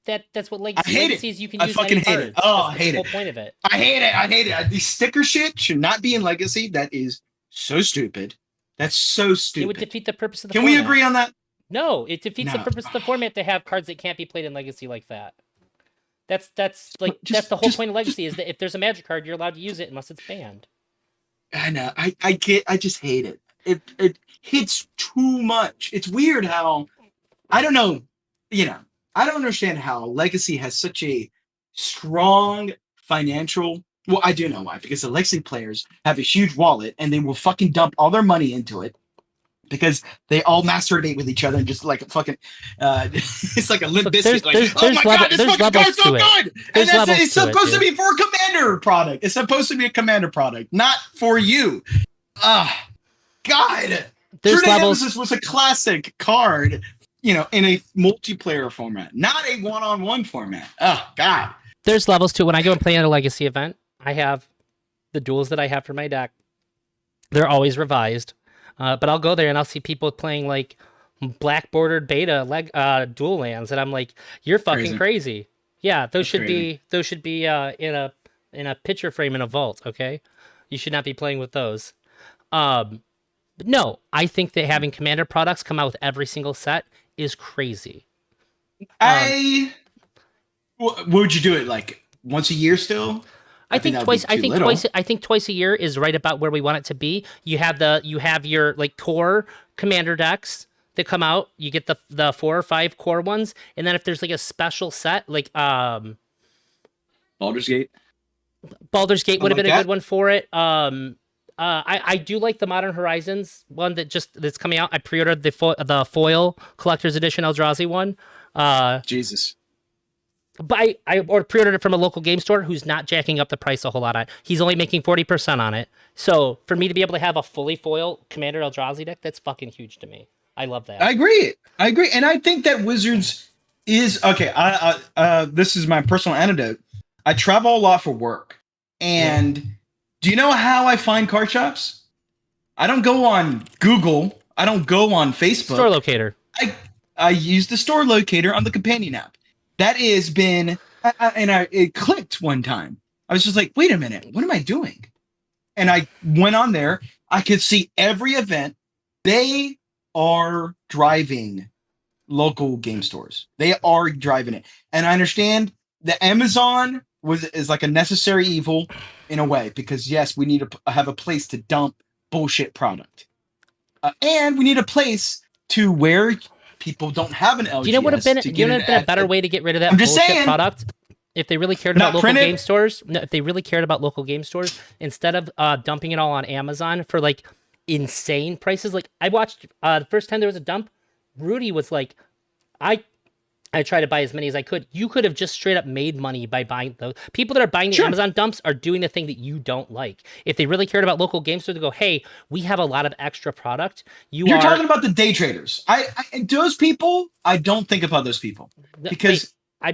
That's what Legacy. I hate Legacy it. is you can I use fucking hate it. Oh, I hate the it. whole point of it. I hate it. The sticker shit should not be in Legacy. That is so stupid. That's so stupid. It would defeat the purpose of the Can format. we agree on that? No, it defeats the purpose of the format to have cards that can't be played in Legacy like that. That's the whole point of Legacy is that if there's a Magic card, you're allowed to use it unless it's banned. I know. I just hate it. It hits too much. It's weird how I don't know. I don't understand how Legacy has such a strong financial. Well, I do know why, because the Legacy players have a huge wallet and they will fucking dump all their money into it because they all masturbate with each other and just like a fucking it's like a Limp Look, Bizkit. Like, oh my god, this fucking card's so good. And it's supposed to be for a Commander product. It's supposed to be a Commander product, not for you. God. There's True levels. Nemesis was a classic card, in a multiplayer format, not a one-on-one format. Oh God. There's levels to when I go and play at a legacy event. I have the duels that I have for my deck. They're always revised, but I'll go there and I'll see people playing like black bordered beta dual lands, and I'm like, "You're fucking crazy." Yeah, those should be in a picture frame in a vault. Okay, you should not be playing with those. But no, I think that having Commander products come out with every single set is crazy. What would you do it like once a year still? I think twice. I think twice a year is right about where we want it to be. You have your like core Commander decks that come out. You get the 4 or 5 core ones, and then if there's like a special set, like Baldur's Gate. Baldur's Gate would have been a that. good one for it. I do like the Modern Horizons one that's coming out. I pre-ordered the foil collector's edition Eldrazi one. Jesus. But I pre-ordered it from a local game store who's not jacking up the price a whole lot on it. He's only making 40% on it. So for me to be able to have a fully foil Commander Eldrazi deck, that's fucking huge to me. I love that. I agree. And I think that Wizards is okay. This is my personal anecdote. I travel a lot for work. And do you know how I find card shops? I don't go on Google. I don't go on Facebook. Store locator. I use the store locator on the companion app. That has been, it clicked one time. I was just like, wait a minute, what am I doing? And I went on there. I could see every event. They are driving local game stores. They are driving it. And I understand that Amazon is like a necessary evil in a way, because yes, we need to have a place to dump bullshit product. And we need a place to where people don't have an LGS. You know what would have been a better way to get rid of that bullshit product? If they really cared about local game stores, instead of dumping it all on Amazon for like insane prices. Like I watched the first time there was a dump, Rudy was like, I tried to buy as many as I could. You could have just straight up made money by buying those. People that are buying the Amazon dumps are doing the thing that you don't like. If they really cared about local game stores, to go, hey, we have a lot of extra product. You're talking about the day traders. Those people, I don't think about those people because I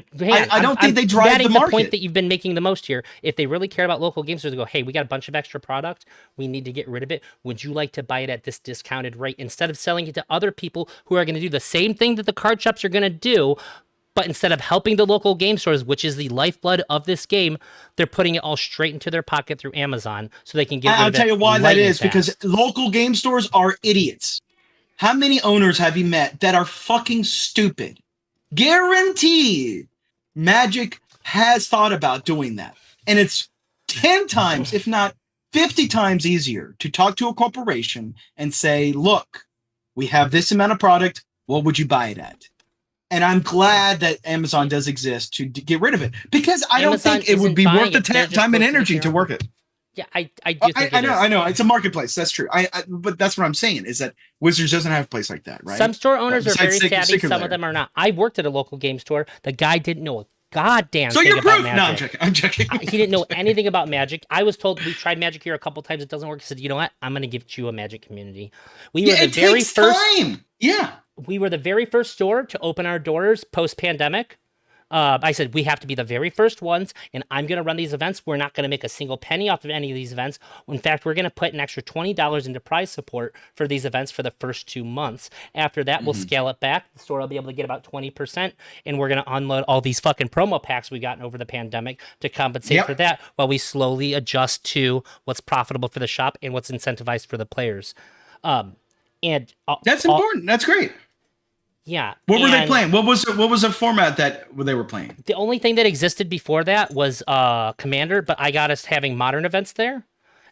don't think they drive the market. The point that you've been making the most here. If they really cared about local game stores, to go, hey, we got a bunch of extra product. We need to get rid of it. Would you like to buy it at this discounted rate instead of selling it to other people who are going to do the same thing that the card shops are going to do? But instead of helping the local game stores, which is the lifeblood of this game, they're putting it all straight into their pocket through Amazon so they can get rid of it. I'll tell you why that is, because local game stores are idiots. How many owners have you met that are fucking stupid? Guaranteed Magic has thought about doing that. And it's 10 times, if not 50 times easier to talk to a corporation and say, look, we have this amount of product. What would you buy it at? And I'm glad that Amazon does exist to get rid of it, because I don't think it would be worth the time and energy to work it. Yeah, I do think I know. It's a marketplace. That's true. But that's what I'm saying is that Wizards doesn't have a place like that, right? Some store owners are very savvy. Some of them are not. I worked at a local game store. The guy didn't know a goddamn thing about Magic. No, I'm joking. He didn't know anything about Magic. I was told we tried Magic here a couple times. It doesn't work. He said, you know what? I'm going to give you a Magic community. We were the very first time. Yeah. We were the very first store to open our doors post-pandemic. I said, we have to be the very first ones, and I'm going to run these events. We're not going to make a single penny off of any of these events. In fact, we're going to put an extra $20 into prize support for these events for the first 2 months. After that, we'll scale it back. The store will be able to get about 20%, and we're going to unload all these fucking promo packs we've gotten over the pandemic to compensate for that, while we slowly adjust to what's profitable for the shop and what's incentivized for the players. And that's important. That's great. Yeah. What were they playing? What was the format that they were playing? The only thing that existed before that was Commander, but I got us having modern events there.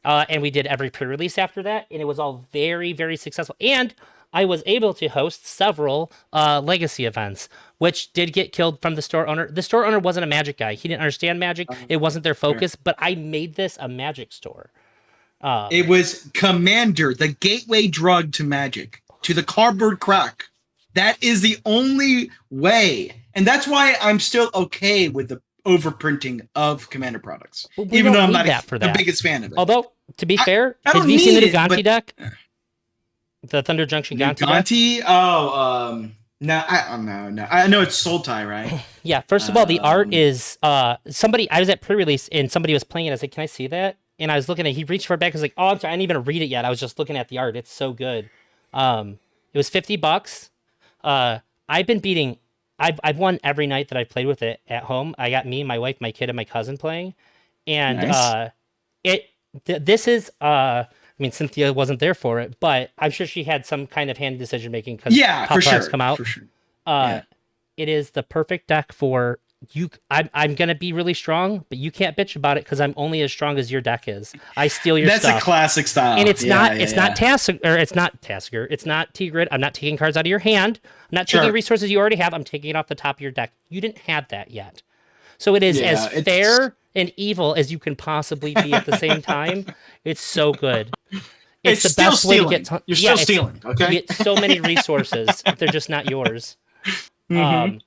And we did every pre-release after that, and it was all very, very successful. And I was able to host several legacy events, which did get killed from the store owner. The store owner wasn't a Magic guy. He didn't understand Magic. It wasn't their focus, but I made this a Magic store. It was Commander, the gateway drug to Magic. to the cardboard crack. That is the only way. And that's why I'm still okay with the overprinting of Commander products. Well, we even don't though I'm need not that for the that. biggest fan of it. Although, to be fair, I have don't you seen the need it, Naganti but- deck? The Thunder Junction Ganti deck? Ganti? Oh, no, no. I know it's Sultai, right? Yeah, first of all, the art is somebody. I was at pre-release and somebody was playing it. I was like, "Can I see that?" And I was looking at. He reached for it back. I was like, "Oh, I'm sorry, I didn't even read it yet. I was just looking at the art. It's so good." It was $50. I've been beating. I've won every night that I've played with it at home. I got me, my wife, my kid, and my cousin playing, and Nice. this is. I mean, Cynthia wasn't there for it, but I'm sure she had some kind of hand decision making because Yeah, top for products sure. come out. For sure. It is the perfect deck for you. I'm gonna be really strong, but you can't bitch about it because I'm only as strong as your deck is. I steal your That's stuff. a classic style. And it's Yeah, not yeah, it's yeah. not Tasker. It's not T-Grid. I'm not taking cards out of your hand. I'm not taking Sure. resources you already have. I'm taking it off the top of your deck. You didn't have that yet. So it is Yeah, as it's- fair and evil as you can possibly be at the same time. It's so good. It's the still best way to stealing. get You're still it's- stealing, okay? You get so many resources. They're just not yours. Mhm.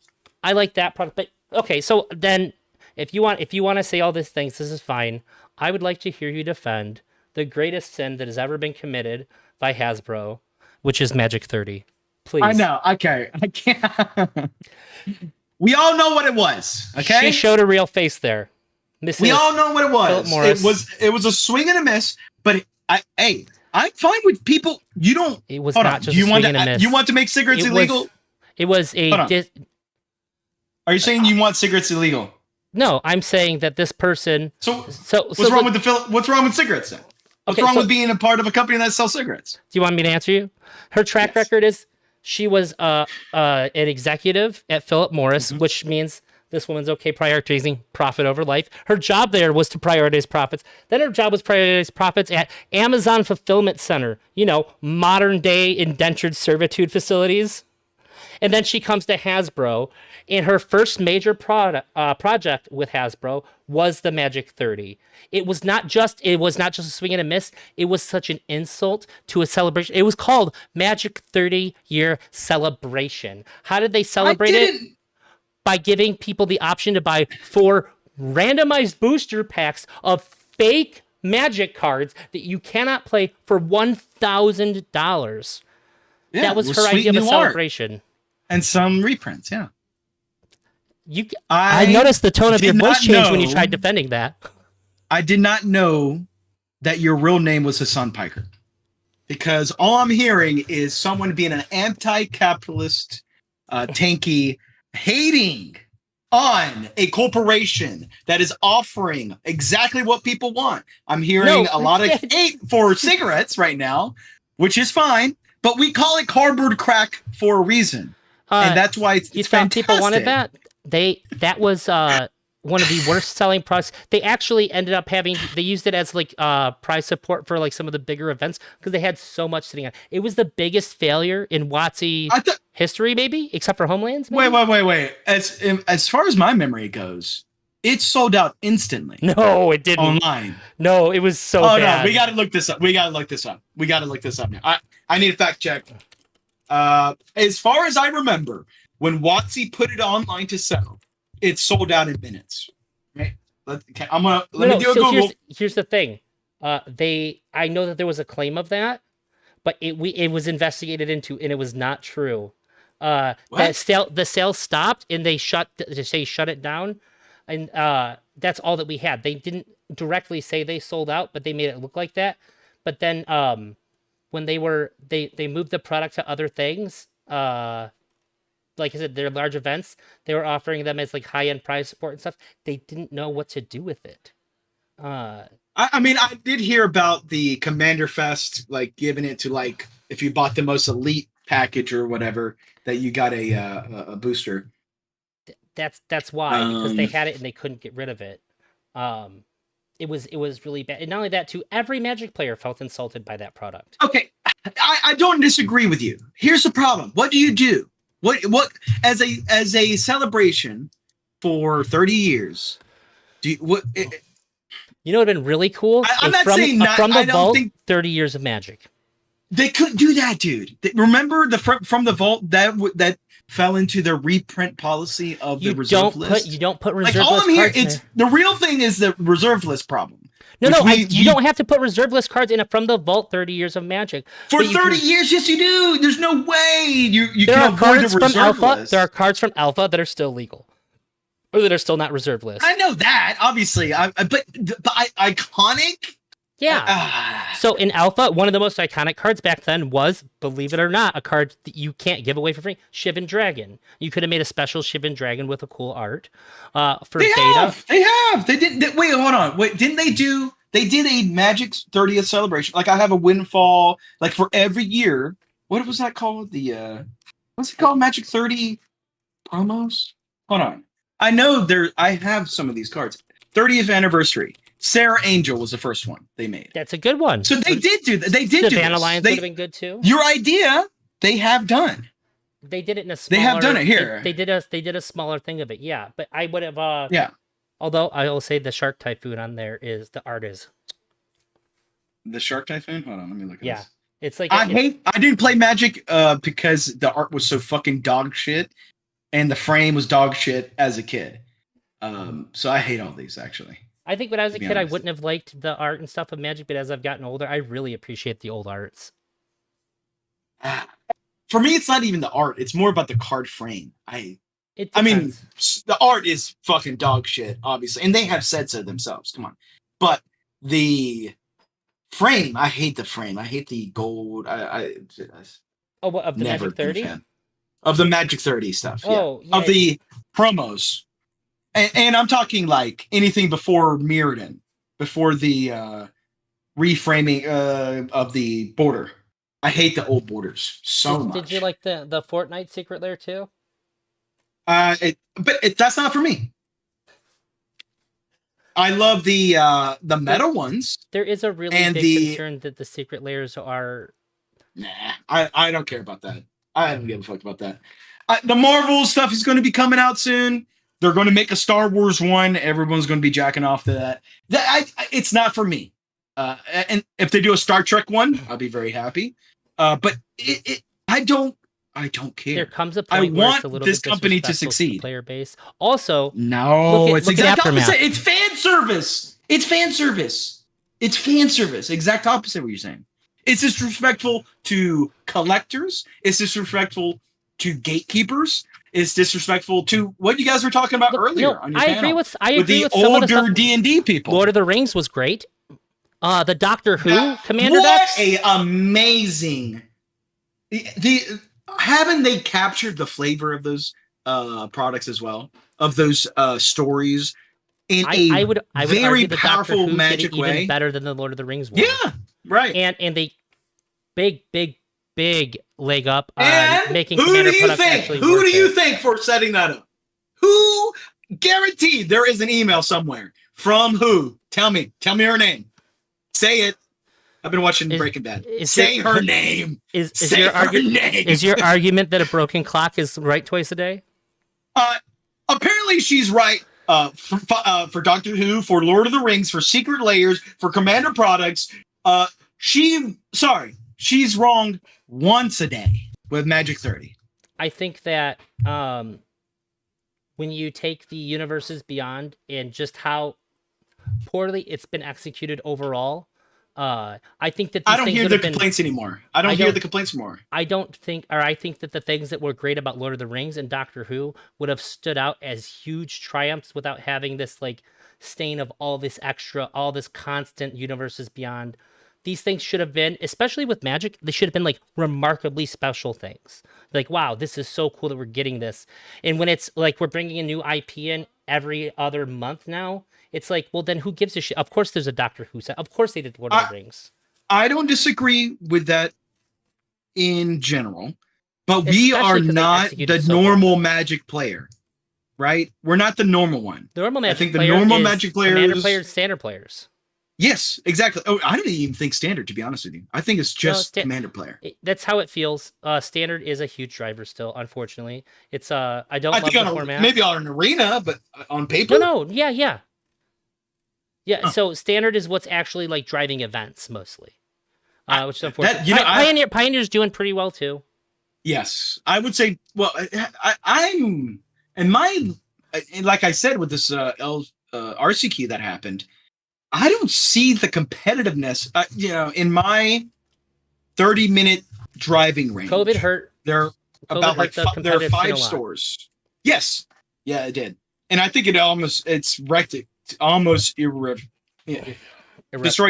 I like that product, but okay. So then, if you want to say all these things, this is fine. I would like to hear you defend the greatest sin that has ever been committed by Hasbro, which is Magic 30. Please. I know. Okay. I can't. We all know what it was. Okay. She showed a real face there. Mrs. We all know what it Philip was. Morris. It was a swing and a miss. But I'm fine with people. You don't. It was Hold not on. just You a want swing and a to? miss. You want to make cigarettes It illegal? It was Hold on. a. Are you saying you want cigarettes illegal? No, I'm saying that this person. So What's what's wrong with What's wrong with cigarettes then? What's Okay, wrong so- with being a part of a company that sells cigarettes? Do you want me to answer you? Her track Yes. record is she was an executive at Philip Morris, which means this woman's okay prioritizing profit over life. Her job there was to prioritize profits. Then her job was prioritize profits at Amazon Fulfillment Center, modern day indentured servitude facilities. And then she comes to Hasbro, and her first major project with Hasbro was the Magic 30. It was not just a swing and a miss. It was such an insult to a celebration. It was called Magic 30 Year Celebration. How did they celebrate it? By giving people the option to buy 4 randomized booster packs of fake Magic cards that you cannot play for $1,000. Yeah, That was with her sweet idea of a new art. celebration. And some reprints. Yeah. I noticed the tone of your did voice not change when you know- tried defending that. I did not know that your real name was Hassan Piker, because all I'm hearing is someone being an anti-capitalist, tanky, hating on a corporation that is offering exactly what people want. I'm hearing a lot of hate for cigarettes right now, which is fine, but we call it cardboard crack for a reason, and that's why it's You thought fantastic. people wanted that? That was one of the worst selling products. They actually ended up they used it as like prize support for like some of the bigger events because they had so much sitting on. It was the biggest failure in WotC history, maybe, except for Homelands. Maybe? Wait. As far as my memory goes, it sold out instantly. No, it didn't. Online. No, it was so Oh bad. no, we got to look this up. We got to look this up now. I need a fact check. As far as I remember, when WotC put it online to sell, it sold out in minutes. Right? Let me do a so Google. here's the thing. I know that there was a claim of that, but it was investigated into and it was not true. The sale stopped and they shut it down, and that's all that we had. They didn't directly say they sold out, but they made it look like that. But then when they moved the product to other things, like I said, their large events, they were offering them as like high-end prize support and stuff. They didn't know what to do with it. I mean, I did hear about the Commander Fest, like giving it to like if you bought the most elite package or whatever, that you got a booster. That's why, because they had it and they couldn't get rid of it. It was really bad, and not only that, too. Every Magic player felt insulted by that product. Okay, I don't disagree with you. Here's the problem. What do you do? What as a celebration for 30 years? You know what would have been really cool? I'm not saying not. From the I don't vault, think 30 years of Magic. They couldn't do that, dude. Remember from the vault that fell into the reprint policy of the reserve list. You don't put Like reserve all list I'm here, cards in it's there. the real thing is the reserve list problem. No, which you don't have to put reserve list cards in it from the vault 30 years of Magic. For But you 30 can- years, yes, you do. There's no way you there can are avoid cards the from reserve Alpha. list. There are cards from Alpha that are still legal, or that are still not reserve list. I know that, obviously. But iconic. Yeah. So in Alpha, one of the most iconic cards back then was, believe it or not, a card that you can't give away for free. Shivan Dragon. You could have made a special Shivan Dragon with a cool art. For They Beta, have. They didn't. Wait, hold on. Wait, didn't they do? They did a Magic 30th celebration. Like I have a Windfall. Like for every year. What was that called? The what's it called? Magic 30 promos. Hold on. I know I have some of these cards. 30th anniversary. Sarah Angel was the first one they made. that's a good one. So they did do that. They did do Savannah this. Lions They- would have been good too. Your idea, they have done. They did it in a smaller. They have done it here. They did a smaller thing of it. Yeah, but I would have. Yeah. Although I will say the Shark Typhoon on there is the art is. The Shark Typhoon? Hold on, let me look at Yeah, this. it's like I didn't play Magic because the art was so fucking dog shit and the frame was dog shit as a kid. So I hate all these actually. I think when I was a to be kid, I honest. wouldn't have liked the art and stuff of Magic, but as I've gotten older, I really appreciate the old arts. For me, it's not even the art; it's more about the card frame. I It mean, depends. the art is fucking dog shit, obviously, and they have said so themselves. Come on, but the frame, I hate the frame. I hate the gold. I Oh, what, of the never Magic been a 30? fan of the Magic 30 stuff. Oh, yeah. Of the promos, and I'm talking like anything before Mirrodin, before the reframing of the border. I hate the old borders so much. Did you like the Fortnite Secret Lair too? But that's not for me. I love the meta ones. There is a really And big concern that the secret layers are. Nah, I don't care about that. I don't give a fuck about that. The Marvel stuff is going to be coming out soon. They're going to make a Star Wars one. Everyone's going to be jacking off to that. It's not for me. And if they do a Star Trek one, I'll be very happy. But I don't care. There comes a I point where it's want a little this bit company to disrespectful the succeed. player base. Also, No, it's look at exact Aftermath. opposite. It's fan service. It's fan service. It's fan service. Exact opposite of what you're saying. It's disrespectful to collectors. It's disrespectful to gatekeepers. It's disrespectful to what you guys were talking about earlier on your I panel. agree with the some of the older stuff. D&D people. Lord of the Rings was great. The Doctor Who Commander What decks. a amazing haven't they captured the flavor of those products as well, of those stories in I would very argue the Doctor powerful Who did magic it even way. better than the Lord of the Rings one. Yeah, right. And they big leg up on And making who Commander do you products think? actually Who worth do you it. think for setting that up? Who? Guaranteed there is an email somewhere from who? Tell me her name. Say it. I've been watching Breaking Bad. Say her name. Is Say your her argument? name. Is your argument that a broken clock is right twice a day? Apparently she's right for Doctor Who, for Lord of the Rings, for Secret Layers, for Commander products. She's wrong once a day with Magic 30. I think that when you take the universes beyond and just how poorly it's been executed overall, I think that I these don't things hear would the have been- complaints anymore. I don't hear the complaints anymore. I think that the things that were great about Lord of the Rings and Doctor Who would have stood out as huge triumphs without having this like stain of all this constant universes beyond. These things should have been, especially with Magic, they should have been like remarkably special things. Like, wow, this is so cool that we're getting this. And when it's like we're bringing a new IP in every other month now, it's like, well, then who gives a shit? Of course there's a Doctor Who set. Of course they did Lord of the Rings. I don't disagree with that in general, but we Especially are 'cause they not executed the so well. normal Magic player, right? We're not the normal one. The normal Magic I think the player normal is Magic Commander players, players, standard players. Yes, exactly. Oh, I don't even think standard, to be honest with you. I think it's just Commander player. That's how it feels. Standard is a huge driver still, unfortunately. It's I don't I love think the format. maybe on an arena, but on paper. No, yeah. So standard is what's actually like driving events mostly. which is unfortunate. Pioneer's doing pretty well too. Yes, I would say. Well, I'm and my like I said with this RCQ that happened, I don't see the competitiveness. In my 30-minute driving range, COVID hurt. There are about like there are 5 stores. stores. Yes, yeah, it did, and I think it's wrecked it almost destroyed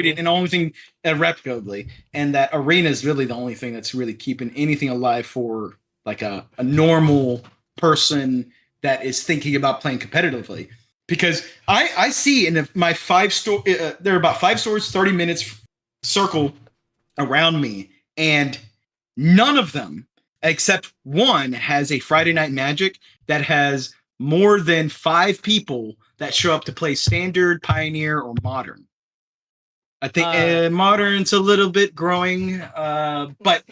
it, and the only thing irreparably, and that arena is really the only thing that's really keeping anything alive for like a normal person that is thinking about playing competitively. Because I see in my 5 store, there are about 5 stores, 30 minutes circle around me, and none of them except one has a Friday Night Magic that has more than 5 people that show up to play Standard, Pioneer, or Modern. I think Modern's a little bit growing, but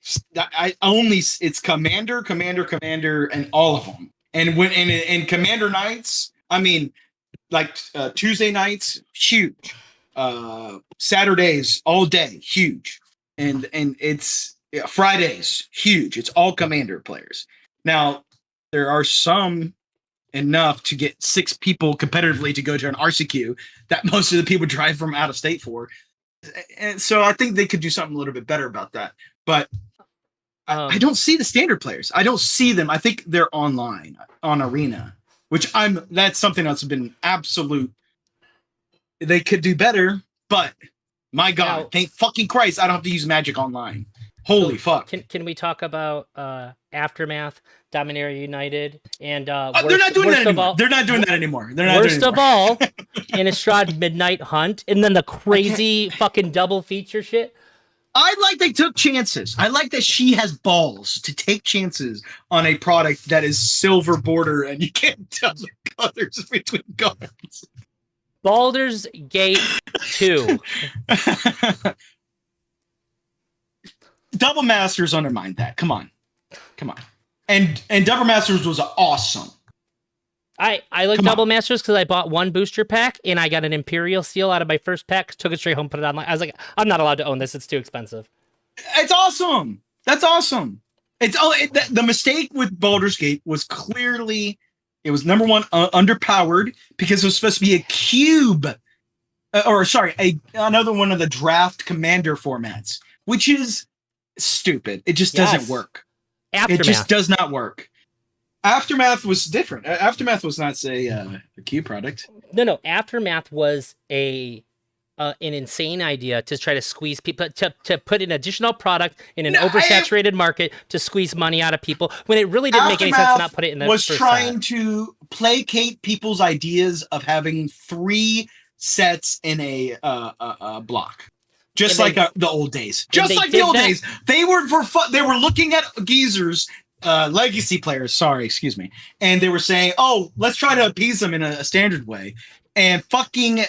it's Commander, and all of them. And when in Commander nights, I mean, like Tuesday nights, huge. Saturdays all day, huge, and it's Fridays, huge. It's all Commander players. Now there are some enough to get 6 people competitively to go to an RCQ that most of the people drive from out of state for. And so I think they could do something a little bit better about that. But I don't see the Standard players. I don't see them. I think they're online on Arena, which that's something that's been absolute. They could do better, but my God, thank fucking Christ, I don't have to use Magic Online. Holy fuck. Can we talk about Aftermath, Dominaria United, and they're not doing that anymore. They're not doing that anymore. Worst of all, Innistrad Midnight Hunt, and then the crazy fucking double feature shit. I like they took chances. I like that she has balls to take chances on a product that is silver border and you can't tell the colors between cards. Baldur's Gate 2. Double Masters undermined that. Come on. And Double Masters was awesome. I like Double Masters because I bought 1 booster pack and I got an Imperial seal out of my first pack, took it straight home, put it online. I was like, I'm not allowed to own this. It's too expensive. It's awesome. That's awesome. The mistake with Baldur's Gate was clearly it was number 1 underpowered because it was supposed to be a cube, another one of the draft commander formats, which is stupid. It just doesn't work. Aftermath. It just does not work. Aftermath was different. Aftermath was not a cube product. No. Aftermath was an insane idea to try to squeeze people to put an additional product in an oversaturated market to squeeze money out of people when it really didn't make any sense to not put it in the was first trying set. To placate people's ideas of having 3 sets in a block. Just like the old days. Just like the old days. They were for fun. They were looking at geezers, legacy players, excuse me. And they were saying, oh, let's try to appease them in a standard way. And fucking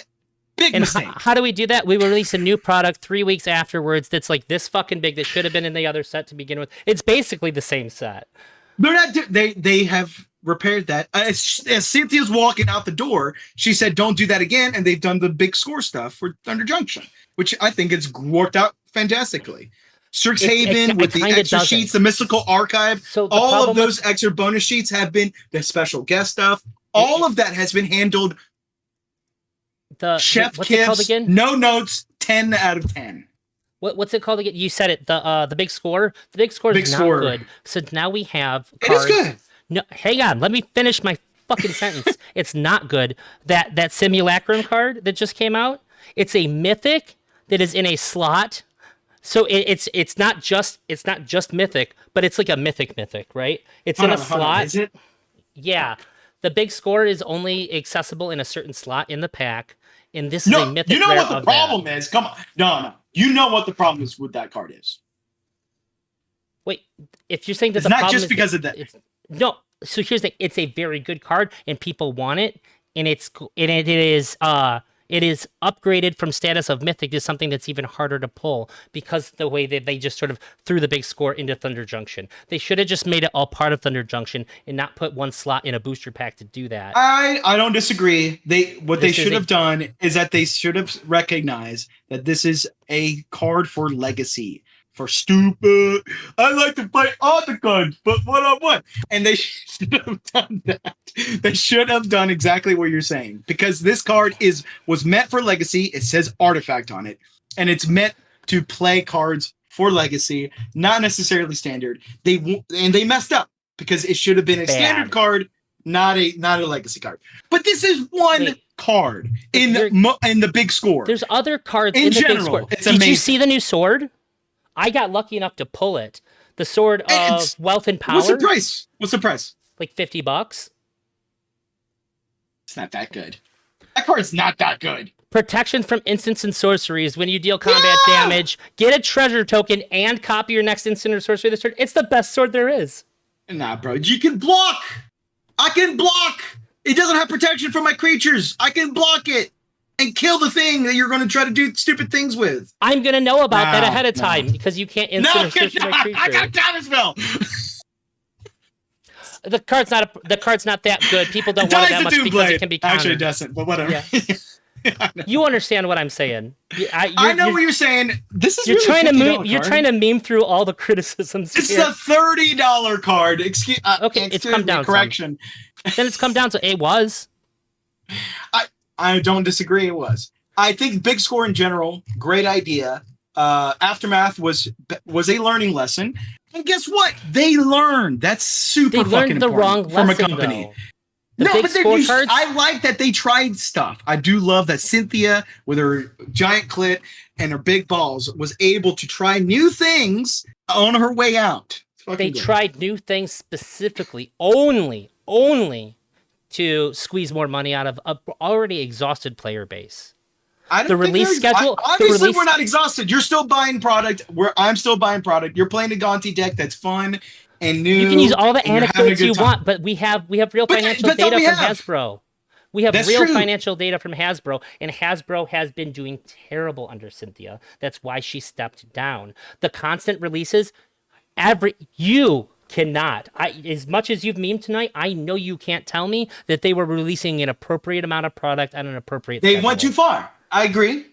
big mistake. How do we do that? We will release a new product 3 weeks afterwards that's like this fucking big that should have been in the other set to begin with. It's basically the same set. They're not. They have repaired that. As Cynthia's walking out the door, she said, don't do that again. And they've done the big score stuff for Thunder Junction, which I think it's worked out fantastically. Strixhaven with the extra sheets, the Mystical Archive, all of those extra bonus sheets have been the special guest stuff. All of that has been handled. Chef what's Kiff's, it called again? No notes, 10 out of 10. What's it called again? You said it. The big score. The big score is not good. So now we have cards. It is good. No, hang on. Let me finish my fucking sentence. It's not good. That Simulacrum card that just came out. It's a mythic that is in a slot. So it's not just mythic, but it's like a mythic, right? It's in a slot. Is it? Yeah. The big score is only accessible in a certain slot in the pack, and this is a mythic. You know rare what the problem is? Come on, no. You know what the problem is with that card is. Wait, if you're saying that it's the not problem just is because of that. No. So here's the thing: it's a very good card, and people want it, and it is It is upgraded from status of mythic to something that's even harder to pull because the way that they just sort of threw the big score into Thunder Junction. They should have just made it all part of Thunder Junction and not put one slot in a booster pack to do that. I don't disagree. They This is should a- have done is that they should have recognized that this is a card for legacy. For stupid, I like to play all the cards, but one-on-one. And they should have done that. They should have done exactly what you're saying, because this card was meant for legacy. It says artifact on it, and it's meant to play cards for legacy, not necessarily standard. They messed up because it should have been a standard card, not a legacy card. But this is one card in the big score. There's other cards In in the big general, score. it's Did you amazing. see the new sword? I got lucky enough to pull it. The sword of wealth and power. What's the price? What's the price? Like $50. It's not that good. That card's not that good. Protection from instants and sorceries. When you deal combat damage, get a treasure token and copy your next instant or sorcery this turn. It's the best sword there is. Nah, bro. You can block. I can block. It doesn't have protection from my creatures. I can block it and kill the thing that you're going to try to do stupid things with. I'm going to know about that ahead of time because you can't instant or sorcery you're my not. creature. I got Counterspell. The card's not that good. People don't want it that much because it can be countered. Actually, it doesn't, but whatever. Yeah. You understand what I'm saying. I know what you're saying. This is you're really trying to $50 meme. You're card. trying to meme through all the criticisms. It's here. a $30 card. Excuse. Okay, it's come down. Correction. Then it's come down to it was. I don't disagree. It was. I think big score in general, great idea. Aftermath was a learning lesson, and guess what? They learned. That's super They fucking learned the wrong important from a lesson, company. though. The No, big but score cards. I like that they tried stuff. I do love that Cynthia, with her giant clit and her big balls, was able to try new things on her way out. It's fucking They good. tried new things specifically, only to squeeze more money out of a already exhausted player base. I don't the think release they're- schedule- the Obviously, release- we're not exhausted. You're still buying product. I'm still buying product. You're playing a Gonti deck that's fun and new. You can use all the and you're having a anecdotes good you time. want, but we have real But financial that's all data we from have. Hasbro. We have That's real true. financial data from Hasbro, and Hasbro has been doing terrible under Cynthia. That's why she stepped down. The constant releases, you cannot. As much as you've memed tonight, I know you can't tell me that they were releasing an appropriate amount of product at an appropriate They schedule. went too far. I agree,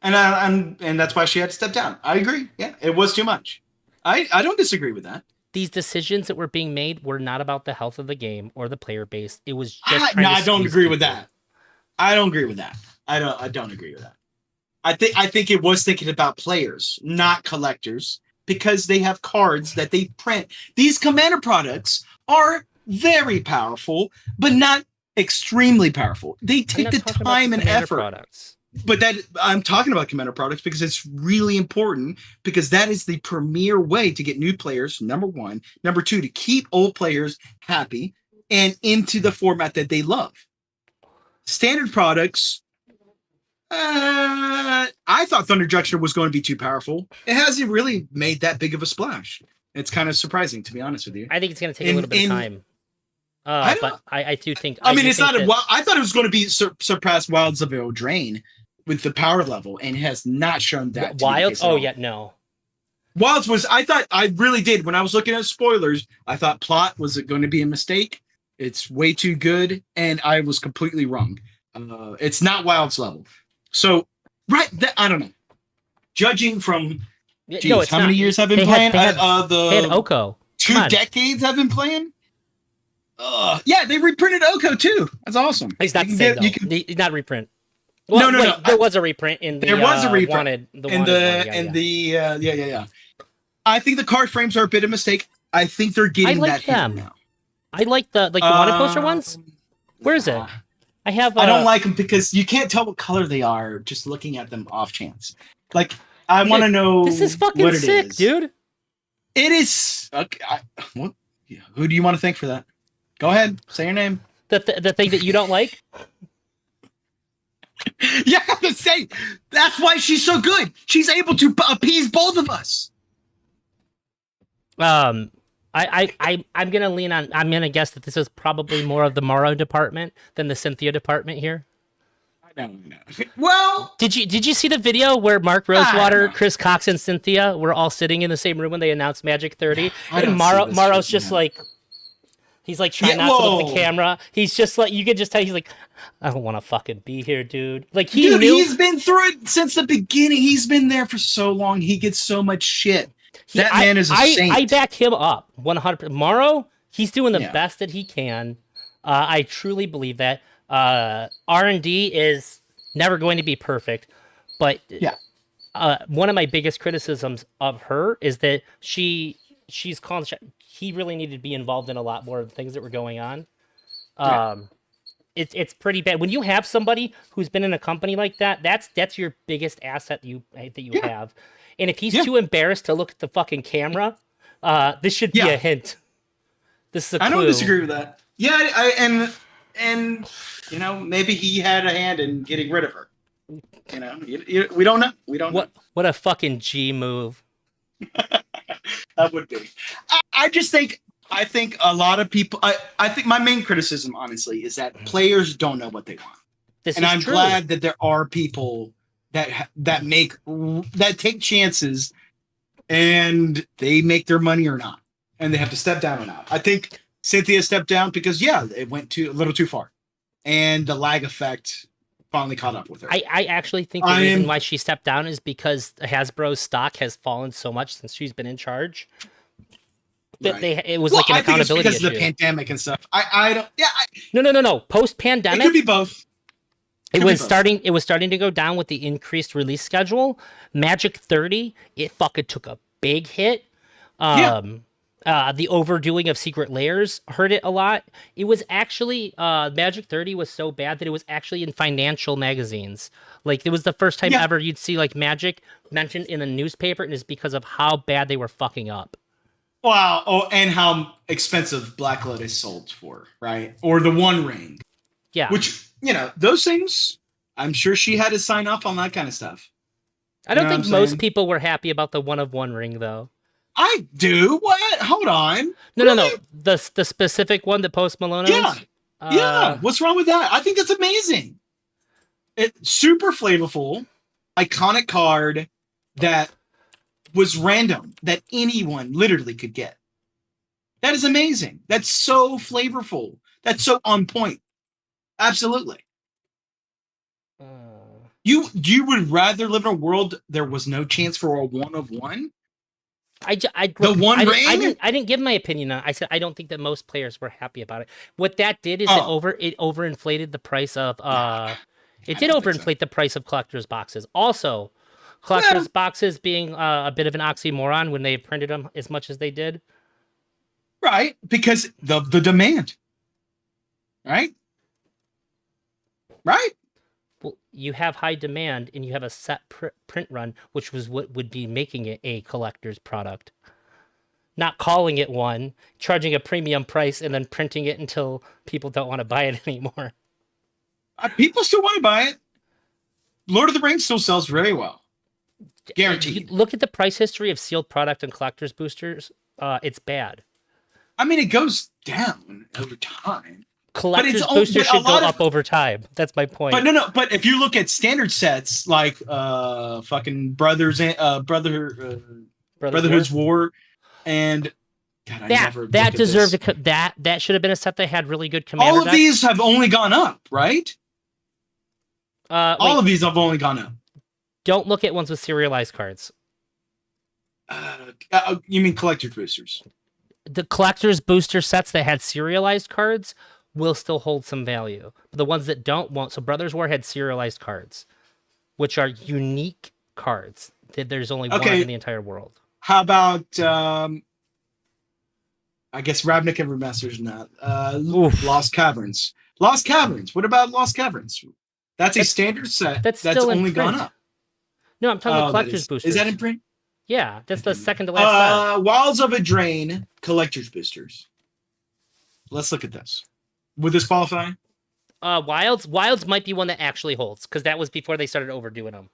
and that's why she had to step down. I agree. Yeah, it was too much. I don't disagree with that. These decisions that were being made were not about the health of the game or the player base. It was just trying No, to I don't squeeze agree with people. that. I don't agree with that. I don't agree with that. I think it was thinking about players, not collectors, because they have cards that they print. These commander products are very powerful, but not extremely powerful. They I'm take not the talking about time the and Commander effort. products. But that I'm talking about commander products because it's really important, because that is the premier way to get new players, number one. Number two, to keep old players happy and into the format that they love. Standard products, I thought Thunder Junction was going to be too powerful. It hasn't really made that big of a splash. It's kind of surprising, to be honest with you. I think it's going to take a In- little bit in- of time. I don't- But I do think. I mean, do it's think not a that- wild. I thought it was going to be surpass Wilds of Eldraine with the power level, and it has not shown that. to be the Wild. case at Oh all. yeah, no. Wilds was. I really did. When I was looking at spoilers, I thought plot was going to be a mistake. It's way too good, and I was completely wrong. It's not Wilds level. So, right, I don't know. Judging from, Yeah, geez, no, it's how not. many years I've been They playing? They had Oko. 2 Come on. decades I've been playing. Yeah, they reprinted Oko too. That's awesome. He's not You the can same, get- though. He's not reprint. No, Well, no, wait, no. There was a reprint in the. There was a reprint Wanted, the in wanted the one, yeah, and yeah. the yeah. I think the card frames are a bit of a mistake. I think they're getting I like that hit them. now. I like the wanted poster ones. Um, Where is it? I have. I don't like them because you can't tell what color they are just looking at them off chance. Like, I want to know. This is fucking what it sick, is. dude. It is. Okay, what? Yeah, who do you want to thank for that? Go ahead, say your name. The thing that you don't like. Yeah, I have to say that's why she's so good. She's able to appease both of us. I'm gonna lean on. I'm gonna guess that this is probably more of the Morrow department than the Cynthia department here. Well, Did you see the video where Mark I don't Rosewater, know. Chris Cox, and Cynthia were all sitting in the same room when they announced Magic 30? I And don't see this Maro's shit, just man. like, he's like trying Yeah, not to look at whoa. the camera. He's just like, you could just tell he's like, I don't want to fucking be here, dude. Like Dude, knew he's been through it since the beginning. He's been there for so long. He gets so much shit. That man is a saint. I back him up 100%. Morrow, he's doing the Yeah. best that he can. I truly believe that. R&D is never going to be perfect, but Yeah. one of my biggest criticisms of her is that she's calling. He really needed to be involved in a lot more of the things that were going on. It's pretty bad when you have somebody who's been in a company like that. That's your biggest asset that you have, and if he's too embarrassed to look at the fucking camera, this should be a hint. This is a clue. I don't disagree with that. Yeah, and you know, maybe he had a hand in getting rid of her. You know, we don't know. We don't know. What a fucking G move. That would be. I think a lot of people. I think my main criticism, honestly, is that players don't know what they want. I'm glad that there are people that take chances, and they make their money or not, and they have to step down or not. I think Cynthia stepped down because it went a little too far, and the lag effect finally caught up with her. I actually think the reason why she stepped down is because Hasbro's stock has fallen so much since she's been in charge. That it was like an accountability because issue. of the pandemic and stuff. No. Post pandemic, it could be both. It was starting to go down with the increased release schedule. Magic 30, it fucking took a big hit. The overdoing of Secret Layers hurt it a lot. It was actually Magic 30 was so bad that it was actually in financial magazines. Like it was the first time ever you'd see like Magic mentioned in the newspaper, and it's because of how bad they were fucking up. Wow. Oh, and how expensive Black Lotus sold for, right? Or the One Ring. Yeah. Which, those things, I'm sure she had to sign off on that kind of stuff. I don't think most people were happy about the One of One ring, though. I do? What? Hold on. No. The specific one that Post Malone owns? Yeah. What's wrong with that? I think that's amazing. It's super flavorful, iconic card that was random, that anyone literally could get. That is amazing. That's so flavorful. That's so on point. Absolutely. You would rather live in a world there was no chance for a one of one? I didn't give my opinion on it. I said I don't think that most players were happy about it. What that did is it overinflated the price of the price of collector's boxes. Also, collector's boxes being a bit of an oxymoron when they printed them as much as they did. Right, because the demand. Right? Right? Well, you have high demand and you have a set print run, which was what would be making it a collector's product. Not calling it one, charging a premium price, and then printing it until people don't want to buy it anymore. People still want to buy it. Lord of the Rings still sells very well. Guaranteed. Look at the price history of sealed product and collector's boosters. It's bad. I mean, it goes down over time. Collector's boosters should go up over time. That's my point. But no. But if you look at standard sets like fucking Brotherhood's War, and God, that deserved that should have been a set that had really good commander. All of these have only gone up, right? All of these have only gone up. Don't look at ones with serialized cards. You mean collector's boosters? The collector's booster sets that had serialized cards will still hold some value. But the ones that don't won't. So Brothers War had serialized cards, which are unique cards. There's only one in the entire world. How about I guess Ravnica Remasters not. Lost Caverns. Lost Caverns. What about Lost Caverns? That's a standard set that's only gone up. No, I'm talking about collector's boosters. Is that in print? Yeah, that's the second to last set. Wilds of Eldraine collector's boosters. Let's look at this. Would this qualify? Wilds might be one that actually holds because that was before they started overdoing them.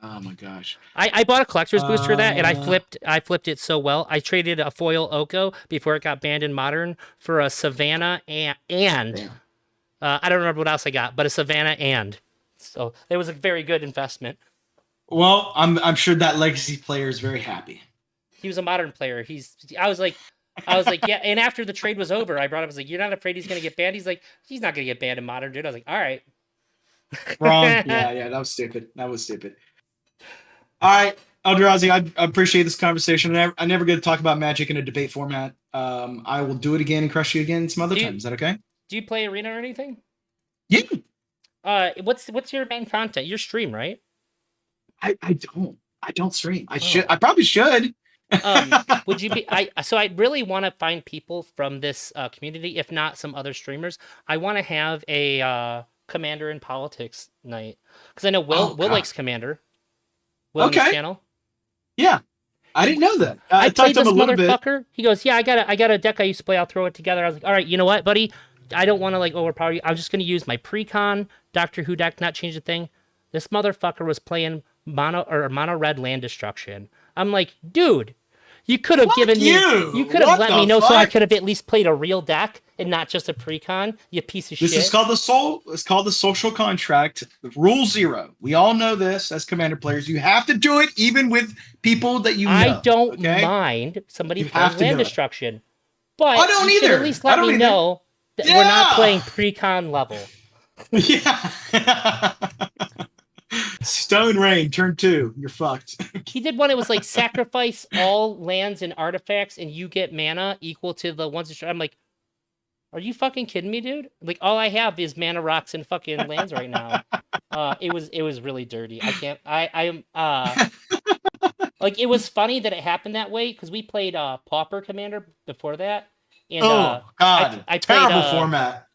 Oh my gosh! I bought a collector's booster of that, and I flipped it so well. I traded a foil Oko before it got banned in Modern for a Savannah and I don't remember what else I got, but a Savannah and So it was a very good investment. Well, I'm sure that legacy player is very happy. He was a modern player. I was like, yeah. And after the trade was over, I brought up, I was like, you're not afraid he's gonna get banned? He's like, he's not gonna get banned in modern, dude. I was like, all right. Wrong. Yeah, that was stupid. All right, Eldrazi, I appreciate this conversation. I never get to talk about Magic in a debate format. I will do it again and crush you again some other time. Is that okay? Do you play Arena or anything? Yeah. What's your main content? Your stream, right? I don't stream. I probably should. Would you be? So I really want to find people from this community, if not some other streamers. I want to have a Commander in Politics night because I know Will likes Commander. Will on his channel. Yeah, I didn't know that. I played talked this to him a little motherfucker. He goes, yeah, I got a deck I used to play. I'll throw it together. I was like, all right, you know what, buddy? I don't want to like overpower you. I'm just gonna use my pre-con Doctor Who deck, not change a thing. This motherfucker was playing mono red land destruction. I'm like, dude, you could have given me. You could have let me know so I could have at least played a real deck and not just a pre-con. You piece of shit. This is called It's called the social contract. Rule 0. We all know this as Commander players. You have to do it even with people that you know. I don't mind somebody playing land destruction, but I don't you should either. at least let me know that we're not playing pre-con level. Yeah. Stone Rain, turn 2. You're fucked. He did one. It was like sacrifice all lands and artifacts, and you get mana equal to the ones. I'm like, are you fucking kidding me, dude? Like, all I have is mana rocks and fucking lands right now. It was really dirty. I can't. I am. Like, it was funny that it happened that way because we played Pauper Commander before that, and God, I played, terrible format.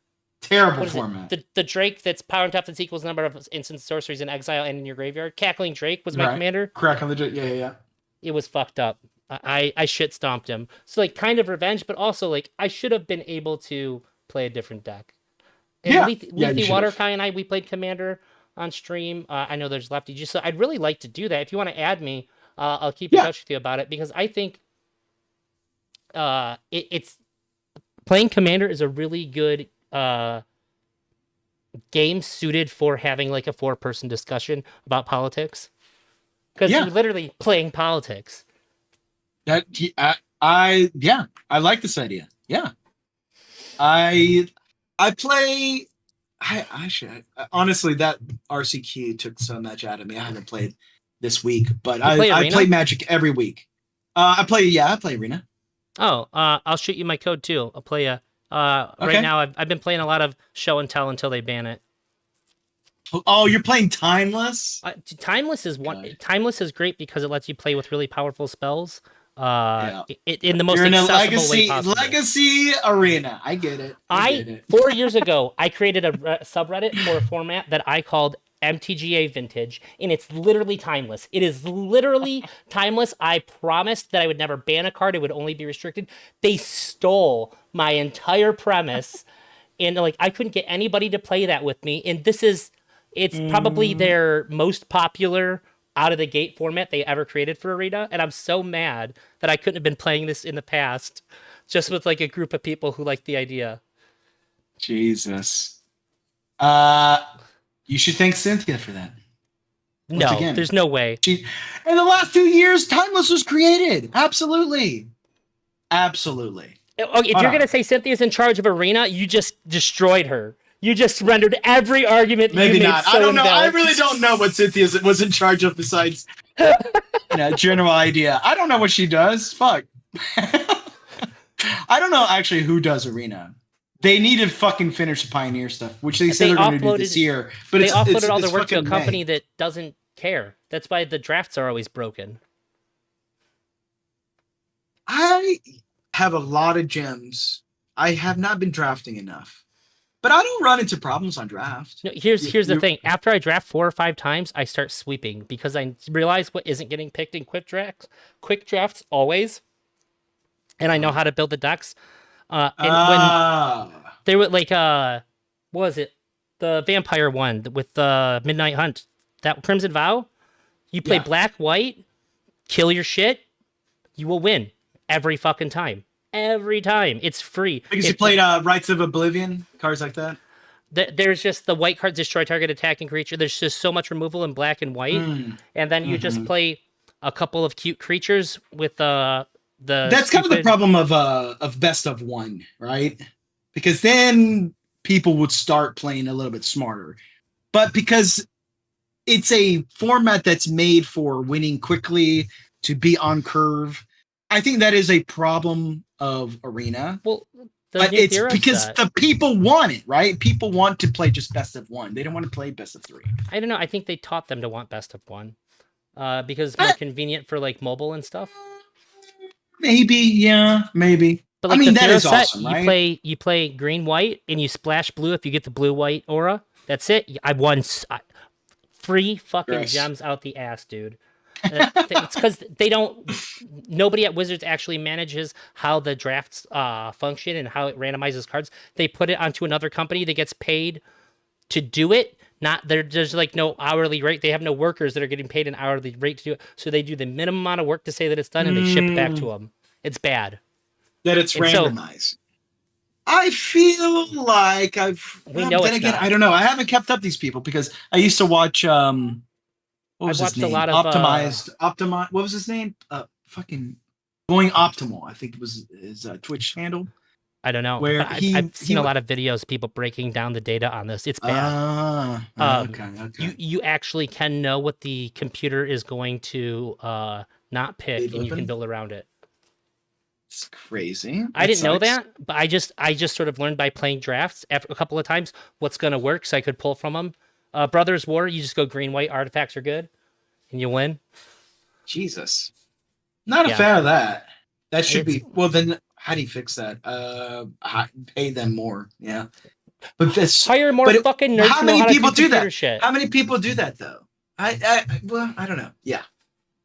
Terrible format. The Drake that's power and toughness equals the number of instant sorceries in exile and in your graveyard. Cackling Drake was my commander. Crackling the Drake, yeah. It was fucked up. I shit stomped him. So like kind of revenge, but also like I should have been able to play a different deck. And Lethy Waterkai and we played Commander on stream. I know there's Lefty G, so I'd really like to do that. If you want to add me, I'll keep in touch with you about it because I think it's playing Commander is a really good game suited for having like a 4-person discussion about politics because you're literally playing politics. I like this idea. Yeah, I play. I should honestly, that RCQ took so much out of me. I haven't played this week, but I play Magic every week. I play Arena. Oh, I'll shoot you my code too. I'll play a. Right now, I've been playing a lot of show and tell until they ban it. Oh, you're playing Timeless? Timeless is Timeless is great because it lets you play with really powerful spells. In the most accessible way possible. Legacy Arena. I get it. 4 years ago, I created a subreddit for a format that I called MTGA Vintage, and it's literally timeless. It is literally timeless. I promised that I would never ban a card. It would only be restricted. They stole my entire premise, and like I couldn't get anybody to play that with me. And it's probably their most popular out of the gate format they ever created for Arena, and I'm so mad that I couldn't have been playing this in the past, just with like a group of people who like the idea. Jesus. You should thank Cynthia for that. There's no way. In the last 2 years, Timeless was created. Absolutely. Okay, if you're going to say Cynthia's in charge of Arena, you just destroyed her. You just rendered every argument Maybe you made not. so I don't know. invalid. I really don't know what Cynthia was in charge of besides general idea. I don't know what she does. Fuck. I don't know actually who does Arena. They need to fucking finish the Pioneer stuff, which they said they're going to do this year. But they offloaded all their work to a company that doesn't care. That's why the drafts are always broken. I have a lot of gems. I have not been drafting enough. But I don't run into problems on draft. No, here's the thing. After I draft 4 or 5 times, I start sweeping because I realize what isn't getting picked in quick drafts always. And I know how to build the decks. When they were like, what was it? The vampire one with the Midnight Hunt. That Crimson Vow. You play black, white, kill your shit. You will win every fucking time. Every time. It's free. Because you played Rites of Oblivion, cards like that? there's just the white cards destroy target attacking creature. There's just so much removal in black and white, and then you just play a couple of cute creatures with the. That's kind of the problem of best of one, right? Because then people would start playing a little bit smarter. But because it's a format that's made for winning quickly, to be on curve, I think that is a problem of Arena. Well, but it's because the people want it, right? People want to play just best of one. They don't want to play best of three. I don't know. I think they taught them to want best of one, because it's more convenient for like mobile and stuff. Maybe, yeah, maybe. But like, I mean, that is set, awesome, right? You play green white and you splash blue if you get the blue white aura. That's it. I won free fucking gems out the ass, dude. It's because nobody at Wizards actually manages how the drafts function and how it randomizes cards. They put it onto another company that gets paid to do it. There's like no hourly rate. They have no workers that are getting paid an hourly rate to do it. So they do the minimum amount of work to say that it's done, and they ship it back to them. It's bad. That it's randomized. I feel like We know then it's again, not. I don't know. I haven't kept up these people because I used to watch. What was his name? A lot of Optimize. What was his name? Fucking Going Optimal. I think it was his Twitch handle. I don't know. Where I've seen a lot of videos, people breaking down the data on this. It's bad. Okay. You actually can know what the computer is going to not pick, and you can build around it. It's crazy. I didn't know that, but I just sort of learned by playing drafts after a couple of times what's going to work, so I could pull from them. Brothers War, you just go green, white, artifacts are good, and you win. Jesus. Not a fan of that. That should be, well, then how do you fix that? Pay them more. Yeah. But this hire more fucking nerds. How many people do that? Shit. How many people do that though? Well, I don't know. Yeah.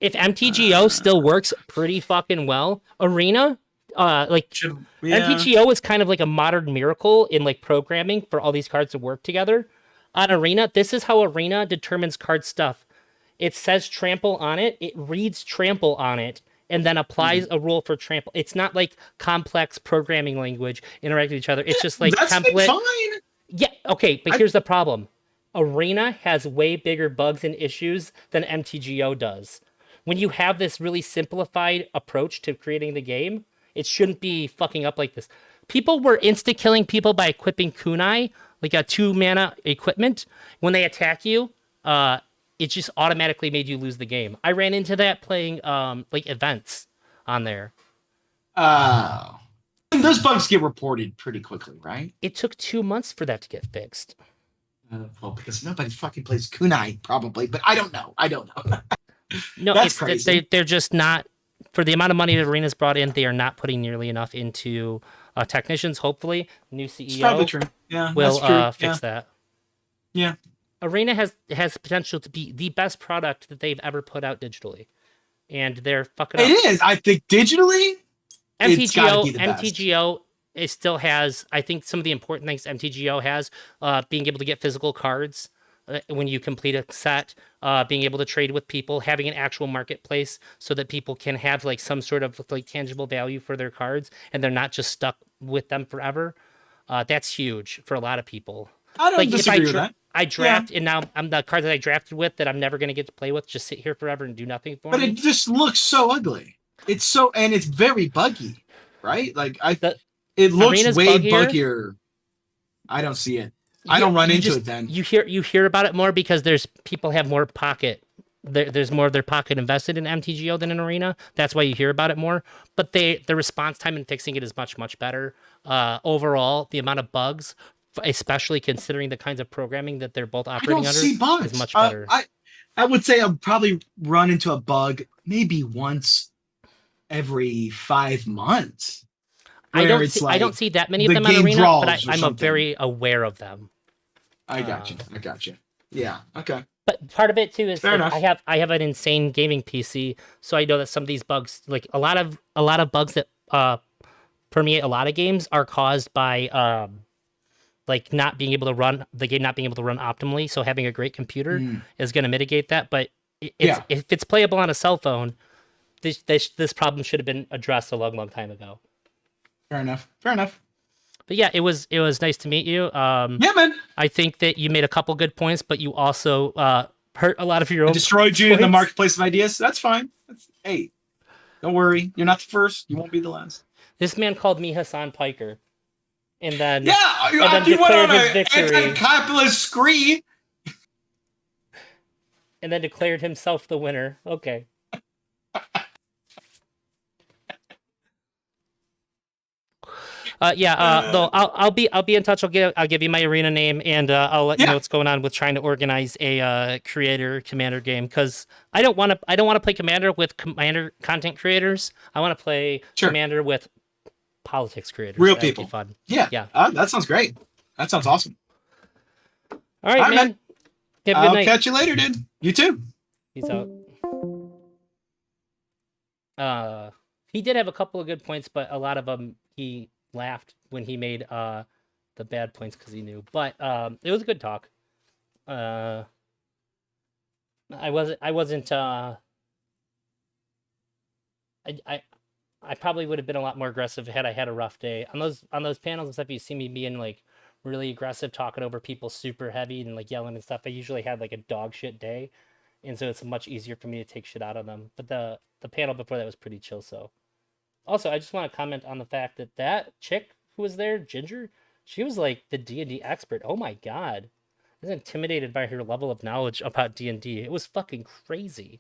If MTGO still works pretty fucking well, Arena, MTGO is kind of like a modern miracle in like programming for all these cards to work together. On Arena, this is how Arena determines card stuff. It says trample on it, it reads trample on it, and then applies a rule for trample. It's not like complex programming language interacting with each other. It's just like template. Fine. Yeah, okay, but here's the problem. Arena has way bigger bugs and issues than MTGO does. When you have this really simplified approach to creating the game, it shouldn't be fucking up like this. People were insta-killing people by equipping kunai, like a 2-mana equipment. When they attack you, it just automatically made you lose the game. I ran into that playing like events on there. Those bugs get reported pretty quickly, right? It took 2 months for that to get fixed. Well, because nobody fucking plays kunai, probably, but I don't know. No, that's crazy. They're just not, for the amount of money that Arena's brought in, they are not putting nearly enough into technicians. Hopefully, new CEO will fix that. Yeah. Arena has potential to be the best product that they've ever put out digitally, and they're fucking up. It is. I think digitally, MTGO it still has, I think, some of the important things MTGO has, being able to get physical cards when you complete a set, being able to trade with people, having an actual marketplace so that people can have like some sort of like tangible value for their cards and they're not just stuck with them forever. That's huge for a lot of people. I don't disagree with that. I draft and now I'm the cards that I drafted with that I'm never going to get to play with just sit here forever and do nothing for me. But it just looks so ugly. It's very buggy, right? Like it looks Arena's way buggier. I don't see it. I don't run into it then. You hear about it more because people have more pocket. There's more of their pocket invested in MTGO than in Arena. That's why you hear about it more. But the response time in fixing it is much, much better. Overall, the amount of bugs, especially considering the kinds of programming that they're both operating under, is much better. I would say I'll probably run into a bug maybe once every 5 months. I don't see that many of them on Arena, but I'm very aware of them. I got you. Yeah. Okay. But part of it too is like, I have an insane gaming PC, so I know that some of these bugs, like a lot of bugs that permeate a lot of games, are caused by like not being able to run optimally. So having a great computer is going to mitigate that. But if it's playable on a cell phone, this problem should have been addressed a long time ago. Fair enough. But yeah, it was nice to meet you. Yeah, man. I think that you made a couple good points, but you also hurt a lot of your I own. destroyed you in the points. marketplace of ideas. That's fine. Hey, don't worry. You're not the first. You won't be the last. This man called me Hassan Piker, and then Yeah, and then you went declared on his an victory, anti-capitalist scree. and then declared himself the winner. Okay. Though I'll be in touch. I'll give you my arena name, and I'll let you know what's going on with trying to organize a creator commander game, because I don't want to play commander with commander content creators. I want to play commander with politics creators. Real That would people. be fun. Yeah. That sounds great. That sounds awesome. All right, man. Have a good night. I'll catch you later, dude. You too. Peace out. He did have a couple of good points, but a lot of them he laughed when he made the bad points because he knew. But it was a good talk. I wasn't I probably would have been a lot more aggressive had I had a rough day. On those panels and stuff, you see me being like really aggressive, talking over people super heavy and like yelling and stuff. I usually had like a dog shit day, and so it's much easier for me to take shit out of them. But the panel before that was pretty chill. So also, I just want to comment on the fact that that chick who was there, Ginger, she was like the D&D expert. Oh my god. I was intimidated by her level of knowledge about D&D. It was fucking crazy.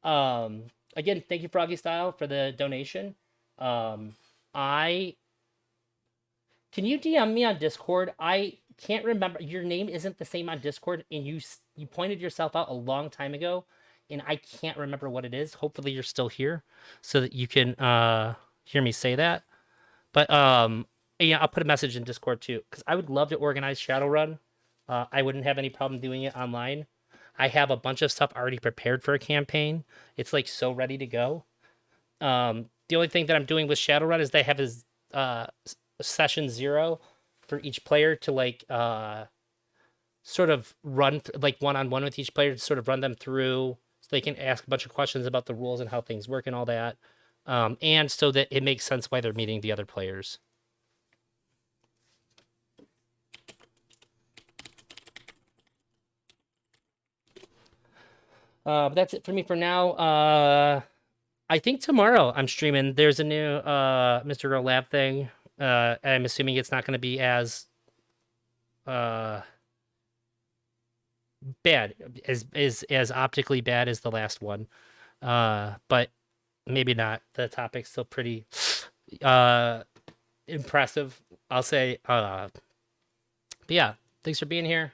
Again, thank you, Froggy Style, for the donation. Can you DM me on Discord? I can't remember. Your name isn't the same on Discord, and you pointed yourself out a long time ago, and I can't remember what it is. Hopefully you're still here so that you can hear me say that. But yeah, I'll put a message in Discord too, because I would love to organize Shadowrun. I wouldn't have any problem doing it online. I have a bunch of stuff already prepared for a campaign. It's like so ready to go. The only thing that I'm doing with Shadowrun is they have his session 0 for each player to like sort of run like one-on-one with each player to sort of run them through so they can ask a bunch of questions about the rules and how things work and all that. And so that it makes sense why they're meeting the other players. But that's it for me for now. I think tomorrow I'm streaming. There's a new Mr. Girl Lab thing. I'm assuming it's not going to be as bad as optically bad as the last one. But maybe not. The topic's still pretty impressive, I'll say. But yeah, thanks for being here.